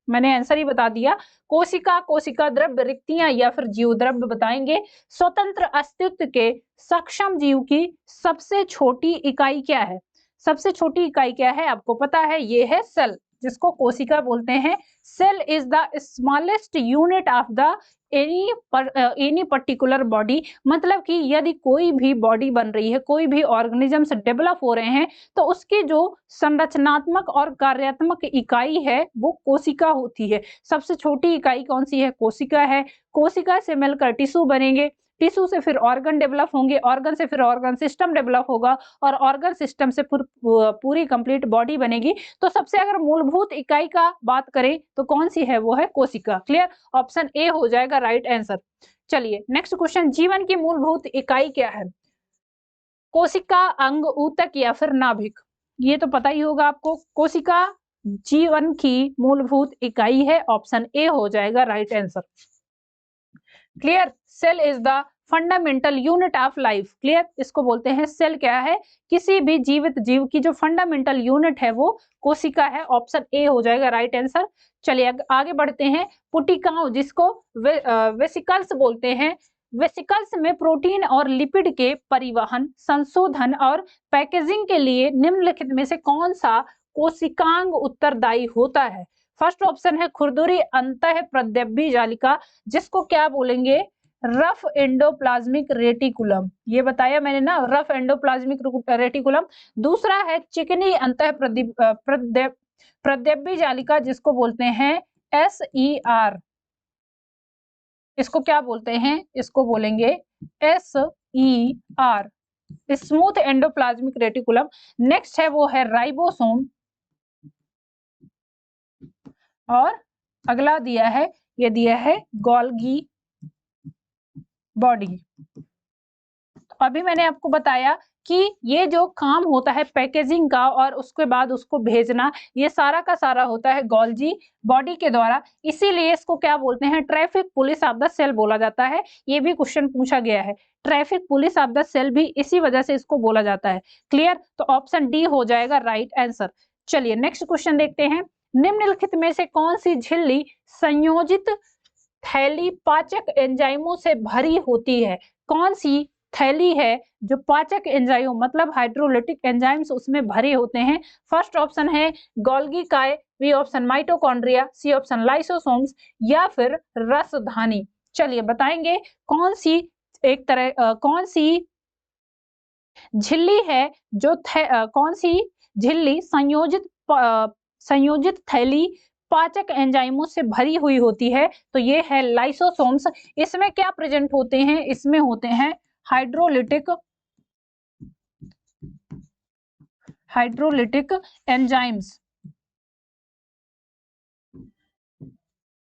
मैंने आंसर ही बता दिया, कोशिका द्रव्य, रिक्तियां या फिर जीव द्रव्य बताएंगे। स्वतंत्र अस्तित्व के सक्षम जीव की सबसे छोटी इकाई क्या है, सबसे छोटी इकाई क्या है, आपको पता है ये है सेल, जिसको कोशिका बोलते हैं। Cell is the smallest unit of the any particular body, मतलब कि यदि कोई भी बॉडी बन रही है, कोई भी ऑर्गेनिजम्स डेवलप हो रहे हैं, तो उसकी जो संरचनात्मक और कार्यात्मक इकाई है वो कोशिका होती है। सबसे छोटी इकाई कौन सी है, कोशिका है। कोशिका से मिलकर टिश्यू बनेंगे, टिश्यू से फिर ऑर्गन डेवलप होंगे, ऑर्गन से फिर ऑर्गन सिस्टम डेवलप होगा और ऑर्गन सिस्टम से पूरी कंप्लीट बॉडी बनेगी। तो सबसे अगर मूलभूत इकाई का बात करें तो कौन सी है, वो है कोशिका। क्लियर, ऑप्शन ए हो जाएगा राइट आंसर। चलिए नेक्स्ट क्वेश्चन, जीवन की मूलभूत इकाई क्या है, कोशिका, अंग, ऊतक या फिर नाभिक। ये तो पता ही होगा आपको, कोशिका जीवन की मूलभूत इकाई है, ऑप्शन ए हो जाएगा right answer. Clear, cell is the fundamental unit of life. Clear, इसको बोलते हैं सेल क्या है, किसी भी जीवित जीव की जो फंडामेंटल यूनिट है वो कोशिका है, ऑप्शन ए हो जाएगा राइट आंसर। चलिए आगे बढ़ते हैं, पुटिकाओं जिसको वेसिकल्स बोलते हैं, वेसिकल्स में प्रोटीन और लिपिड के परिवहन, संशोधन और पैकेजिंग के लिए निम्नलिखित में से कौन सा कोशिकांग उत्तरदायी होता है। फर्स्ट ऑप्शन है खुरदुरी अंतः प्रद्रव्य जालिका, जिसको क्या बोलेंगे, रफ एंडोप्लाज्मिक रेटिकुलम, ये बताया मैंने ना, रफ एंडोप्लाज्मिक रेटिकुलम। दूसरा है चिकनी अंतः प्रद्रव्य जालिका, जिसको बोलते हैं SER, इसको क्या बोलते हैं, इसको बोलेंगे SER, smooth endoplasmic reticulum. Next है वो है राइबोसोम, और अगला दिया है, ये दिया है गोल्गी बॉडी। तो अभी मैंने आपको बताया कि ये जो काम होता है पैकेजिंग का और उसके बाद उसको भेजना, ये सारा का सारा होता है गोल्गी बॉडी के द्वारा, इसीलिए इसको क्या बोलते हैं, traffic police of the cell बोला जाता है। ये भी क्वेश्चन पूछा गया है, traffic police of the cell भी इसी वजह से इसको बोला जाता है। क्लियर, तो ऑप्शन डी हो जाएगा राइट आंसर। चलिए नेक्स्ट क्वेश्चन देखते हैं, निम्नलिखित में से कौन सी झिल्ली संयोजित थैली पाचक एंजाइमों से भरी होती है, कौन सी थैली है जो पाचक एंजाइम मतलब हाइड्रोलिटिक एंजाइम्स उसमें भरे होते हैं। फर्स्ट ऑप्शन है गोल्गी काय, B option mitochondria, C option lysosomes या फिर रसधानी। चलिए बताएंगे कौन सी कौन सी झिल्ली है जो कौन सी झिल्ली संयोजित थैली पाचक एंजाइमों से भरी हुई होती है, तो ये है लाइसोसोम्स। इसमें क्या प्रेजेंट होते हैं, इसमें होते हैं हाइड्रोलिटिक एंजाइम्स,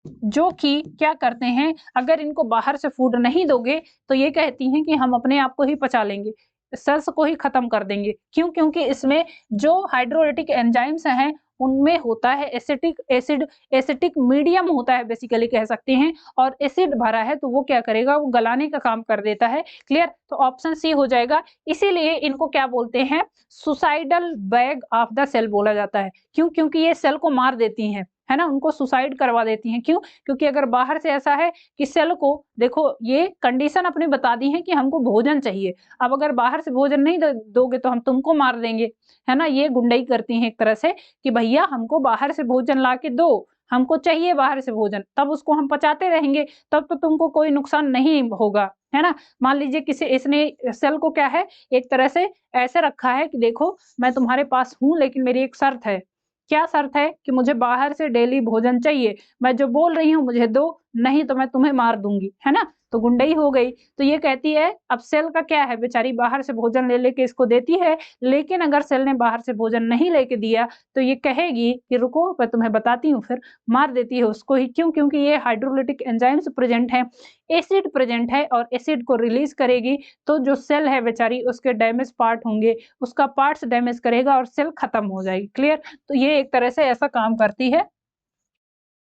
जो कि क्या करते हैं, अगर इनको बाहर से फूड नहीं दोगे तो ये कहती हैं कि हम अपने आप को ही पचा लेंगे, सेल्स को ही खत्म कर देंगे। क्यों, क्योंकि इसमें जो हाइड्रोलिटिक एंजाइम्स हैं उनमें होता है एसिटिक एसिड, एसिटिक मीडियम होता है बेसिकली कह सकते हैं, और एसिड भरा है तो वो क्या करेगा, वो गलाने का काम कर देता है। क्लियर, तो ऑप्शन सी हो जाएगा। इसीलिए इनको क्या बोलते हैं, suicidal bag of the cell बोला जाता है। क्यों? क्योंकि ये सेल को मार देती हैं, है ना, उनको सुसाइड करवा देती हैं। क्यों? क्योंकि अगर बाहर से ऐसा है कि सेल को, देखो ये कंडीशन अपनी बता दी है कि हमको भोजन चाहिए, अब अगर बाहर से भोजन नहीं दोगे तो हम तुमको मार देंगे, है ना, ये गुंडाई करती हैं एक तरह से कि भैया हमको बाहर से भोजन ला के दो, हमको चाहिए बाहर से भोजन, तब उसको हम पचाते रहेंगे, तब तो तुमको कोई नुकसान नहीं होगा, है ना। मान लीजिए किसी, इसने सेल को क्या है, एक तरह से ऐसे रखा है कि देखो मैं तुम्हारे पास हूं लेकिन मेरी एक शर्त है। क्या शर्त है? कि मुझे बाहर से डेली भोजन चाहिए, मैं जो बोल रही हूँ मुझे दो, नहीं तो मैं तुम्हें मार दूंगी, है ना, तो गुंडई हो गई। तो ये कहती है, अब सेल का क्या है, बेचारी बाहर से भोजन ले लेके इसको देती है, लेकिन अगर सेल ने बाहर से भोजन नहीं लेके दिया तो ये कहेगी कि रुको मैं तुम्हें बताती हूँ, फिर मार देती है उसको ही। क्यों? क्योंकि ये हाइड्रोलिटिक एंजाइम्स प्रेजेंट है, एसिड प्रेजेंट है, और एसिड को रिलीज करेगी तो जो सेल है बेचारी उसके डैमेज पार्ट होंगे, उसका पार्ट्स डैमेज करेगा और सेल खत्म हो जाएगी। क्लियर, तो ये एक तरह से ऐसा काम करती है,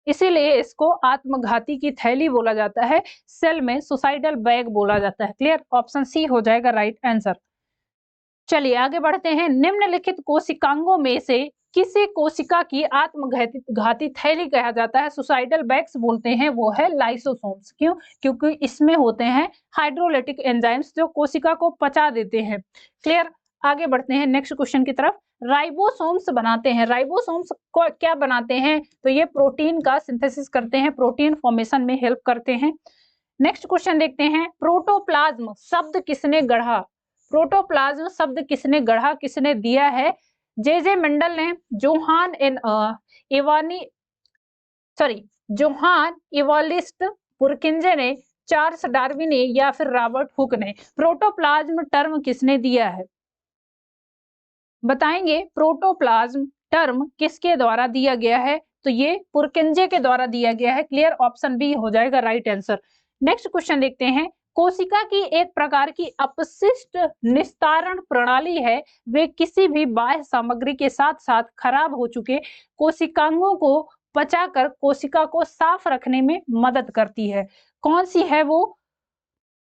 इसीलिए इसको आत्मघाती की थैली बोला जाता है, सेल में सुसाइडल बैग बोला जाता है। क्लियर, ऑप्शन सी हो जाएगा राइट आंसर। चलिए आगे बढ़ते हैं। निम्नलिखित कोशिकांगों में से किसी कोशिका की आत्मघाती घाती थैली कहा जाता है, सुसाइडल बैग्स बोलते हैं, वो है लाइसोसोम्स। क्यों? क्योंकि इसमें होते हैं हाइड्रोलिटिक एंजाइम्स जो कोशिका को पचा देते हैं। क्लियर, आगे बढ़ते हैं नेक्स्ट क्वेश्चन की तरफ। राइबोसोम्स बनाते हैं, राइबोसोम्स को क्या बनाते हैं, तो ये प्रोटीन का सिंथेसिस करते हैं, प्रोटीन फॉर्मेशन में हेल्प करते हैं। नेक्स्ट क्वेश्चन देखते हैं। प्रोटोप्लाज्म शब्द किसने गढ़ा, प्रोटोप्लाज्म शब्द किसने गढ़ा, किसने दिया है? जे मेंडल ने, जोहान एन इवानी सॉरी जोहान इवालिस्ट पुरकिंजे ने, चार्ल्स डार्विन ने, या फिर रॉबर्ट हुक ने? प्रोटोप्लाज्म टर्म किसने दिया है, बताएंगे। प्रोटोप्लाज्म टर्म किसके द्वारा दिया गया है, तो ये पुरकिंजे के द्वारा दिया गया है। क्लियर, ऑप्शन बी हो जाएगा राइट आंसर। नेक्स्ट क्वेश्चन देखते हैं। कोशिका की एक प्रकार की अपशिष्ट निस्तारण प्रणाली है, वे किसी भी बाह्य सामग्री के साथ साथ खराब हो चुके कोशिकांगों को पचाकर कोशिका को साफ रखने में मदद करती है। कौन सी है वो?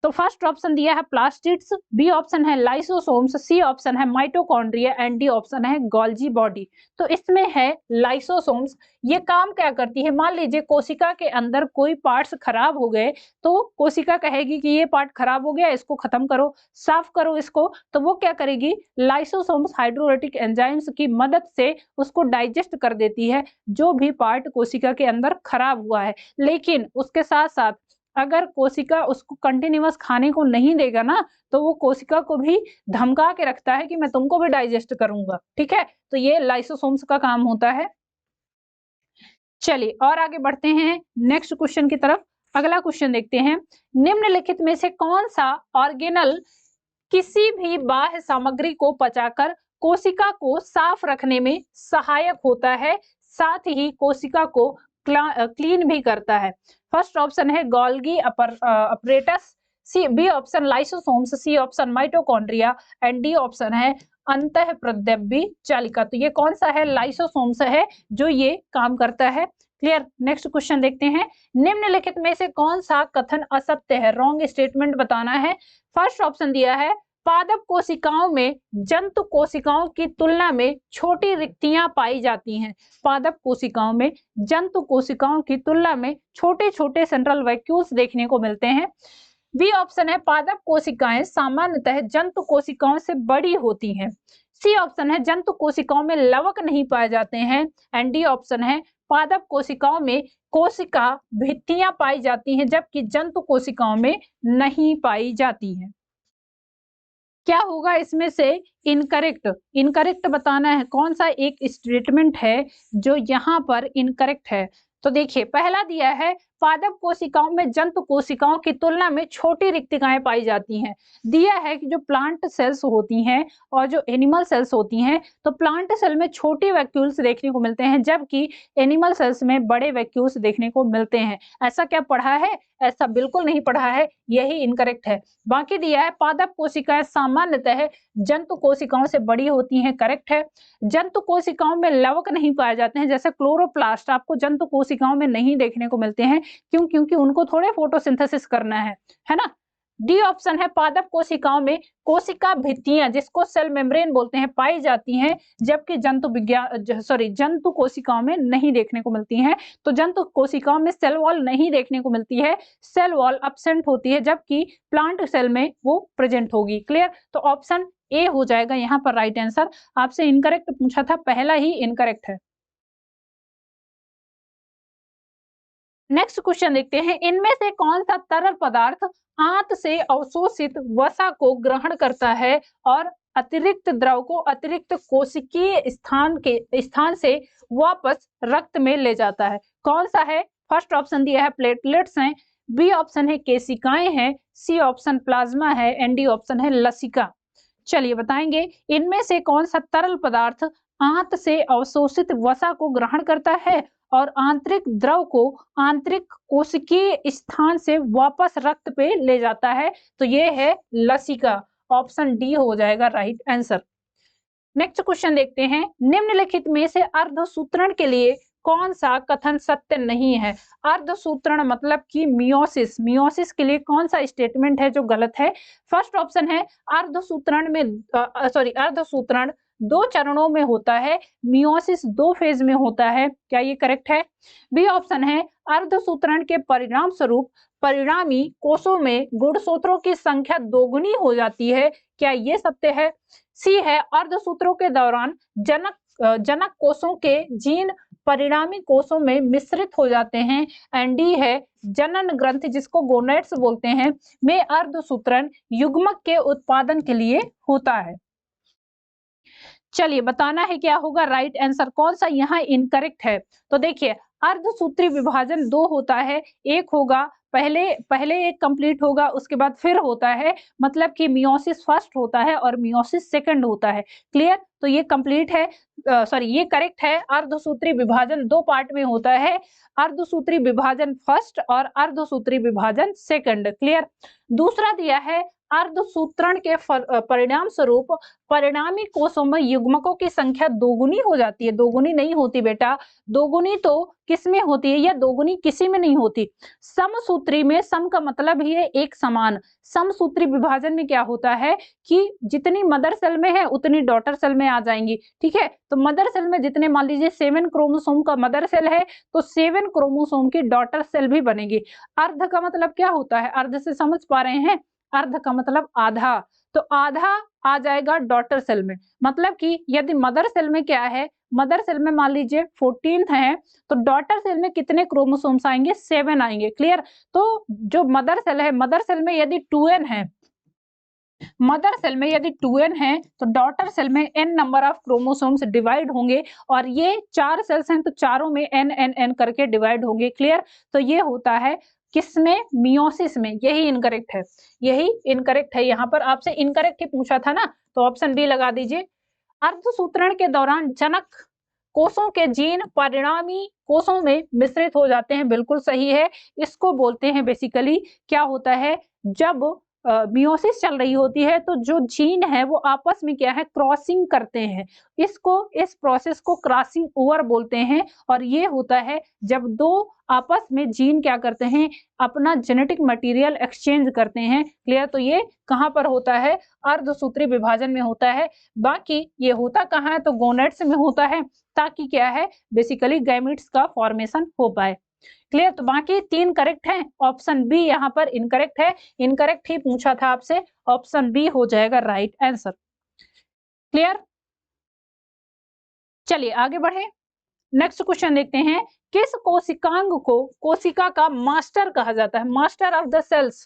तो फर्स्ट ऑप्शन दिया है प्लास्टिड्स, बी ऑप्शन है लाइसोसोम्स, सी ऑप्शन है माइटोकॉन्ड्रिया, एंड डी ऑप्शन है गोल्जी बॉडी। तो इसमें है लाइसोसोम्स। ये काम क्या करती है, मान लीजिए कोशिका के अंदर कोई पार्ट्स खराब हो गए तो कोशिका कहेगी कि ये पार्ट खराब हो गया, इसको खत्म करो, साफ करो इसको, तो वो क्या करेगी, लाइसोसोम्स हाइड्रोलिटिक एंजाइम्स की मदद से उसको डाइजेस्ट कर देती है, जो भी पार्ट कोशिका के अंदर खराब हुआ है। लेकिन उसके साथ साथ अगर कोशिका उसको कंटिन्यूअस खाने को नहीं देगा ना, तो वो कोशिका को भी धमका के रखता है कि मैं तुमको भी डाइजेस्ट करूंगा। ठीक है, तो ये लाइसोसोम्स का काम होता है। चलिए और आगे बढ़ते हैं नेक्स्ट क्वेश्चन की तरफ। अगला क्वेश्चन देखते हैं। निम्नलिखित में से कौन सा ऑर्गेनल किसी भी बाह्य सामग्री को पचाकर कोशिका को साफ रखने में सहायक होता है, साथ ही कोशिका को क्लीन भी करता है? फर्स्ट ऑप्शन है Golgi apparatus, C B option lysosomes, C option mitochondria, and D option है अंतःप्रद्रव्य चालिका। तो ये कौन सा है, लाइसोसोम्स है जो ये काम करता है। क्लियर, नेक्स्ट क्वेश्चन देखते हैं। निम्नलिखित में से कौन सा कथन असत्य है, रॉन्ग स्टेटमेंट बताना है। फर्स्ट ऑप्शन दिया है पादप कोशिकाओं में जंतु कोशिकाओं की तुलना में छोटी रिक्तियां पाई जाती हैं, पादप कोशिकाओं में जंतु कोशिकाओं की तुलना में छोटे छोटे सेंट्रल वैक्यूल्स देखने को मिलते हैं। बी ऑप्शन है पादप कोशिकाएं सामान्यतः जंतु कोशिकाओं से बड़ी होती हैं। सी ऑप्शन है जंतु कोशिकाओं में लवक नहीं पाए जाते हैं, एंड डी ऑप्शन है पादप कोशिकाओं में कोशिका भित्तियां पाई जाती हैं जबकि जंतु कोशिकाओं में नहीं पाई जाती हैं। क्या होगा इसमें से इनकरेक्ट, इनकरेक्ट बताना है, कौन सा एक स्टेटमेंट है जो यहाँ पर इनकरेक्ट है। तो देखिए पहला दिया है पादप कोशिकाओं में जंतु कोशिकाओं की तुलना में छोटी रिक्तिकाएं पाई जाती हैं। दिया है कि जो प्लांट सेल्स होती हैं और जो एनिमल सेल्स होती हैं, तो प्लांट सेल में छोटी वैक्यूल्स देखने को मिलते हैं, जबकि एनिमल सेल्स में बड़े वैक्यूल्स देखने को मिलते हैं। ऐसा क्या पढ़ा है? ऐसा बिल्कुल नहीं पढ़ा है, यही इनकरेक्ट है। बाकी दिया है पादप कोशिकाएं सामान्यतः जंतु कोशिकाओं से बड़ी होती हैं, करेक्ट है। जंतु कोशिकाओं में लवक नहीं पाए जाते हैं, जैसे क्लोरोप्लास्ट आपको जंतु कोशिकाओं में नहीं देखने को मिलते हैं। क्यों? क्योंकि उनको थोड़े फोटोसिंथेसिस करना है ना। डी ऑप्शन है पादप कोशिकाओं में कोशिका भित्तियां, जिसको सेल मेम्ब्रेन बोलते हैं, पाई जाती हैं, जबकि जंतु कोशिकाओं में नहीं देखने को मिलती हैं। तो जंतु कोशिकाओं में सेल वॉल नहीं देखने को मिलती है, सेल वॉल एब्सेंट होती है, जबकि प्लांट सेल में वो प्रेजेंट होगी। क्लियर? तो ऑप्शन ए हो जाएगा यहाँ पर राइट आंसर। आपसे इनकरेक्ट पूछा था, पहला ही इनकरेक्ट है। नेक्स्ट क्वेश्चन देखते हैं, इनमें से कौन सा तरल पदार्थ आंत से अवशोषित वसा को ग्रहण करता है और अतिरिक्त द्रव को अतिरिक्त कोशिकीय स्थान से वापस रक्त में ले जाता है? कौन सा है? फर्स्ट ऑप्शन दिया है प्लेटलेट्स हैं, बी ऑप्शन है केशिकाएं हैं, सी ऑप्शन प्लाज्मा है, एंड डी ऑप्शन है लसिका। चलिए बताएंगे, इनमें से कौन सा तरल पदार्थ आंत से अवशोषित वसा को ग्रहण करता है और आंतरिक द्रव को आंतरिक कोशिकीय स्थान से वापस रक्त पे ले जाता है? तो ये है लसिका। ऑप्शन डी हो जाएगा राइट आंसर। नेक्स्ट क्वेश्चन देखते हैं, निम्नलिखित में से अर्धसूत्रण के लिए कौन सा कथन सत्य नहीं है? अर्धसूत्रण मतलब कि मियोसिस के लिए कौन सा स्टेटमेंट है जो गलत है? फर्स्ट ऑप्शन है अर्धसूत्रण 2 चरणों में होता है, मियोसिस 2 फेज में होता है। क्या ये करेक्ट है? बी ऑप्शन है अर्धसूत्रण के परिणाम स्वरूप परिणामी कोषों में गुणसूत्रों की संख्या दोगुनी हो जाती है। क्या ये सत्य है? सी है अर्धसूत्रों के दौरान जनक कोषों के जीन परिणामी कोषों में मिश्रित हो जाते हैं, एंड डी है जनन ग्रंथि, जिसको गोनेट्स बोलते हैं, में अर्धसूत्रण युग्मक के उत्पादन के लिए होता है। चलिए बताना है क्या होगा राइट आंसर, कौन सा यहाँ इनकरेक्ट है। तो देखिए अर्धसूत्री विभाजन 2 होता है, एक होगा पहले एक कंप्लीट होगा, उसके बाद फिर होता है, मतलब कि मियोसिस फर्स्ट होता है और मियोसिस सेकंड होता है। क्लियर? तो ये कंप्लीट है, ये करेक्ट है। अर्धसूत्री विभाजन 2 पार्ट में होता है, अर्धसूत्री विभाजन फर्स्ट और अर्धसूत्री विभाजन सेकंड। क्लियर? दूसरा दिया है अर्धसूत्रण के परिणाम स्वरूप परिणामी कोषों में युग्मकों की संख्या दोगुनी हो जाती है। दोगुनी नहीं होती बेटा, दोगुनी तो किसमें होती है, या दोगुनी किसी में नहीं होती। समसूत्री में, सम का मतलब ही है एक समान। समसूत्री विभाजन में क्या होता है कि जितनी मदर सेल में है उतनी डॉटर सेल में आ जाएंगी। ठीक है, तो मदर सेल में जितने, मान लीजिए 7 क्रोमोसोम का मदर सेल है, तो 7 क्रोमोसोम की डॉटर सेल भी बनेगी। अर्ध का मतलब क्या होता है? अर्ध से समझ पा रहे हैं? अर्ध का मतलब आधा, तो आधा आ जाएगा डॉटर सेल में। मतलब कि यदि मदर सेल में क्या है, मदर सेल में मान लीजिए 14 है, तो डॉटर सेल में कितने क्रोमोसोम्स आएंगे? 7 आएंगे। क्लियर? तो जो मदर सेल है, मदर सेल में यदि 2n है, मदर सेल में यदि 2n है, तो डॉटर सेल में n number of chromosomes divide होंगे, और ये 4 सेल्स हैं तो चारों में n n n करके डिवाइड होंगे। क्लियर? तो ये होता है किसमें? मियोसिस में। यही इनकरेक्ट है, यही इनकरेक्ट है। यहाँ पर आपसे इनकरेक्ट ही पूछा था ना, तो ऑप्शन बी लगा दीजिए। अर्धसूत्रण के दौरान जनक कोषों के जीन परिणामी कोषों में मिश्रित हो जाते हैं, बिल्कुल सही है। इसको बोलते हैं बेसिकली, क्या होता है जब मियोसिस चल रही होती है तो जो जीन है वो आपस में क्या है, क्रॉसिंग करते हैं। इस प्रोसेस को क्रॉसिंग ओवर बोलते हैं, और ये होता है जब 2 आपस में जीन क्या करते हैं, अपना जेनेटिक मटेरियल एक्सचेंज करते हैं। क्लियर? तो ये कहाँ पर होता है? अर्धसूत्री विभाजन में होता है। बाकी ये होता कहाँ है? तो गोनेट्स में होता है, ताकि क्या है, बेसिकली गैमीट्स का फॉर्मेशन हो पाए। क्लियर? तो बाकी 3 करेक्ट हैं, ऑप्शन बी यहाँ पर इनकरेक्ट है। इनकरेक्ट ही पूछा था आपसे, ऑप्शन बी हो जाएगा राइट आंसर। क्लियर? चलिए आगे बढ़े, नेक्स्ट क्वेश्चन देखते हैं, किस कोशिकांग को कोशिका का मास्टर कहा जाता है? मास्टर ऑफ द सेल्स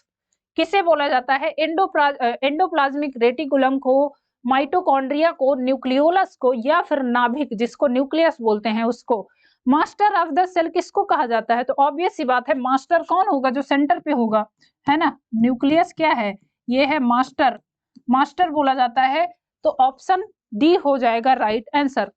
किसे बोला जाता है? एंडोप्लाज्मिक रेटिकुलम को, माइटोकॉन्ड्रिया को, न्यूक्लियोलस को, या फिर नाभिक जिसको न्यूक्लियस बोलते हैं उसको? मास्टर ऑफ द सेल किसको कहा जाता है? तो ऑब्वियस सी बात है, मास्टर कौन होगा? जो सेंटर पे होगा, है ना। न्यूक्लियस क्या है? ये है मास्टर, मास्टर बोला जाता है। तो ऑप्शन डी हो जाएगा राइट आंसर।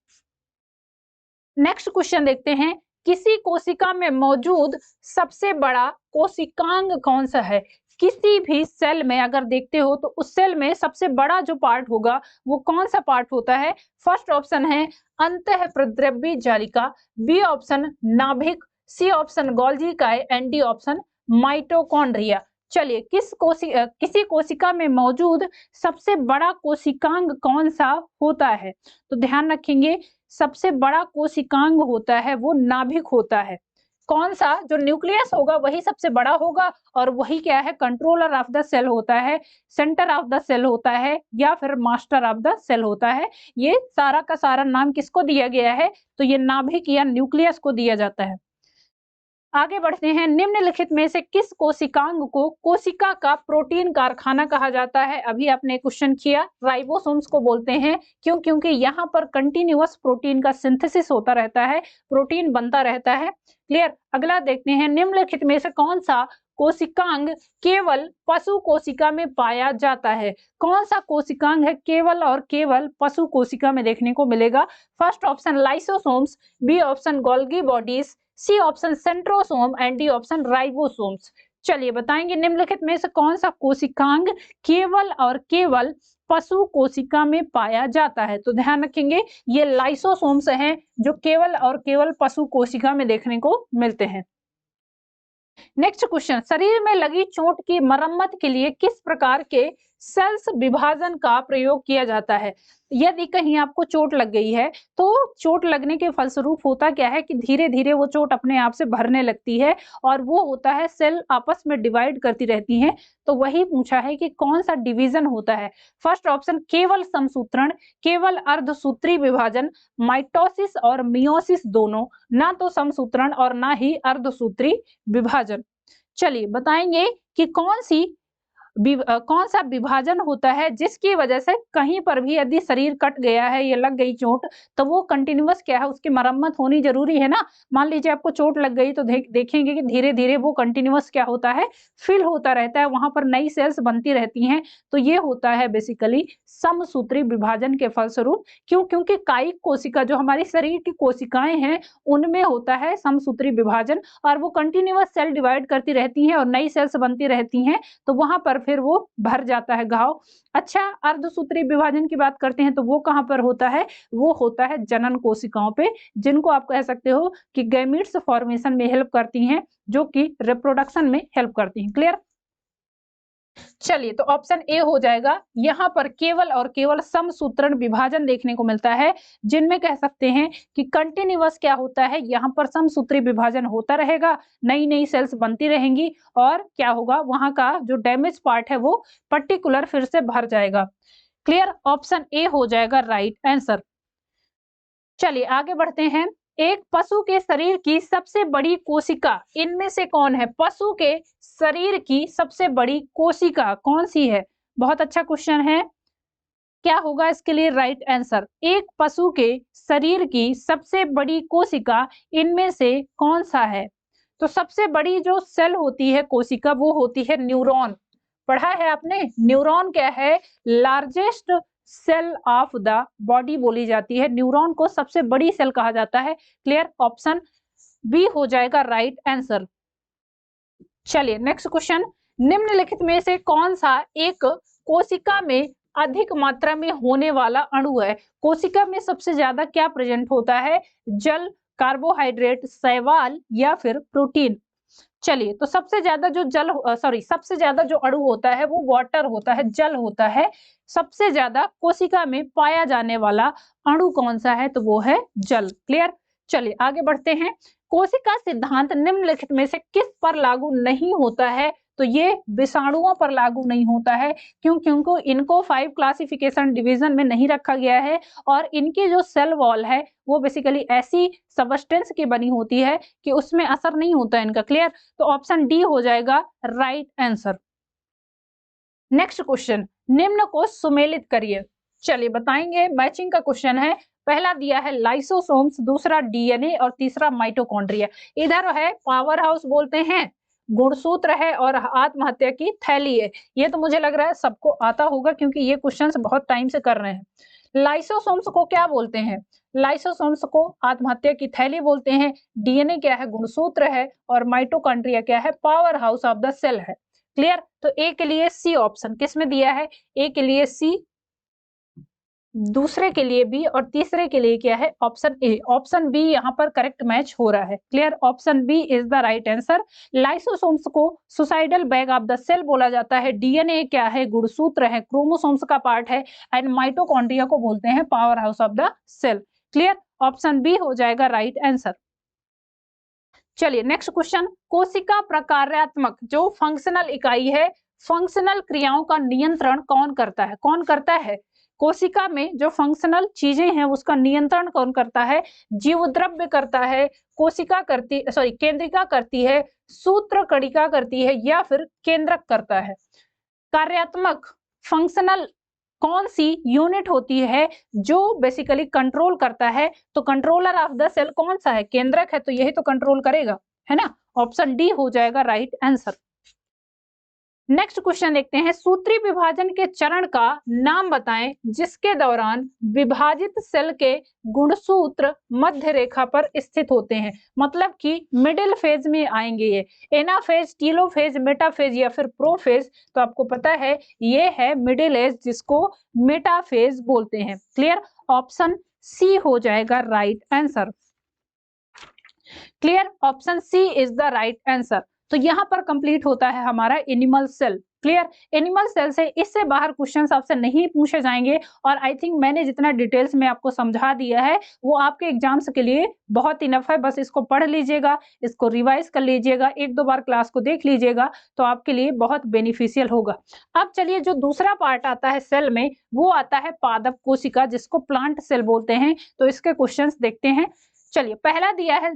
नेक्स्ट क्वेश्चन देखते हैं, किसी कोशिका में मौजूद सबसे बड़ा कोशिकांग कौन सा है? किसी भी सेल में अगर देखते हो तो उस सेल में सबसे बड़ा जो पार्ट होगा वो कौन सा पार्ट होता है? फर्स्ट ऑप्शन है अंतःप्रद्रव्य जालिका, बी ऑप्शन नाभिक, सी ऑप्शन गोल्गी काय एंड डी ऑप्शन माइटोकॉन्ड्रिया। चलिए, किसी कोशिका में मौजूद सबसे बड़ा कोशिकांग कौन सा होता है? तो ध्यान रखेंगे, सबसे बड़ा कोशिकांग होता है वो नाभिक होता है। कौन सा? जो न्यूक्लियस होगा वही सबसे बड़ा होगा, और वही क्या है? कंट्रोलर ऑफ द सेल होता है, सेंटर ऑफ द सेल होता है, या फिर मास्टर ऑफ द सेल होता है। ये सारा का सारा नाम किसको दिया गया है? तो ये नाभिक या न्यूक्लियस को दिया जाता है। आगे बढ़ते हैं, निम्नलिखित में से किस कोशिकांग को कोशिका का प्रोटीन कारखाना कहा जाता है? अभी आपने क्वेश्चन किया, राइबोसोम्स को बोलते हैं। क्यों? क्योंकि यहाँ पर कंटिन्यूअस प्रोटीन का सिंथेसिस होता रहता है, प्रोटीन बनता रहता है। क्लियर? अगला देखते हैं, निम्नलिखित में से कौन सा कोशिकांग केवल पशु कोशिका में पाया जाता है? कौन सा कोशिकांग है केवल और केवल पशु कोशिका में देखने को मिलेगा? First option lysosomes, B option Golgi bodies, C option centrosome and D option ribosomes. चलिए बताएंगे, निम्नलिखित में से कौन सा कोशिकांग केवल और केवल पशु कोशिका में पाया जाता है? तो ध्यान रखेंगे, ये लाइसोसोम्स हैं जो केवल और केवल पशु कोशिका में देखने को मिलते हैं। नेक्स्ट क्वेश्चन, शरीर में लगी चोट की मरम्मत के लिए किस प्रकार के सेल्स विभाजन का प्रयोग किया जाता है? यदि कहीं आपको चोट लग गई है तो चोट लगने के फलस्वरूप होता क्या है कि धीरे धीरे वो चोट अपने आप से भरने लगती है, और वो होता है सेल आपस में डिवाइड करती रहती हैं। तो वही पूछा है कि कौन सा डिवीजन होता है? फर्स्ट ऑप्शन केवल समसूत्रण, केवल अर्धसूत्री विभाजन, माइटोसिस और मियोसिस दोनों, ना तो समसूत्रण और ना ही अर्धसूत्री विभाजन। चलिए बताएंगे कि कौन सा विभाजन होता है जिसकी वजह से कहीं पर भी यदि शरीर कट गया है या लग गई चोट तो वो कंटिन्यूअस क्या है, उसकी मरम्मत होनी जरूरी है ना। मान लीजिए आपको चोट लग गई तो देखेंगे कि धीरे धीरे वो कंटिन्यूअस क्या होता है, फिल होता रहता है, वहां पर नई सेल्स बनती रहती हैं। तो ये होता है बेसिकली समसूत्री विभाजन के फलस्वरूप। क्यों? क्योंकि कायिक कोशिका जो हमारी शरीर की कोशिकाएं हैं उनमें होता है समसूत्री विभाजन, और वो कंटिन्यूअस सेल डिवाइड करती रहती हैं और नई सेल्स बनती रहती हैं, तो वहां पर फिर वो भर जाता है घाव। अच्छा, अर्धसूत्री विभाजन की बात करते हैं तो वो कहां पर होता है? वो होता है जनन कोशिकाओं पे, जिनको आप कह सकते हो कि गैमीट्स फॉर्मेशन में हेल्प करती हैं, जो कि रिप्रोडक्शन में हेल्प करती हैं। क्लियर? चलिए, तो ऑप्शन ए हो जाएगा। यहां पर केवल और केवल समसूत्रण विभाजन देखने को मिलता है, जिनमें कह सकते हैं कि कंटिन्यूअस क्या होता है, यहां पर समसूत्री विभाजन होता रहेगा, नई नई सेल्स बनती रहेंगी, और क्या होगा, वहां का जो डैमेज पार्ट है वो पर्टिकुलर फिर से भर जाएगा। क्लियर? ऑप्शन ए हो जाएगा राइट आंसर। चलिए आगे बढ़ते हैं, एक पशु के शरीर की सबसे बड़ी कोशिका इनमें से कौन है? पशु के शरीर की सबसे बड़ी कोशिका कौन सी है? बहुत अच्छा क्वेश्चन है। क्या होगा इसके लिए राइट आंसर? एक पशु के शरीर की सबसे बड़ी कोशिका इनमें से कौन सा है? तो सबसे बड़ी जो सेल होती है कोशिका वो होती है न्यूरॉन। पढ़ा है आपने? न्यूरॉन क्या है? Largest cell of the body बोली जाती है, न्यूरॉन को सबसे बड़ी सेल कहा जाता है। क्लियर? ऑप्शन बी हो जाएगा राइट आंसर। चलिए नेक्स्ट क्वेश्चन, निम्नलिखित में से कौन सा एक कोशिका में अधिक मात्रा में होने वाला अणु है? कोशिका में सबसे ज्यादा क्या प्रेजेंट होता है? जल, कार्बोहाइड्रेट, शैवाल या फिर प्रोटीन? चलिए, तो सबसे ज्यादा जो सबसे ज्यादा जो अणु होता है वो वाटर होता है, जल होता है। सबसे ज्यादा कोशिका में पाया जाने वाला अणु कौन सा है? तो वो है जल। क्लियर? चलिए आगे बढ़ते हैं, कोशिका सिद्धांत निम्नलिखित में से किस पर लागू नहीं होता है? तो ये विषाणुओं पर लागू नहीं होता है। क्यों? क्योंकि इनको 5 क्लासिफिकेशन डिवीजन में नहीं रखा गया है, और इनकी जो सेल वॉल है वो बेसिकली ऐसी सबस्टेंस की बनी होती है कि उसमें असर नहीं होता इनका। क्लियर? तो ऑप्शन डी हो जाएगा राइट आंसर। नेक्स्ट क्वेश्चन, निम्न को सुमेलित करिए। चलिए बताएंगे, मैचिंग का क्वेश्चन है। पहला दिया है लाइसोसोम्स, दूसरा डीएनए और तीसरा माइटोकॉन्ड्रिया। इधर है पावर हाउस बोलते हैं, गुणसूत्र है और आत्महत्या की थैली है। ये तो मुझे लग रहा है सबको आता होगा क्योंकि ये क्वेश्चंस बहुत टाइम से कर रहे हैं। लाइसोसोम्स को क्या बोलते हैं? लाइसोसोम्स को आत्महत्या की थैली बोलते हैं। डीएनए क्या है? गुणसूत्र है। और माइटोकॉन्ड्रिया क्या है? Powerhouse of the cell है। क्लियर? तो ए के लिए सी ऑप्शन किस में दिया है? ए के लिए सी, दूसरे के लिए बी और तीसरे के लिए क्या है? Option A. ऑप्शन बी यहाँ पर करेक्ट मैच हो रहा है। Clear? Option B is the right answer. Lysosomes को suicidal bag of the cell बोला जाता है। डीएनए क्या है? गुणसूत्र है, क्रोमोसोम्स का पार्ट है। एंड माइटोकॉन्ड्रिया को बोलते हैं powerhouse of the cell. Clear? Option B हो जाएगा राइट आंसर। चलिए नेक्स्ट क्वेश्चन, कोशिका प्रकार्यात्मक जो फंक्शनल इकाई है, फंक्शनल क्रियाओं का नियंत्रण कौन करता है? कौन करता है? कोशिका में जो फंक्शनल चीजें हैं उसका नियंत्रण कौन करता है? जीवद्रव्य करता है, कोशिका करती केंद्रिका करती है, सूत्रकणिका करती है या फिर केंद्रक करता है? कार्यात्मक फंक्शनल कौन सी यूनिट होती है जो बेसिकली कंट्रोल करता है? तो कंट्रोलर ऑफ द सेल कौन सा है? केंद्रक है, तो यही तो कंट्रोल करेगा, है ना? ऑप्शन डी हो जाएगा राइट आंसर। नेक्स्ट क्वेश्चन देखते हैं, सूत्री विभाजन के चरण का नाम बताएं जिसके दौरान विभाजित सेल के गुणसूत्र मध्य रेखा पर स्थित होते हैं। मतलब कि मिडिल फेज में आएंगे ये, एनाफेज, टीलोफेज, मेटाफेज या फिर प्रोफेज। तो आपको पता है ये है मिडिल एज जिसको मेटाफेज बोलते हैं। क्लियर? ऑप्शन सी हो जाएगा right answer. Clear? Option C is the right answer. तो यहां पर कंप्लीट होता है हमारा animal cell. Clear? Animal cell से इससे बाहर क्वेश्चंस आपसे नहीं पूछे जाएंगे। और आई थिंक मैंने जितना डिटेल्स में आपको समझा दिया है वो आपके एग्जाम्स के लिए बहुत इनफ है। बस इसको पढ़ लीजिएगा, इसको रिवाइज कर लीजिएगा, एक दो बार क्लास को देख लीजिएगा तो आपके लिए बहुत बेनिफिशियल होगा। अब चलिए जो दूसरा पार्ट आता है सेल में वो आता है पादप कोशिका जिसको प्लांट सेल बोलते हैं। तो इसके क्वेश्चंस देखते हैं। चलिए पहला दिया है,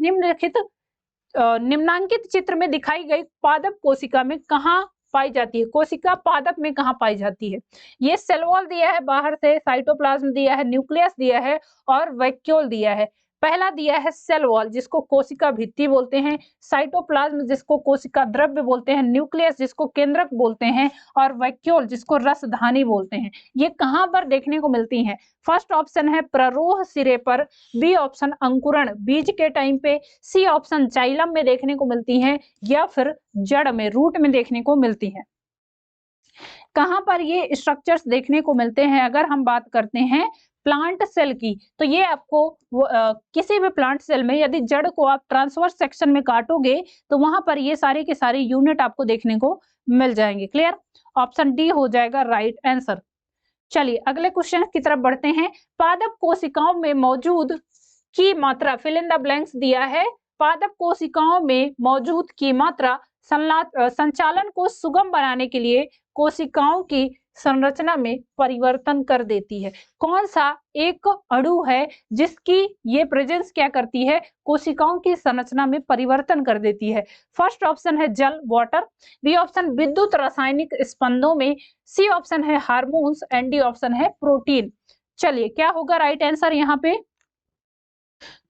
निम्नांकित चित्र में दिखाई गई पादप कोशिका में कहाँ पाई जाती है? कोशिका पादप में कहाँ पाई जाती है? ये सेल वॉल दिया है बाहर से, साइटोप्लाज्म दिया है, न्यूक्लियस दिया है और वैक्यूल दिया है। पहला दिया है सेल वॉल जिसको कोशिका भित्ति बोलते हैं, साइटोप्लाज्म जिसको कोशिका द्रव्य बोलते हैं, न्यूक्लियस जिसको केंद्रक बोलते हैं और वैक्यूल जिसको रसधानी बोलते हैं। ये कहाँ पर देखने को मिलती हैं? फर्स्ट ऑप्शन है प्ररोह सिरे पर, बी ऑप्शन अंकुरण बीज के टाइम पे, सी ऑप्शन जाइलम में देखने को मिलती हैं या फिर जड़ में, रूट में देखने को मिलती हैं। कहां पर ये स्ट्रक्चर्स देखने को मिलते हैं? अगर हम बात करते हैं प्लांट सेल की तो ये आपको किसी भी प्लांट सेल में यदि जड़ को आप ट्रांसवर्स सेक्शन में काटोगे तो वहां पर ये सारे के सारे यूनिट आपको देखने को मिल जाएंगे। क्लियर? ऑप्शन डी हो जाएगा राइट आंसर। चलिए अगले क्वेश्चन की तरफ बढ़ते हैं। पादप कोशिकाओं में मौजूद की मात्रा, फिल इन द ब्लैंक्स दिया है। पादप कोशिकाओं में मौजूद की मात्रा संचालन को सुगम बनाने के लिए कोशिकाओं की संरचना में परिवर्तन कर देती है। कौन सा एक अणु है जिसकी ये प्रेजेंस क्या करती है? कोशिकाओं की संरचना में परिवर्तन कर देती है। फर्स्ट ऑप्शन है जल, वाटर, बी ऑप्शन विद्युत रासायनिक स्पंदों में, सी ऑप्शन है हार्मोन्स एंड डी ऑप्शन है प्रोटीन। चलिए क्या होगा राइट आंसर यहाँ पे?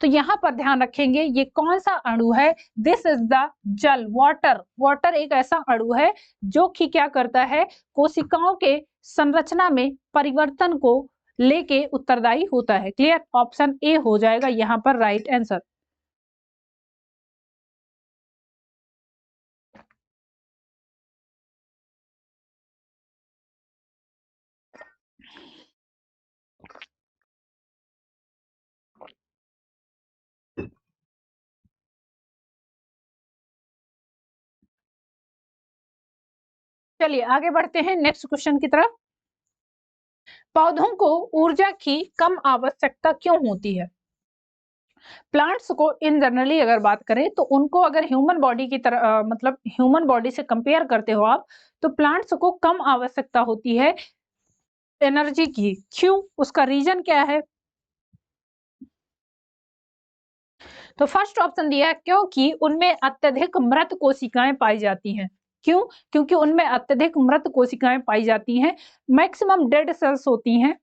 तो यहां पर ध्यान रखेंगे ये कौन सा अणु है? दिस इज द जल, वाटर। वाटर एक ऐसा अणु है जो कि क्या करता है? कोशिकाओं के संरचना में परिवर्तन को लेके उत्तरदायी होता है। क्लियर? ऑप्शन ए हो जाएगा यहां पर राइट आंसर। चलिए आगे बढ़ते हैं नेक्स्ट क्वेश्चन की तरफ। पौधों को ऊर्जा की कम आवश्यकता क्यों होती है? प्लांट्स को इन जनरली अगर बात करें तो उनको अगर ह्यूमन बॉडी की तरह मतलब ह्यूमन बॉडी से कंपेयर करते हो आप तो प्लांट्स को कम आवश्यकता होती है एनर्जी की। क्यों? उसका रीजन क्या है? तो फर्स्ट ऑप्शन दिया है क्योंकि उनमें अत्यधिक मृत कोशिकाएं पाई जाती हैं। क्यों? क्योंकि उनमें अत्यधिक मृत कोशिकाएं पाई जाती हैं, मैक्सिमम डेड सेल्स होती हैं।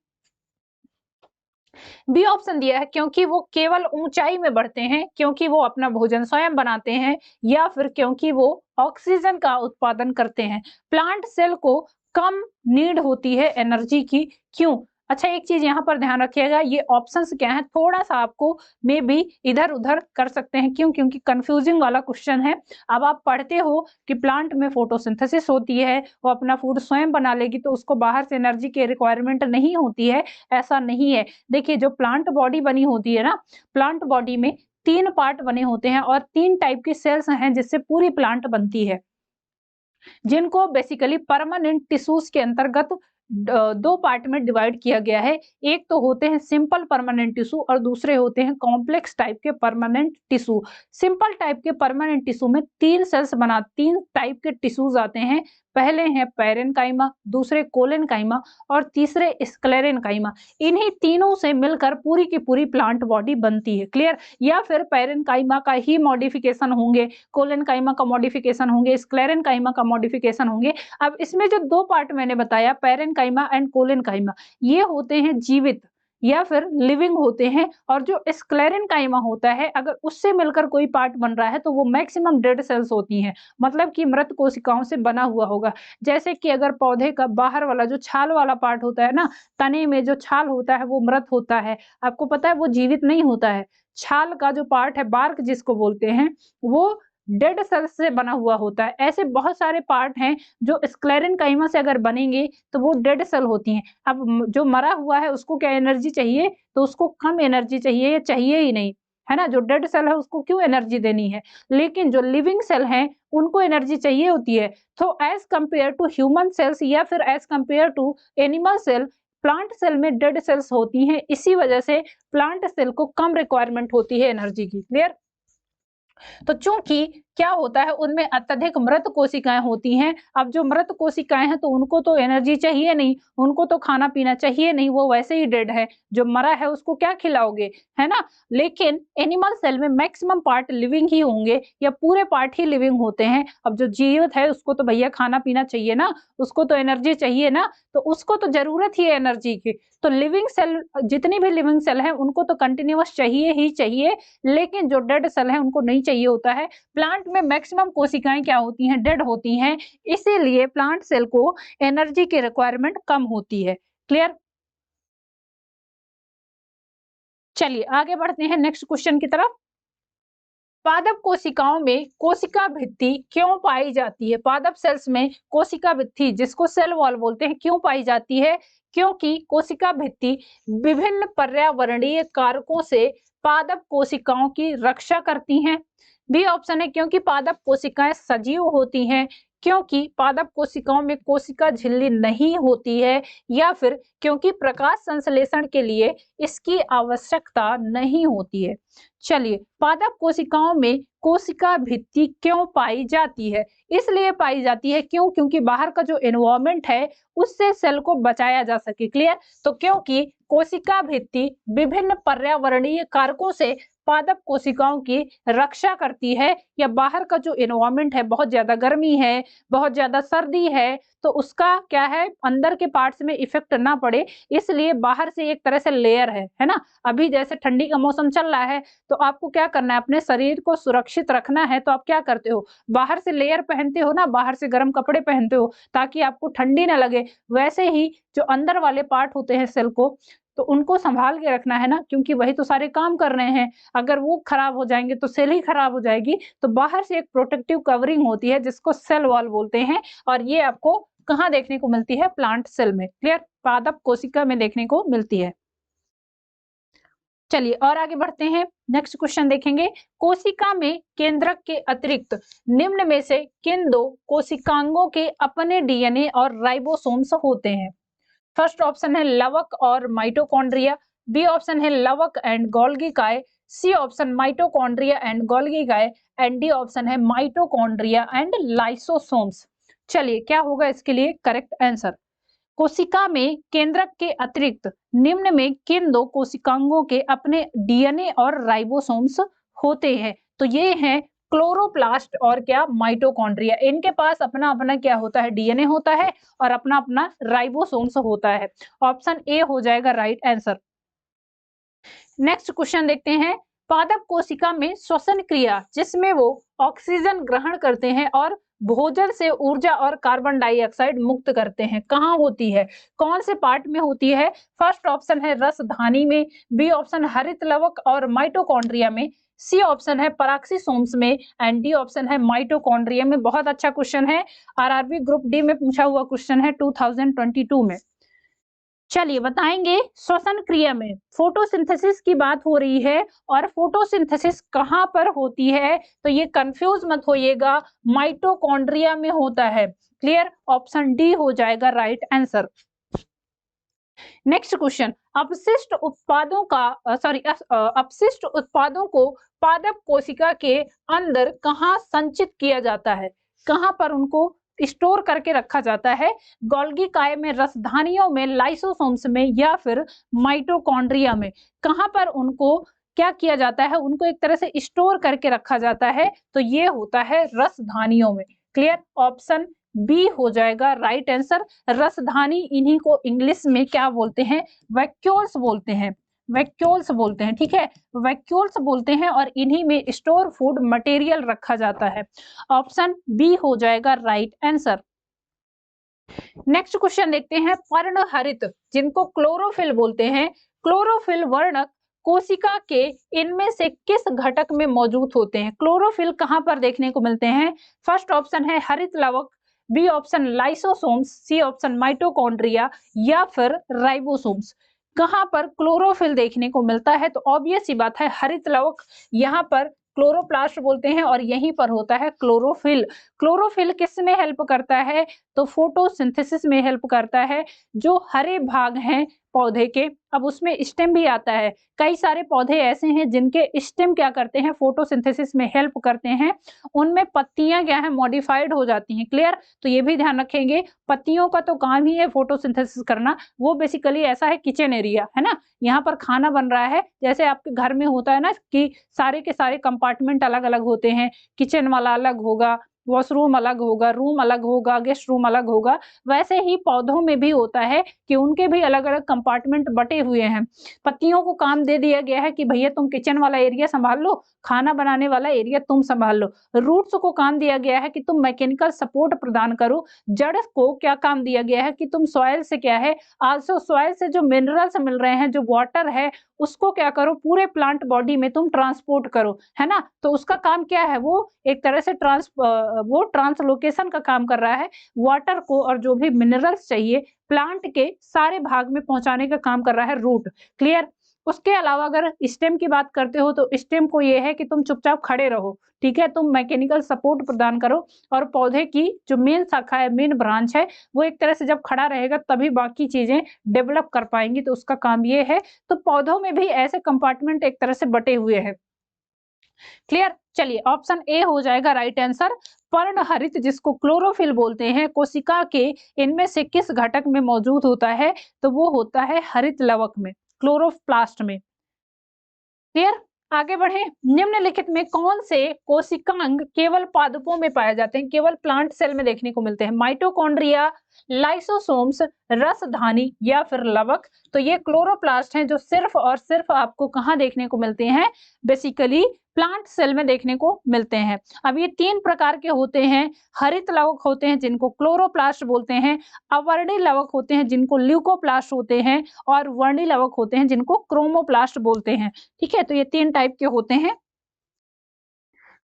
बी ऑप्शन दिया है क्योंकि वो केवल ऊंचाई में बढ़ते हैं, क्योंकि वो अपना भोजन स्वयं बनाते हैं, या फिर क्योंकि वो ऑक्सीजन का उत्पादन करते हैं। प्लांट सेल को कम नीड होती है एनर्जी की, क्यों? अच्छा, एक चीज यहाँ पर ध्यान रखिएगा, ये ऑप्शंस क्या है, थोड़ा सा आपको मे बी इधर उधर कर सकते हैं, क्यों? क्योंकि कंफ्यूजिंग वाला क्वेश्चन है। अब आप पढ़ते हो कि प्लांट में फोटोसिंथेसिस होती है, वो अपना फूड स्वयं बना लेगी, तो उसको बाहर से एनर्जी की रिक्वायरमेंट नहीं होती है, ऐसा नहीं है। देखिए, जो प्लांट बॉडी बनी होती है ना, प्लांट बॉडी में 3 पार्ट बने होते हैं और 3 टाइप की सेल्स हैं जिससे पूरी प्लांट बनती है, जिनको बेसिकली परमानेंट टिश्यूज के अंतर्गत 2 पार्ट में डिवाइड किया गया है। एक तो होते हैं सिंपल परमानेंट टिश्यू और दूसरे होते हैं कॉम्प्लेक्स टाइप के परमानेंट टिश्यू। सिंपल टाइप के परमानेंट टिश्यू में 3 टाइप के टिश्यूज आते हैं। पहले हैं पैरेनकाइमा, दूसरे कोलेनकाइमा और तीसरे स्क्लेरेनकाइमा। इन्हीं तीनों से मिलकर पूरी की पूरी प्लांट बॉडी बनती है। क्लियर? या फिर पैरेनकाइमा का ही मॉडिफिकेशन होंगे, कोलेनकाइमा का मॉडिफिकेशन होंगे, स्क्लेरेनकाइमा का मॉडिफिकेशन होंगे। अब इसमें जो 2 पार्ट मैंने बताया, पैरेनकाइमा एंड कोलेनकाइमा, ये होते हैं जीवित या फिर लिविंग होते हैं, और जो स्क्लेरेनकाइमा होता है, अगर उससे मिलकर कोई पार्ट बन रहा है तो वो मैक्सिमम डेड सेल्स होती हैं, मतलब कि मृत कोशिकाओं से बना हुआ होगा। जैसे कि अगर पौधे का बाहर वाला जो छाल वाला पार्ट होता है ना, तने में जो छाल होता है वो मृत होता है, आपको पता है वो जीवित नहीं होता है। छाल का जो पार्ट है, बार्क जिसको बोलते हैं, वो डेड सेल्स से बना हुआ होता है। ऐसे बहुत सारे पार्ट हैं जो स्क्लेरेनकाइमा से अगर बनेंगे तो वो डेड सेल होती हैं। अब जो मरा हुआ है उसको क्या एनर्जी चाहिए? तो उसको कम एनर्जी चाहिए या चाहिए ही नहीं, है ना? जो डेड सेल है उसको क्यों एनर्जी देनी है? लेकिन जो लिविंग सेल हैं उनको एनर्जी चाहिए होती है। तो as compared to human cells या फिर as compared to animal cell, plant cell में डेड सेल्स होती हैं। इसी वजह से प्लांट सेल को कम रिक्वायरमेंट होती है एनर्जी की। क्लियर? तो चूंकि क्या होता है, उनमें अत्यधिक मृत कोशिकाएं होती हैं। अब जो मृत कोशिकाएं हैं तो उनको तो एनर्जी चाहिए नहीं, उनको तो खाना पीना चाहिए नहीं, वो वैसे ही डेड है। जो मरा है उसको क्या खिलाओगे, है ना? लेकिन एनिमल सेल में मैक्सिमम पार्ट लिविंग ही होंगे या पूरे पार्ट ही लिविंग होते हैं। अब जो जीवित है उसको तो भैया खाना पीना चाहिए ना, उसको तो एनर्जी चाहिए ना, तो उसको तो जरूरत ही है एनर्जी की। तो लिविंग सेल, जितनी भी लिविंग सेल है उनको तो कंटिन्यूअस चाहिए ही चाहिए, लेकिन जो डेड सेल है उनको नहीं चाहिए होता है। प्लांट में मैक्सिमम कोशिकाएं क्या होती हैं? डेड होती हैं। इसीलिए प्लांट सेल को एनर्जी की रिक्वायरमेंट कम होती है। क्लियर? चलिए आगे बढ़ते हैं नेक्स्ट क्वेश्चन की तरफ। पादप कोशिकाओं में कोशिका भित्ति क्यों पाई जाती है? पादप सेल्स में कोशिका भित्ति, जिसको सेल वॉल बोलते हैं, क्यों पाई जाती है? क्योंकि कोशिका भित्ति विभिन्न पर्यावरणीय कारकों से पादप कोशिकाओं की रक्षा करती हैं। बी ऑप्शन है क्योंकि पादप कोशिकाएं सजीव होती हैं, क्योंकि पादप कोशिकाओं में कोशिका झिल्ली नहीं होती है, या फिर क्योंकि प्रकाश संश्लेषण के लिए इसकी आवश्यकता नहीं होती है। चलिए, पादप कोशिकाओं में कोशिका भित्ति क्यों पाई जाती है? इसलिए पाई जाती है, क्यों? क्योंकि बाहर का जो एनवायरनमेंट है उससे सेल को बचाया जा सके। क्लियर? तो क्योंकि कोशिका भित्ति विभिन्न पर्यावरणीय कारकों से पादप कोशिकाओं की रक्षा करती है, या बाहर का जो एनवायरनमेंट है, बहुत ज्यादा गर्मी है, बहुत ज्यादा सर्दी है, तो उसका क्या है, अंदर के पार्ट्स में इफेक्ट ना पड़े, इसलिए बाहर से एक तरह से लेयर है ना? अभी जैसे ठंडी का मौसम चल रहा है तो आपको क्या करना है, अपने शरीर को सुरक्षित रखना है, तो आप क्या करते हो, बाहर से लेयर पहनते हो ना, बाहर से गर्म कपड़े पहनते हो ताकि आपको ठंडी ना लगे। वैसे ही जो अंदर वाले पार्ट होते हैं सेल को, तो उनको संभाल के रखना है ना, क्योंकि वही तो सारे काम कर रहे हैं। अगर वो खराब हो जाएंगे तो सेल ही खराब हो जाएगी। तो बाहर से एक प्रोटेक्टिव कवरिंग होती है जिसको सेल वॉल बोलते हैं, और ये आपको कहाँ देखने को मिलती है? प्लांट सेल में। क्लियर? पादप कोशिका में देखने को मिलती है। चलिए और आगे बढ़ते हैं, नेक्स्ट क्वेश्चन देखेंगे। कोशिका में केंद्रक के अतिरिक्त निम्न में से किन दो कोशिकांगों के अपने डीएनए और राइबोसोम्स होते हैं? फर्स्ट ऑप्शन है लवक और माइटोकॉन्ड्रिया, बी ऑप्शन है लवक एंड गोल्गी काय, C option mitochondria and Golgi काय, एंड डी ऑप्शन है माइटोकॉन्ड्रिया एंड लाइसोसोम्स। चलिए क्या होगा इसके लिए करेक्ट आंसर? कोशिका में केंद्रक के अतिरिक्त निम्न में किन दो कोशिकांगों के अपने डीएनए और राइबोसोम्स होते हैं? तो ये हैं क्लोरोप्लास्ट और क्या, माइटोकॉन्ड्रिया। इनके पास अपना अपना क्या होता है? डीएनए होता है और अपना अपना राइबोसोम्स होता है। ऑप्शन ए हो जाएगा राइट आंसर। नेक्स्ट क्वेश्चन देखते हैं, पादप कोशिका में श्वसन क्रिया जिसमें वो ऑक्सीजन ग्रहण करते हैं और भोजन से ऊर्जा और कार्बन डाइऑक्साइड मुक्त करते हैं, कहाँ होती है, कौन से पार्ट में होती है? फर्स्ट ऑप्शन है रसधानी में, बी ऑप्शन हरित लवक और माइटोकॉन्ड्रिया में, सी ऑप्शन है पराक्सीसोम्स में एंड डी ऑप्शन है माइटोकॉन्ड्रिया में। बहुत अच्छा क्वेश्चन है, आरआरबी ग्रुप डी में पूछा हुआ क्वेश्चन है 2022 में। चलिए बताएंगे, श्वसन क्रिया में फोटोसिंथेसिस की बात हो रही है और फोटोसिंथेसिस कहां पर होती है, तो ये कंफ्यूज मत होइएगा, माइटोकॉन्ड्रिया में होता है। क्लियर, ऑप्शन डी हो जाएगा राइट आंसर। नेक्स्ट क्वेश्चन, अपशिष्ट उत्पादों का अपशिष्ट उत्पादों को पादप कोशिका के अंदर कहां संचित किया जाता है, कहां पर उनको स्टोर करके रखा जाता है? गोल्गी काय में, रसधानियों में, लाइसोसोम्स में या फिर माइटोकॉन्ड्रिया में? कहां पर उनको क्या किया जाता है, उनको एक तरह से स्टोर करके रखा जाता है, तो ये होता है रसधानियों में। क्लियर, ऑप्शन बी हो जाएगा राइट आंसर। रसधानी इन्हीं को इंग्लिश में क्या बोलते हैं? वैक्यूल्स बोलते हैं, वैक्यूल्स बोलते हैं, ठीक है, वैक्यूल्स बोलते हैं और इन्हीं में स्टोर फूड मटेरियल रखा जाता है। ऑप्शन बी हो जाएगा राइट आंसर। नेक्स्ट क्वेश्चन देखते हैं, पर्णहरित जिनको क्लोरोफिल बोलते हैं, क्लोरोफिल वर्णक कोशिका के इनमें से किस घटक में मौजूद होते हैं? क्लोरोफिल कहां पर देखने को मिलते हैं? फर्स्ट ऑप्शन है हरित लवक, B option lysosomes, C option mitochondria या फिर राइबोसोम्स। कहां पर क्लोरोफिल देखने को मिलता है? तो ऑब्वियस सी बात है हरित लवक, यहाँ पर क्लोरोप्लास्ट बोलते हैं और यहीं पर होता है क्लोरोफिल। क्लोरोफिल किस में हेल्प करता है? तो फोटोसिंथेसिस में हेल्प करता है। जो हरे भाग हैं पौधे के, अब उसमें स्टेम भी आता है, कई सारे पौधे ऐसे हैं जिनके स्टेम क्या करते हैं, फोटोसिंथेसिस में हेल्प करते हैं, उनमें पत्तियां क्या है, मॉडिफाइड हो जाती हैं। क्लियर, तो ये भी ध्यान रखेंगे, पत्तियों का तो काम ही है फोटोसिंथेसिस करना, वो बेसिकली ऐसा है किचन एरिया है ना, यहाँ पर खाना बन रहा है, जैसे आपके घर में होता है ना कि सारे के सारे कंपार्टमेंट अलग अलग होते हैं, किचन वाला अलग होगा, वॉशरूम अलग होगा, रूम अलग होगा, गेस्ट रूम अलग होगा, वैसे ही पौधों में भी होता है कि उनके भी अलग अलग कंपार्टमेंट बटे हुए हैं। पत्तियों को काम दे दिया गया है कि भैया तुम किचन वाला एरिया संभाल लो, खाना बनाने वाला एरिया तुम संभाल लो। रूट्स को काम दिया गया है कि तुम मैकेनिकल सपोर्ट प्रदान करो। जड़ को क्या काम दिया गया है कि तुम सॉइल से क्या है, आल्सो सॉइल से जो मिनरल्स मिल रहे हैं, जो वाटर है, उसको क्या करो, पूरे प्लांट बॉडी में तुम ट्रांसपोर्ट करो, है ना। तो उसका काम क्या है, वो एक तरह से ट्रांसलोकेशन का काम कर रहा है, वाटर को और जो भी मिनरल्स चाहिए प्लांट के सारे भाग में पहुंचाने का काम कर रहा है रूट। क्लियर, उसके अलावा अगर स्टेम की बात करते हो तो स्टेम को ये है कि तुम चुपचाप खड़े रहो, ठीक है, तुम मैकेनिकल सपोर्ट प्रदान करो और पौधे की जो मेन शाखा है, मेन ब्रांच है, वो एक तरह से जब खड़ा रहेगा तभी बाकी चीजें डेवलप कर पाएंगी, तो उसका काम ये है। तो पौधों में भी ऐसे कंपार्टमेंट एक तरह से बटे हुए हैं। क्लियर, चलिए ऑप्शन ए हो जाएगा राइट आंसर। पर्णहरित जिसको क्लोरोफिल बोलते हैं, कोशिका के इनमें से किस घटक में मौजूद होता है? तो वो होता है हरित लवक में, क्लोरोप्लास्ट में। क्लियर, आगे बढ़े, निम्नलिखित में कौन से कोशिकांग केवल पादपों में पाए जाते हैं, केवल प्लांट सेल में देखने को मिलते हैं? माइटोकॉन्ड्रिया, लाइसोसोम्स, रसधानी या फिर लवक? तो ये क्लोरोप्लास्ट हैं जो सिर्फ और सिर्फ आपको कहां देखने को मिलते हैं? बेसिकली प्लांट सेल में देखने को मिलते हैं। अब ये तीन प्रकार के होते हैं, हरित लवक होते हैं जिनको क्लोरोप्लास्ट बोलते हैं, अवर्णी लवक होते हैं जिनको ल्यूकोप्लास्ट होते हैं, और वर्णी लवक होते हैं जिनको क्रोमोप्लास्ट बोलते हैं। ठीक है, तो ये तीन टाइप के होते हैं।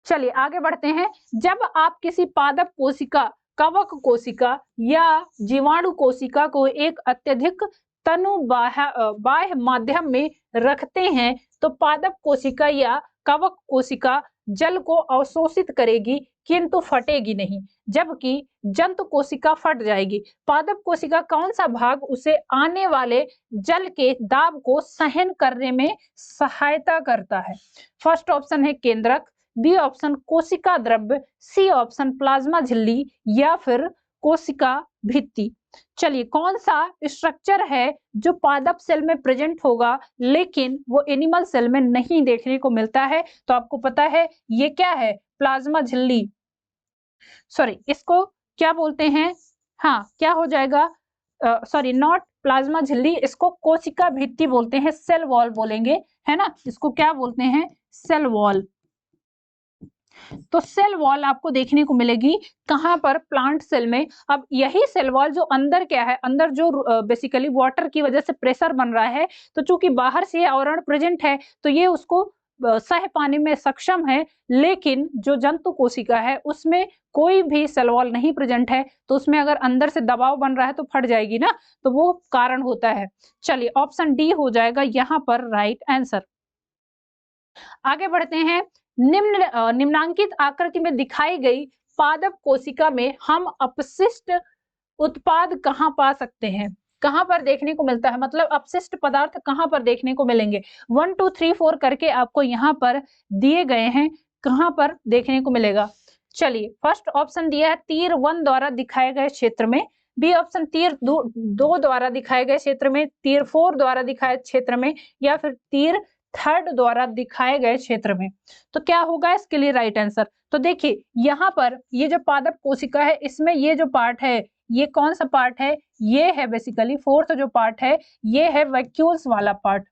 चलिए आगे बढ़ते हैं, जब आप किसी पादप कोशिका, कवक कोशिका या जीवाणु कोशिका को एक अत्यधिक तनु बाह्य माध्यम में रखते हैं तो पादप कोशिका या कवक कोशिका जल को अवशोषित करेगी किंतु फटेगी नहीं, जबकि जंतु कोशिका फट जाएगी। पादप कोशिका कौन सा भाग उसे आने वाले जल के दाब को सहन करने में सहायता करता है? फर्स्ट ऑप्शन है केंद्रक, बी ऑप्शन कोशिका द्रव्य, सी ऑप्शन प्लाज्मा झिल्ली या फिर कोशिका भित्ति। चलिए कौन सा स्ट्रक्चर है जो पादप सेल में प्रेजेंट होगा लेकिन वो एनिमल सेल में नहीं देखने को मिलता है? तो आपको पता है ये क्या है, प्लाज्मा झिल्ली, सॉरी इसको क्या बोलते हैं, हाँ क्या हो जाएगा, सॉरी नॉट प्लाज्मा झिल्ली, इसको कोशिका भित्ति बोलते हैं, सेल वॉल बोलेंगे, है ना, इसको क्या बोलते हैं, सेल वॉल। तो सेल वॉल आपको देखने को मिलेगी कहां पर, प्लांट सेल में। अब यही सेल वॉल जो अंदर क्या है, अंदर जो बेसिकली वाटर की वजह से प्रेशर बन रहा है, तो चूंकि बाहर से आवरण प्रेजेंट है तो ये उसको सह पाने में सक्षम है, लेकिन जो जंतु कोशिका है उसमें कोई भी सेल वॉल नहीं प्रेजेंट है, तो उसमें अगर अंदर से दबाव बन रहा है तो फट जाएगी ना, तो वो कारण होता है। चलिए ऑप्शन डी हो जाएगा यहाँ पर राइट आंसर। आगे बढ़ते हैं। निम्नांकित आकृति में दिखाई गई पादप कोशिका में हम अपशिष्ट उत्पाद कहां पा सकते हैं, कहां पर देखने को मिलता है, मतलब अपशिष्ट पदार्थ कहां पर देखने को मिलेंगे। 1 2 3 4 करके आपको यहाँ पर दिए गए हैं, कहां पर देखने को मिलेगा। चलिए फर्स्ट ऑप्शन दिया है तीर 1 द्वारा दिखाए गए क्षेत्र में, बी ऑप्शन तीर 2 द्वारा दिखाए गए क्षेत्र में, तीर 4 द्वारा दिखाए क्षेत्र में, या फिर तीर 3 द्वारा दिखाए गए क्षेत्र में। तो क्या होगा इसके लिए राइट आंसर। तो देखिए यहाँ पर ये जो पादप कोशिका है, इसमें ये जो पार्ट है, ये कौन सा पार्ट है, ये है बेसिकली फोर्थ जो पार्ट है, ये है वैक्यूल्स वाला पार्ट।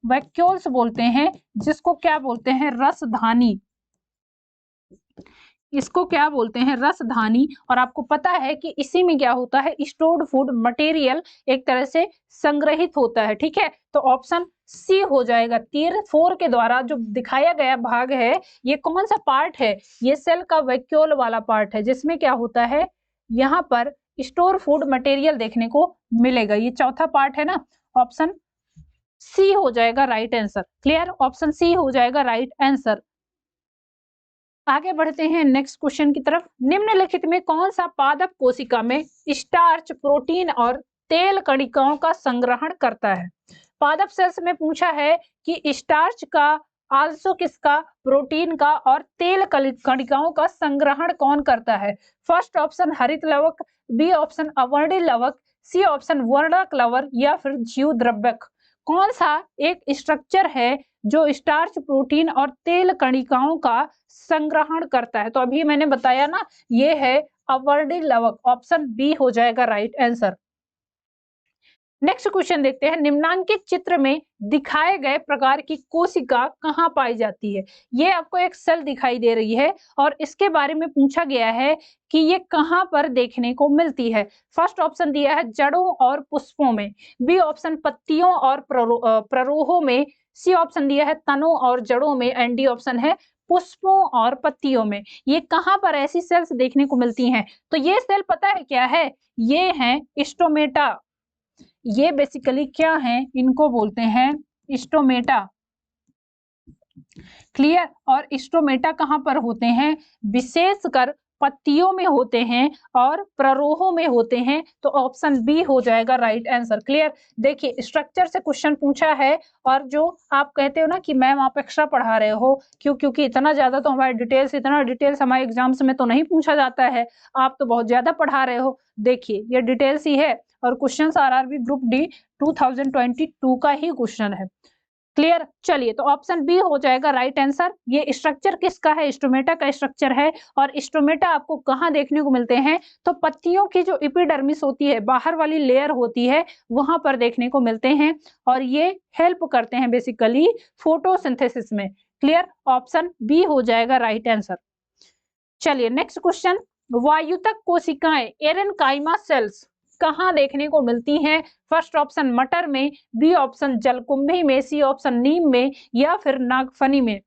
वैक्यूल्स बोलते हैं जिसको क्या बोलते हैं, रसधानी, इसको क्या बोलते हैं, रसधानी। और आपको पता है कि इसी में क्या होता है, स्टोर्ड फूड मटेरियल एक तरह से संग्रहित होता है, ठीक है। तो ऑप्शन सी हो जाएगा, तीर 4 के द्वारा जो दिखाया गया भाग है, ये कौन सा पार्ट है, ये सेल का वैक्यूल वाला पार्ट है, जिसमें क्या होता है, यहाँ पर स्टोर फूड मटेरियल देखने को मिलेगा। ये चौथा पार्ट है ना, ऑप्शन सी हो जाएगा right answer. Clear, option C हो जाएगा राइट आंसर। आगे बढ़ते हैं नेक्स्ट क्वेश्चन की तरफ। निम्नलिखित में कौन सा पादप कोशिका में स्टार्च, प्रोटीन और तेल कणिकाओं का संग्रहण करता है। पादप सेल्स में पूछा है कि स्टार्च का, आल्सो किसका, प्रोटीन का और तेल कणिकाओं का संग्रहण कौन करता है। फर्स्ट ऑप्शन हरित लवक, बी ऑप्शन अवर्णी लवक, सी ऑप्शन वर्णक लवक, या फिर जीव द्रव्यक। कौन सा एक स्ट्रक्चर है जो स्टार्च, प्रोटीन और तेल कणिकाओं का संग्रहण करता है। तो अभी मैंने बताया ना, ये है अवर्णी लवक, ऑप्शन बी हो जाएगा राइट आंसर। नेक्स्ट क्वेश्चन देखते हैं। निम्नांकित चित्र में दिखाए गए प्रकार की कोशिका कहां पाई जाती है। ये आपको एक सेल दिखाई दे रही है और इसके बारे में पूछा गया है कि ये कहां पर देखने को मिलती है। फर्स्ट ऑप्शन दिया है जड़ों और पुष्पों में, बी ऑप्शन पत्तियों और प्ररोहों में, सी ऑप्शन दिया है तनों और जड़ों में, एंड डी ऑप्शन है पुष्पों और पत्तियों में। ये कहां पर ऐसी सेल्स देखने को मिलती हैं। तो ये सेल पता है क्या है, ये है स्टोमेटा। ये बेसिकली क्या है, इनको बोलते हैं स्टोमेटा। क्लियर, और स्टोमेटा कहां पर होते हैं, विशेषकर पत्तियों में होते हैं और प्ररोहों में होते हैं। तो ऑप्शन बी हो जाएगा राइट आंसर। क्लियर, देखिए स्ट्रक्चर से क्वेश्चन पूछा है, और जो आप कहते हो ना कि मैम आप एक्स्ट्रा पढ़ा रहे हो, क्योंकि इतना ज्यादा तो हमारे इतना डिटेल्स हमारे एग्जाम्स में तो नहीं पूछा जाता है, आप तो बहुत ज्यादा पढ़ा रहे हो। देखिए ये डिटेल्स ही है, और क्वेश्चन आरआरबी ग्रुप डी 2022 का ही क्वेश्चन है। क्लियर, चलिए तो ऑप्शन बी हो जाएगा राइट आंसर। ये स्ट्रक्चर किसका है, स्टोमेटा का स्ट्रक्चर है। और स्टोमेटा आपको कहाँ देखने को मिलते हैं, तो पत्तियों की जो एपिडर्मिस होती है, बाहर वाली लेयर होती है, वहां पर देखने को मिलते हैं, और ये हेल्प करते हैं बेसिकली फोटोसिंथेसिस में। क्लियर, ऑप्शन बी हो जाएगा राइट आंसर। चलिए नेक्स्ट क्वेश्चन। वायुतक कोशिकाएं, एरेनकाइमा सेल्स कहां देखने को मिलती हैं। फर्स्ट ऑप्शन मटर में, बी ऑप्शन जलकुंभी में, सी ऑप्शन नीम में, या फिर नागफनी में।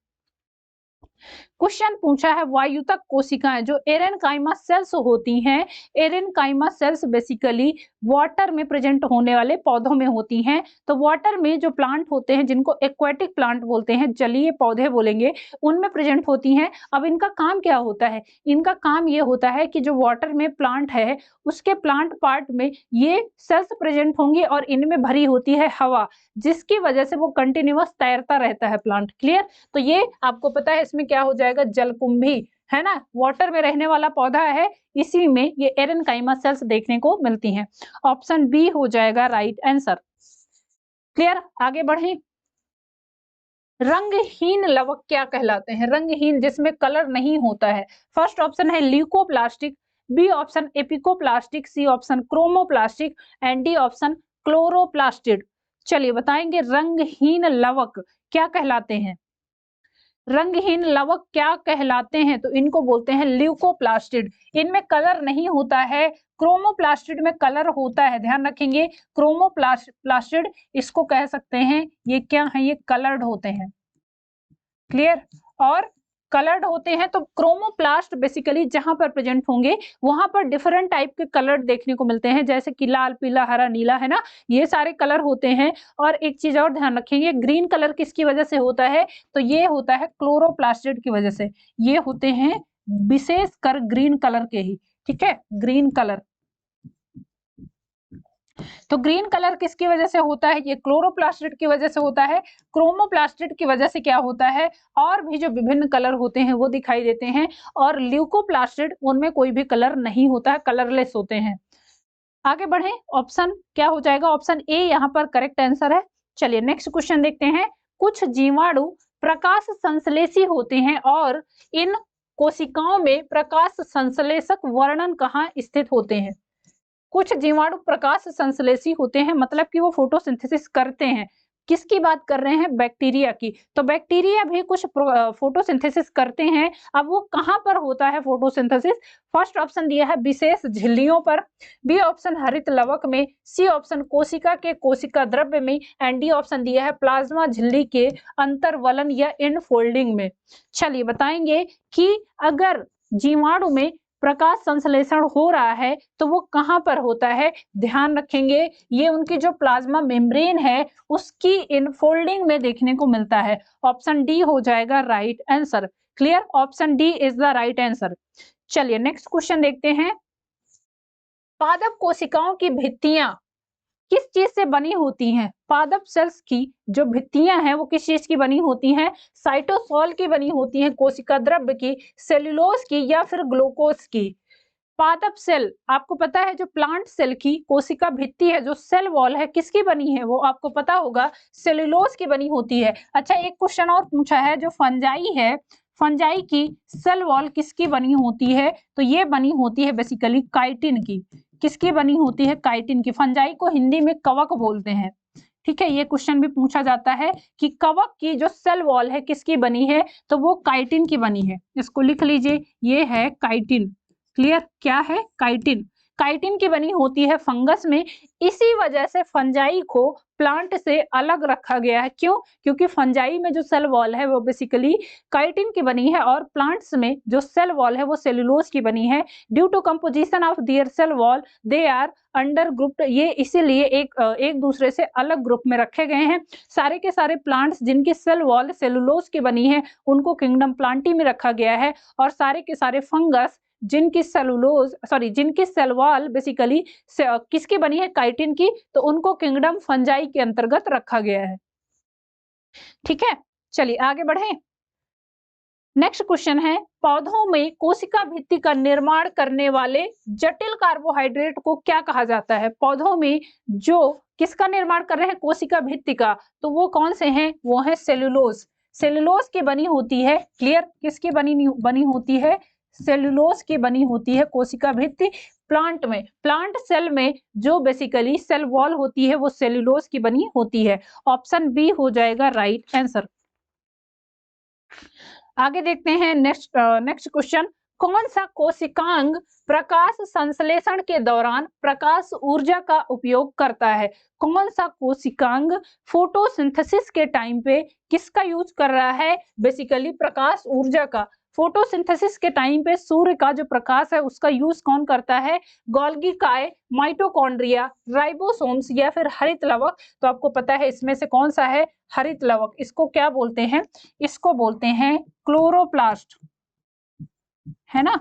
क्वेश्चन पूछा है वायुतक कोशिकाएं जो एरेनकाइमा सेल्स होती हैं, एरेनकाइमा सेल्स बेसिकली वाटर में प्रेजेंट होने वाले पौधों में होती हैं। तो वाटर में जो प्लांट होते हैं, जिनको एक्वेटिक प्लांट बोलते हैं, जलीय पौधे बोलेंगे, उनमें प्रेजेंट होती हैं। अब इनका काम क्या होता है, इनका काम ये होता है कि जो वाटर में प्लांट है, उसके प्लांट पार्ट में ये सेल्स प्रेजेंट होंगी और इनमें भरी होती है हवा, जिसकी वजह से वो कंटिन्यूअस तैरता रहता है प्लांट। क्लियर, तो ये आपको पता है इसमें क्या हो जाएगा, जलकुंभी है ना, वाटर में रहने वाला पौधा है, इसी में ये एरेनकाइमा सेल्स देखने को मिलती हैं। ऑप्शन बी हो जाएगा राइट आंसर। क्लियर, आगे बढ़े। रंगहीन लवक क्या कहलाते हैं, रंगहीन जिसमें कलर नहीं होता है। फर्स्ट ऑप्शन है leucoplastic, B option apicoplastic, C option chromoplastic and D option chloroplastid. चलिए बताएंगे रंगहीन लवक क्या कहलाते हैं। रंगहीन लवक क्या कहलाते हैं, तो इनको बोलते हैं ल्यूकोप्लास्टिड। इनमें कलर नहीं होता है, क्रोमोप्लास्टिड में कलर होता है, ध्यान रखेंगे। क्रोमोप्लास्टिड इसको कह सकते हैं, ये क्या है, ये कलर्ड होते हैं, क्लियर। और कलर्ड होते हैं तो क्रोमोप्लास्ट बेसिकली जहां पर प्रेजेंट होंगे वहां पर डिफरेंट टाइप के कलर देखने को मिलते हैं, जैसे कि लाल, पीला, हरा, नीला, है ना, ये सारे कलर होते हैं। और एक चीज और ध्यान रखेंगे, ग्रीन कलर किसकी वजह से होता है, तो ये होता है क्लोरोप्लास्टिड की वजह से। ये होते हैं विशेष कर ग्रीन कलर के ही, ठीक है, ग्रीन कलर। तो ग्रीन कलर किसकी वजह से होता है, ये क्लोरोप्लास्टिड की वजह से होता है। क्रोमोप्लास्टिड की वजह से क्या होता है, और भी जो विभिन्न कलर होते हैं वो दिखाई देते हैं। और ल्यूकोप्लास्टिड उनमें कोई भी कलर नहीं होता है, कलरलेस होते हैं। आगे बढ़े, ऑप्शन क्या हो जाएगा, ऑप्शन ए यहाँ पर करेक्ट आंसर है। चलिए नेक्स्ट क्वेश्चन देखते हैं। कुछ जीवाणु प्रकाश संश्लेषी होते हैं और इन कोशिकाओं में प्रकाश संश्लेषक वर्णन कहाँ स्थित होते हैं। कुछ जीवाणु प्रकाश संश्लेषी होते हैं, मतलब कि वो फोटोसिंथेसिस करते हैं। किसकी बात कर रहे हैं, बैक्टीरिया की। तो बैक्टीरिया भी कुछ फोटोसिंथेसिस करते हैं। अब वो कहां पर होता है फोटोसिंथेसिस, फर्स्ट ऑप्शन दिया है विशेष झिल्लियों पर, बी ऑप्शन हरित लवक में, सी ऑप्शन कोशिका के कोशिका द्रव्य में एंड डी ऑप्शन दिया है प्लाज्मा झिल्ली के अंतर्वलन या इनफोल्डिंग में। चलिए बताएंगे कि अगर जीवाणु में प्रकाश संश्लेषण हो रहा है तो वो कहां पर होता है, ध्यान रखेंगे ये उनकी जो प्लाज्मा मेम्ब्रेन है उसकी इनफोल्डिंग में देखने को मिलता है। ऑप्शन डी हो जाएगा right answer, clear, option D is the right answer. चलिए नेक्स्ट क्वेश्चन देखते हैं। पादप कोशिकाओं की भित्तियां किस चीज से बनी होती हैं, पादप सेल्स की जो भित्तियां हैं वो किस चीज की बनी होती हैं, साइटोसॉल की बनी होती हैं, कोशिका द्रव्य की, सेल्यूलोज की या फिर ग्लूकोज की। पादप सेल आपको पता है, जो प्लांट सेल की कोशिका भित्ति है, जो सेल वॉल है, किसकी बनी है, वो आपको पता होगा, सेल्यूलोज की बनी होती है। अच्छा एक क्वेश्चन और पूछा है, जो फंजाई है, फंजाई की सेल वॉल किसकी बनी होती है, तो ये बनी होती है बेसिकली काइटिन की। किसकी बनी होती है, काइटिन की। फंजाई को हिंदी में कवक बोलते हैं, ठीक है। ये क्वेश्चन भी पूछा जाता है कि कवक की जो सेल वॉल है किसकी बनी है, तो वो काइटिन की बनी है। इसको लिख लीजिए, ये है काइटिन, क्लियर, क्या है, काइटिन। काइटिन की बनी होती है फंगस में, इसी वजह से फंजाई को प्लांट से अलग रखा गया है। क्यों, क्योंकि फंजाई में जो सेल वॉल है वो बेसिकली काइटिन की बनी है और प्लांट्स में जो सेल वॉल है वो सेलुलोज की बनी है। Due to composition of their cell wall they are under grouped, ये इसीलिए एक दूसरे से अलग ग्रुप में रखे गए हैं। सारे के सारे प्लांट्स जिनकी सेल वॉल सेलुलोज की बनी है उनको किंगडम प्लांटी में रखा गया है, और सारे के सारे फंगस जिनकी जिनकी सेल वॉल बेसिकली किसकी बनी है, काइटिन की, तो उनको किंगडम फंजाई के अंतर्गत रखा गया है, ठीक है। चलिए आगे बढ़े। नेक्स्ट क्वेश्चन है, पौधों में कोशिका भित्ति का निर्माण करने वाले जटिल कार्बोहाइड्रेट को क्या कहा जाता है। पौधों में जो किसका निर्माण कर रहे हैं, कोशिका भित्ति का, तो वो कौन से हैं, वो है सेलुलोज। सेलुलोज की बनी होती है, क्लियर, किसकी बनी होती है, सेलुलोज की बनी होती है कोशिका भित्ति। प्लांट में, प्लांट सेल में जो बेसिकली सेल वॉल होती है वो सेलुलोज की बनी होती है। ऑप्शन बी हो जाएगा राइट आंसर। आगे देखते हैं नेक्स्ट क्वेश्चन। कौन सा कोशिकांग प्रकाश संश्लेषण के दौरान प्रकाश ऊर्जा का उपयोग करता है। कौन सा कोशिकांग फोटोसिंथेसिस के टाइम पे किसका यूज कर रहा है, बेसिकली प्रकाश ऊर्जा का। फोटोसिंथेसिस के टाइम पे सूर्य का जो प्रकाश है उसका यूज कौन करता है, गोल्गी काय, माइटोकॉन्ड्रिया, राइबोसोम्स या फिर हरित लवक। तो आपको पता है इसमें से कौन सा है, हरित लवक। इसको क्या बोलते हैं, इसको बोलते हैं क्लोरोप्लास्ट, है ना,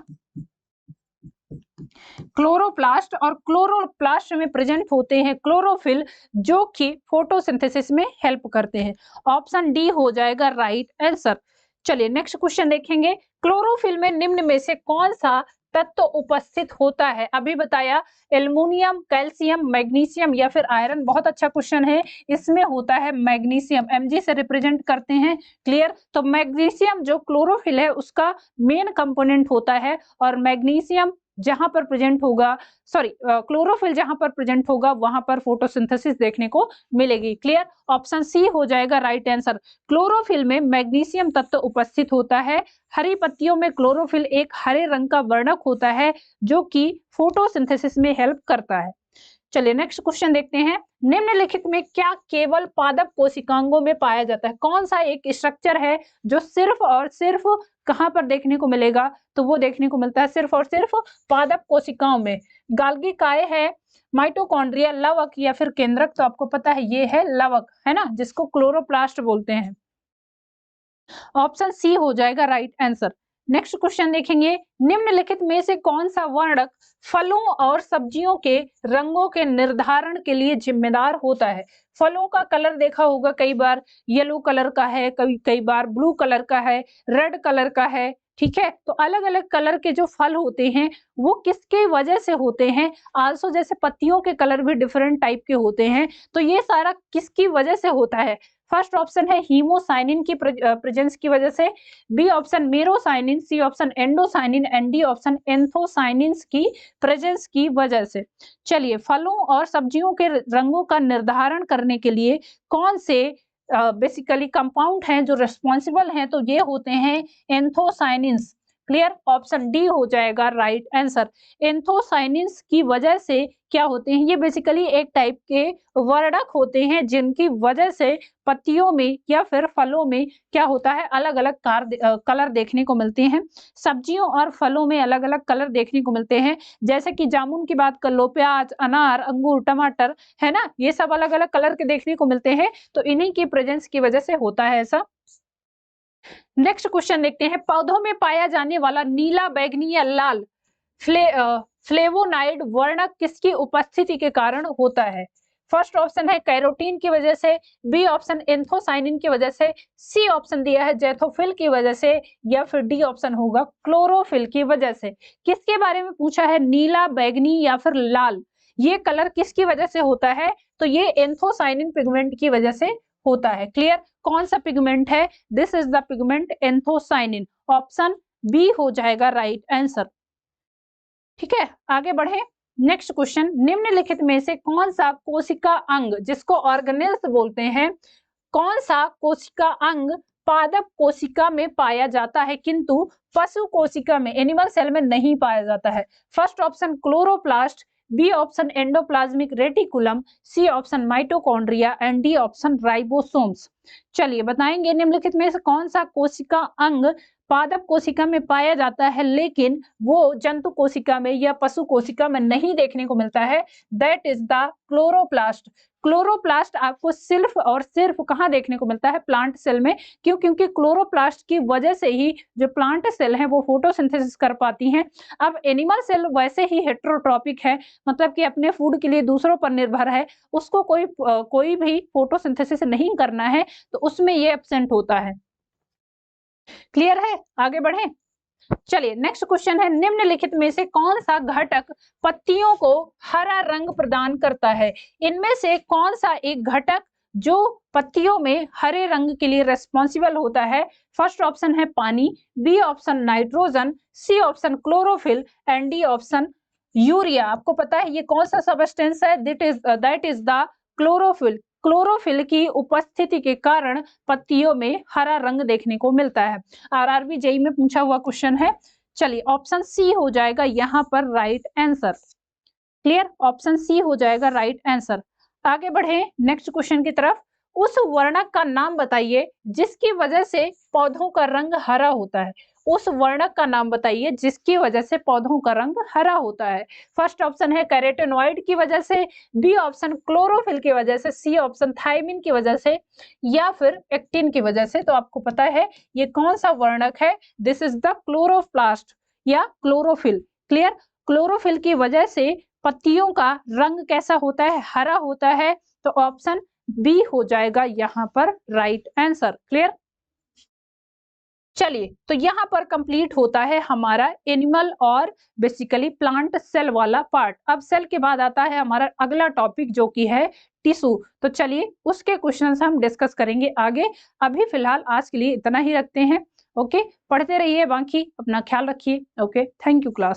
क्लोरोप्लास्ट। और क्लोरोप्लास्ट में प्रेजेंट होते हैं क्लोरोफिल, जो कि फोटोसिंथेसिस में हेल्प करते हैं। ऑप्शन डी हो जाएगा राइट आंसर। चलिए नेक्स्ट क्वेश्चन देखेंगे। क्लोरोफिल में निम्न में से कौन सा तत्व उपस्थित होता है। अभी बताया एल्युमिनियम, कैल्शियम, मैग्नीशियम या फिर आयरन। बहुत अच्छा क्वेश्चन है, इसमें होता है मैग्नीशियम, Mg से रिप्रेजेंट करते हैं, क्लियर। तो मैग्नीशियम जो क्लोरोफिल है उसका मेन कंपोनेंट होता है, और मैग्नीशियम जहां पर प्रेजेंट होगा, सॉरी क्लोरोफिल जहां पर प्रेजेंट होगा वहां पर फोटोसिंथेसिस देखने को मिलेगी। क्लियर, ऑप्शन सी हो जाएगा राइट आंसर। क्लोरोफिल में मैग्नीशियम तत्व उपस्थित होता है। हरी पत्तियों में क्लोरोफिल एक हरे रंग का वर्णक होता है जो कि फोटोसिंथेसिस में हेल्प करता है। चलिए नेक्स्ट क्वेश्चन देखते हैं। निम्नलिखित में क्या केवल पादप कोशिकांगों में पाया जाता है? कौन सा एक स्ट्रक्चर है जो सिर्फ और सिर्फ कहां पर देखने को मिलेगा? तो वो देखने को मिलता है सिर्फ और सिर्फ पादप कोशिकाओं में। गाल्गी काय है, माइटोकॉन्ड्रिया, लवक या फिर केंद्रक? तो आपको पता है ये है लवक, है ना, जिसको क्लोरोप्लास्ट बोलते हैं। ऑप्शन सी हो जाएगा राइट आंसर। नेक्स्ट क्वेश्चन देखेंगे। निम्नलिखित में से कौन सा वर्णक फलों और सब्जियों के रंगों के निर्धारण के लिए जिम्मेदार होता है? फलों का कलर देखा होगा कई बार, येलो कलर का है, कई बार ब्लू कलर का है, रेड कलर का है, ठीक है। तो अलग अलग कलर के जो फल होते हैं वो किसके वजह से होते हैं? आल्सो जैसे पत्तियों के कलर भी डिफरेंट टाइप के होते हैं, तो ये सारा किसकी वजह से होता है? फर्स्ट ऑप्शन है हीमोसाइनिन की प्रेजेंस की वजह से, B option merocyanin, C option endocyanin and D option anthocyanins की प्रेजेंस की वजह से। चलिए, फलों और सब्जियों के रंगों का निर्धारण करने के लिए कौन से बेसिकली कंपाउंड हैं जो रिस्पॉन्सिबल हैं? तो ये होते हैं एंथोसाइनिन्स। क्लियर, ऑप्शन डी हो जाएगा राइट आंसर। एंथोसाइनिन्स की वजह से क्या होते हैं? ये बेसिकली एक टाइप के वर्णक होते हैं जिनकी वजह से पत्तियों में या फिर फलों में क्या होता है, अलग अलग कलर देखने को मिलते हैं। सब्जियों और फलों में अलग अलग कलर देखने को मिलते हैं, जैसे कि जामुन की बात कर लो, प्याज, अनार, अंगूर, टमाटर, है ना, ये सब अलग अलग कलर के देखने को मिलते हैं, तो इन्हीं की प्रेजेंस की वजह से होता है ऐसा। नेक्स्ट क्वेश्चन देखते हैं। पौधों में पाया जाने वाला नीला, बैगनी या लाल फ्लेवोनाइड वर्णक किसकी उपस्थिति के कारण होता है? फर्स्ट ऑप्शन है कैरोटीन की वजह से, बी ऑप्शन एंथोसाइनिन की वजह से, सी ऑप्शन दिया है जैथोफिल की वजह से, या फिर डी ऑप्शन होगा क्लोरोफिल की वजह से। किसके बारे में पूछा है? नीला, बैगनी या फिर लाल, ये कलर किसकी वजह से होता है? तो ये एंथोसाइनिन पिगमेंट की वजह से होता है। क्लियर, कौन सा पिगमेंट है? This is the pigment anthocyanin. Option B हो जाएगा राइट आंसर। ठीक है, आगे बढ़े। Next question. निम्नलिखित में से कौन सा कोशिका अंग, जिसको ऑर्गेनेल्स बोलते हैं, कौन सा कोशिका अंग पादप कोशिका में पाया जाता है किंतु पशु कोशिका में, एनिमल सेल में नहीं पाया जाता है? First option chloroplast, B option endoplasmic reticulum, C option mitochondria and D option ribosomes. चलिए बताएंगे निम्नलिखित में से कौन सा कोशिका अंग पादप कोशिका में पाया जाता है लेकिन वो जंतु कोशिका में या पशु कोशिका में नहीं देखने को मिलता है। That is the chloroplast. Chloroplast आपको सिर्फ और सिर्फ कहाँ देखने को मिलता है? प्लांट सेल में। क्यों? क्योंकि क्लोरोप्लास्ट की वजह से ही जो प्लांट सेल है वो फोटोसिंथेसिस कर पाती हैं। अब एनिमल सेल वैसे ही हेट्रोट्रॉपिक है, मतलब कि अपने फूड के लिए दूसरों पर निर्भर है, उसको कोई भी फोटोसिंथेसिस नहीं करना है, तो उसमें ये एब्सेंट होता है। क्लियर है, आगे बढ़े। चलिए नेक्स्ट क्वेश्चन है। निम्नलिखित में से कौन सा घटक पत्तियों को हरा रंग प्रदान करता है? इनमें से कौन सा एक घटक जो पत्तियों में हरे रंग के लिए रेस्पॉन्सिबल होता है? फर्स्ट ऑप्शन है पानी, B option nitrogen, C option chlorophyll and D option urea. आपको पता है ये कौन सा सबस्टेंस है? That is the chlorophyll. Chlorophyll की उपस्थिति के कारण पत्तियों में हरा रंग देखने को मिलता है। आरआरबी जेई में पूछा हुआ क्वेश्चन है। चलिए ऑप्शन सी हो जाएगा यहाँ पर right answer. Clear, option C हो जाएगा राइट आंसर। आगे बढ़े नेक्स्ट क्वेश्चन की तरफ। उस वर्णक का नाम बताइए जिसकी वजह से पौधों का रंग हरा होता है। उस वर्णक का नाम बताइए जिसकी वजह से पौधों का रंग हरा होता है। फर्स्ट ऑप्शन है कैरोटेनॉइड की वजह से, बी ऑप्शन क्लोरोफिल की वजह से, सी ऑप्शन थायमिन की वजह से, या फिर एक्टिन की वजह से। तो आपको पता है ये कौन सा वर्णक है? दिस इज द क्लोरोप्लास्ट या क्लोरोफिल। क्लियर, क्लोरोफिल की वजह से पत्तियों का रंग कैसा होता है? हरा होता है। तो ऑप्शन बी हो जाएगा यहाँ पर राइट आंसर। क्लियर, चलिए तो यहाँ पर कंप्लीट होता है हमारा एनिमल और बेसिकली प्लांट सेल वाला पार्ट। अब सेल के बाद आता है हमारा अगला टॉपिक जो कि है टिश्यू। तो चलिए उसके क्वेश्चंस हम डिस्कस करेंगे आगे। अभी फिलहाल आज के लिए इतना ही रखते हैं। ओके, पढ़ते रहिए, बाकी अपना ख्याल रखिए। Okay, thank you class.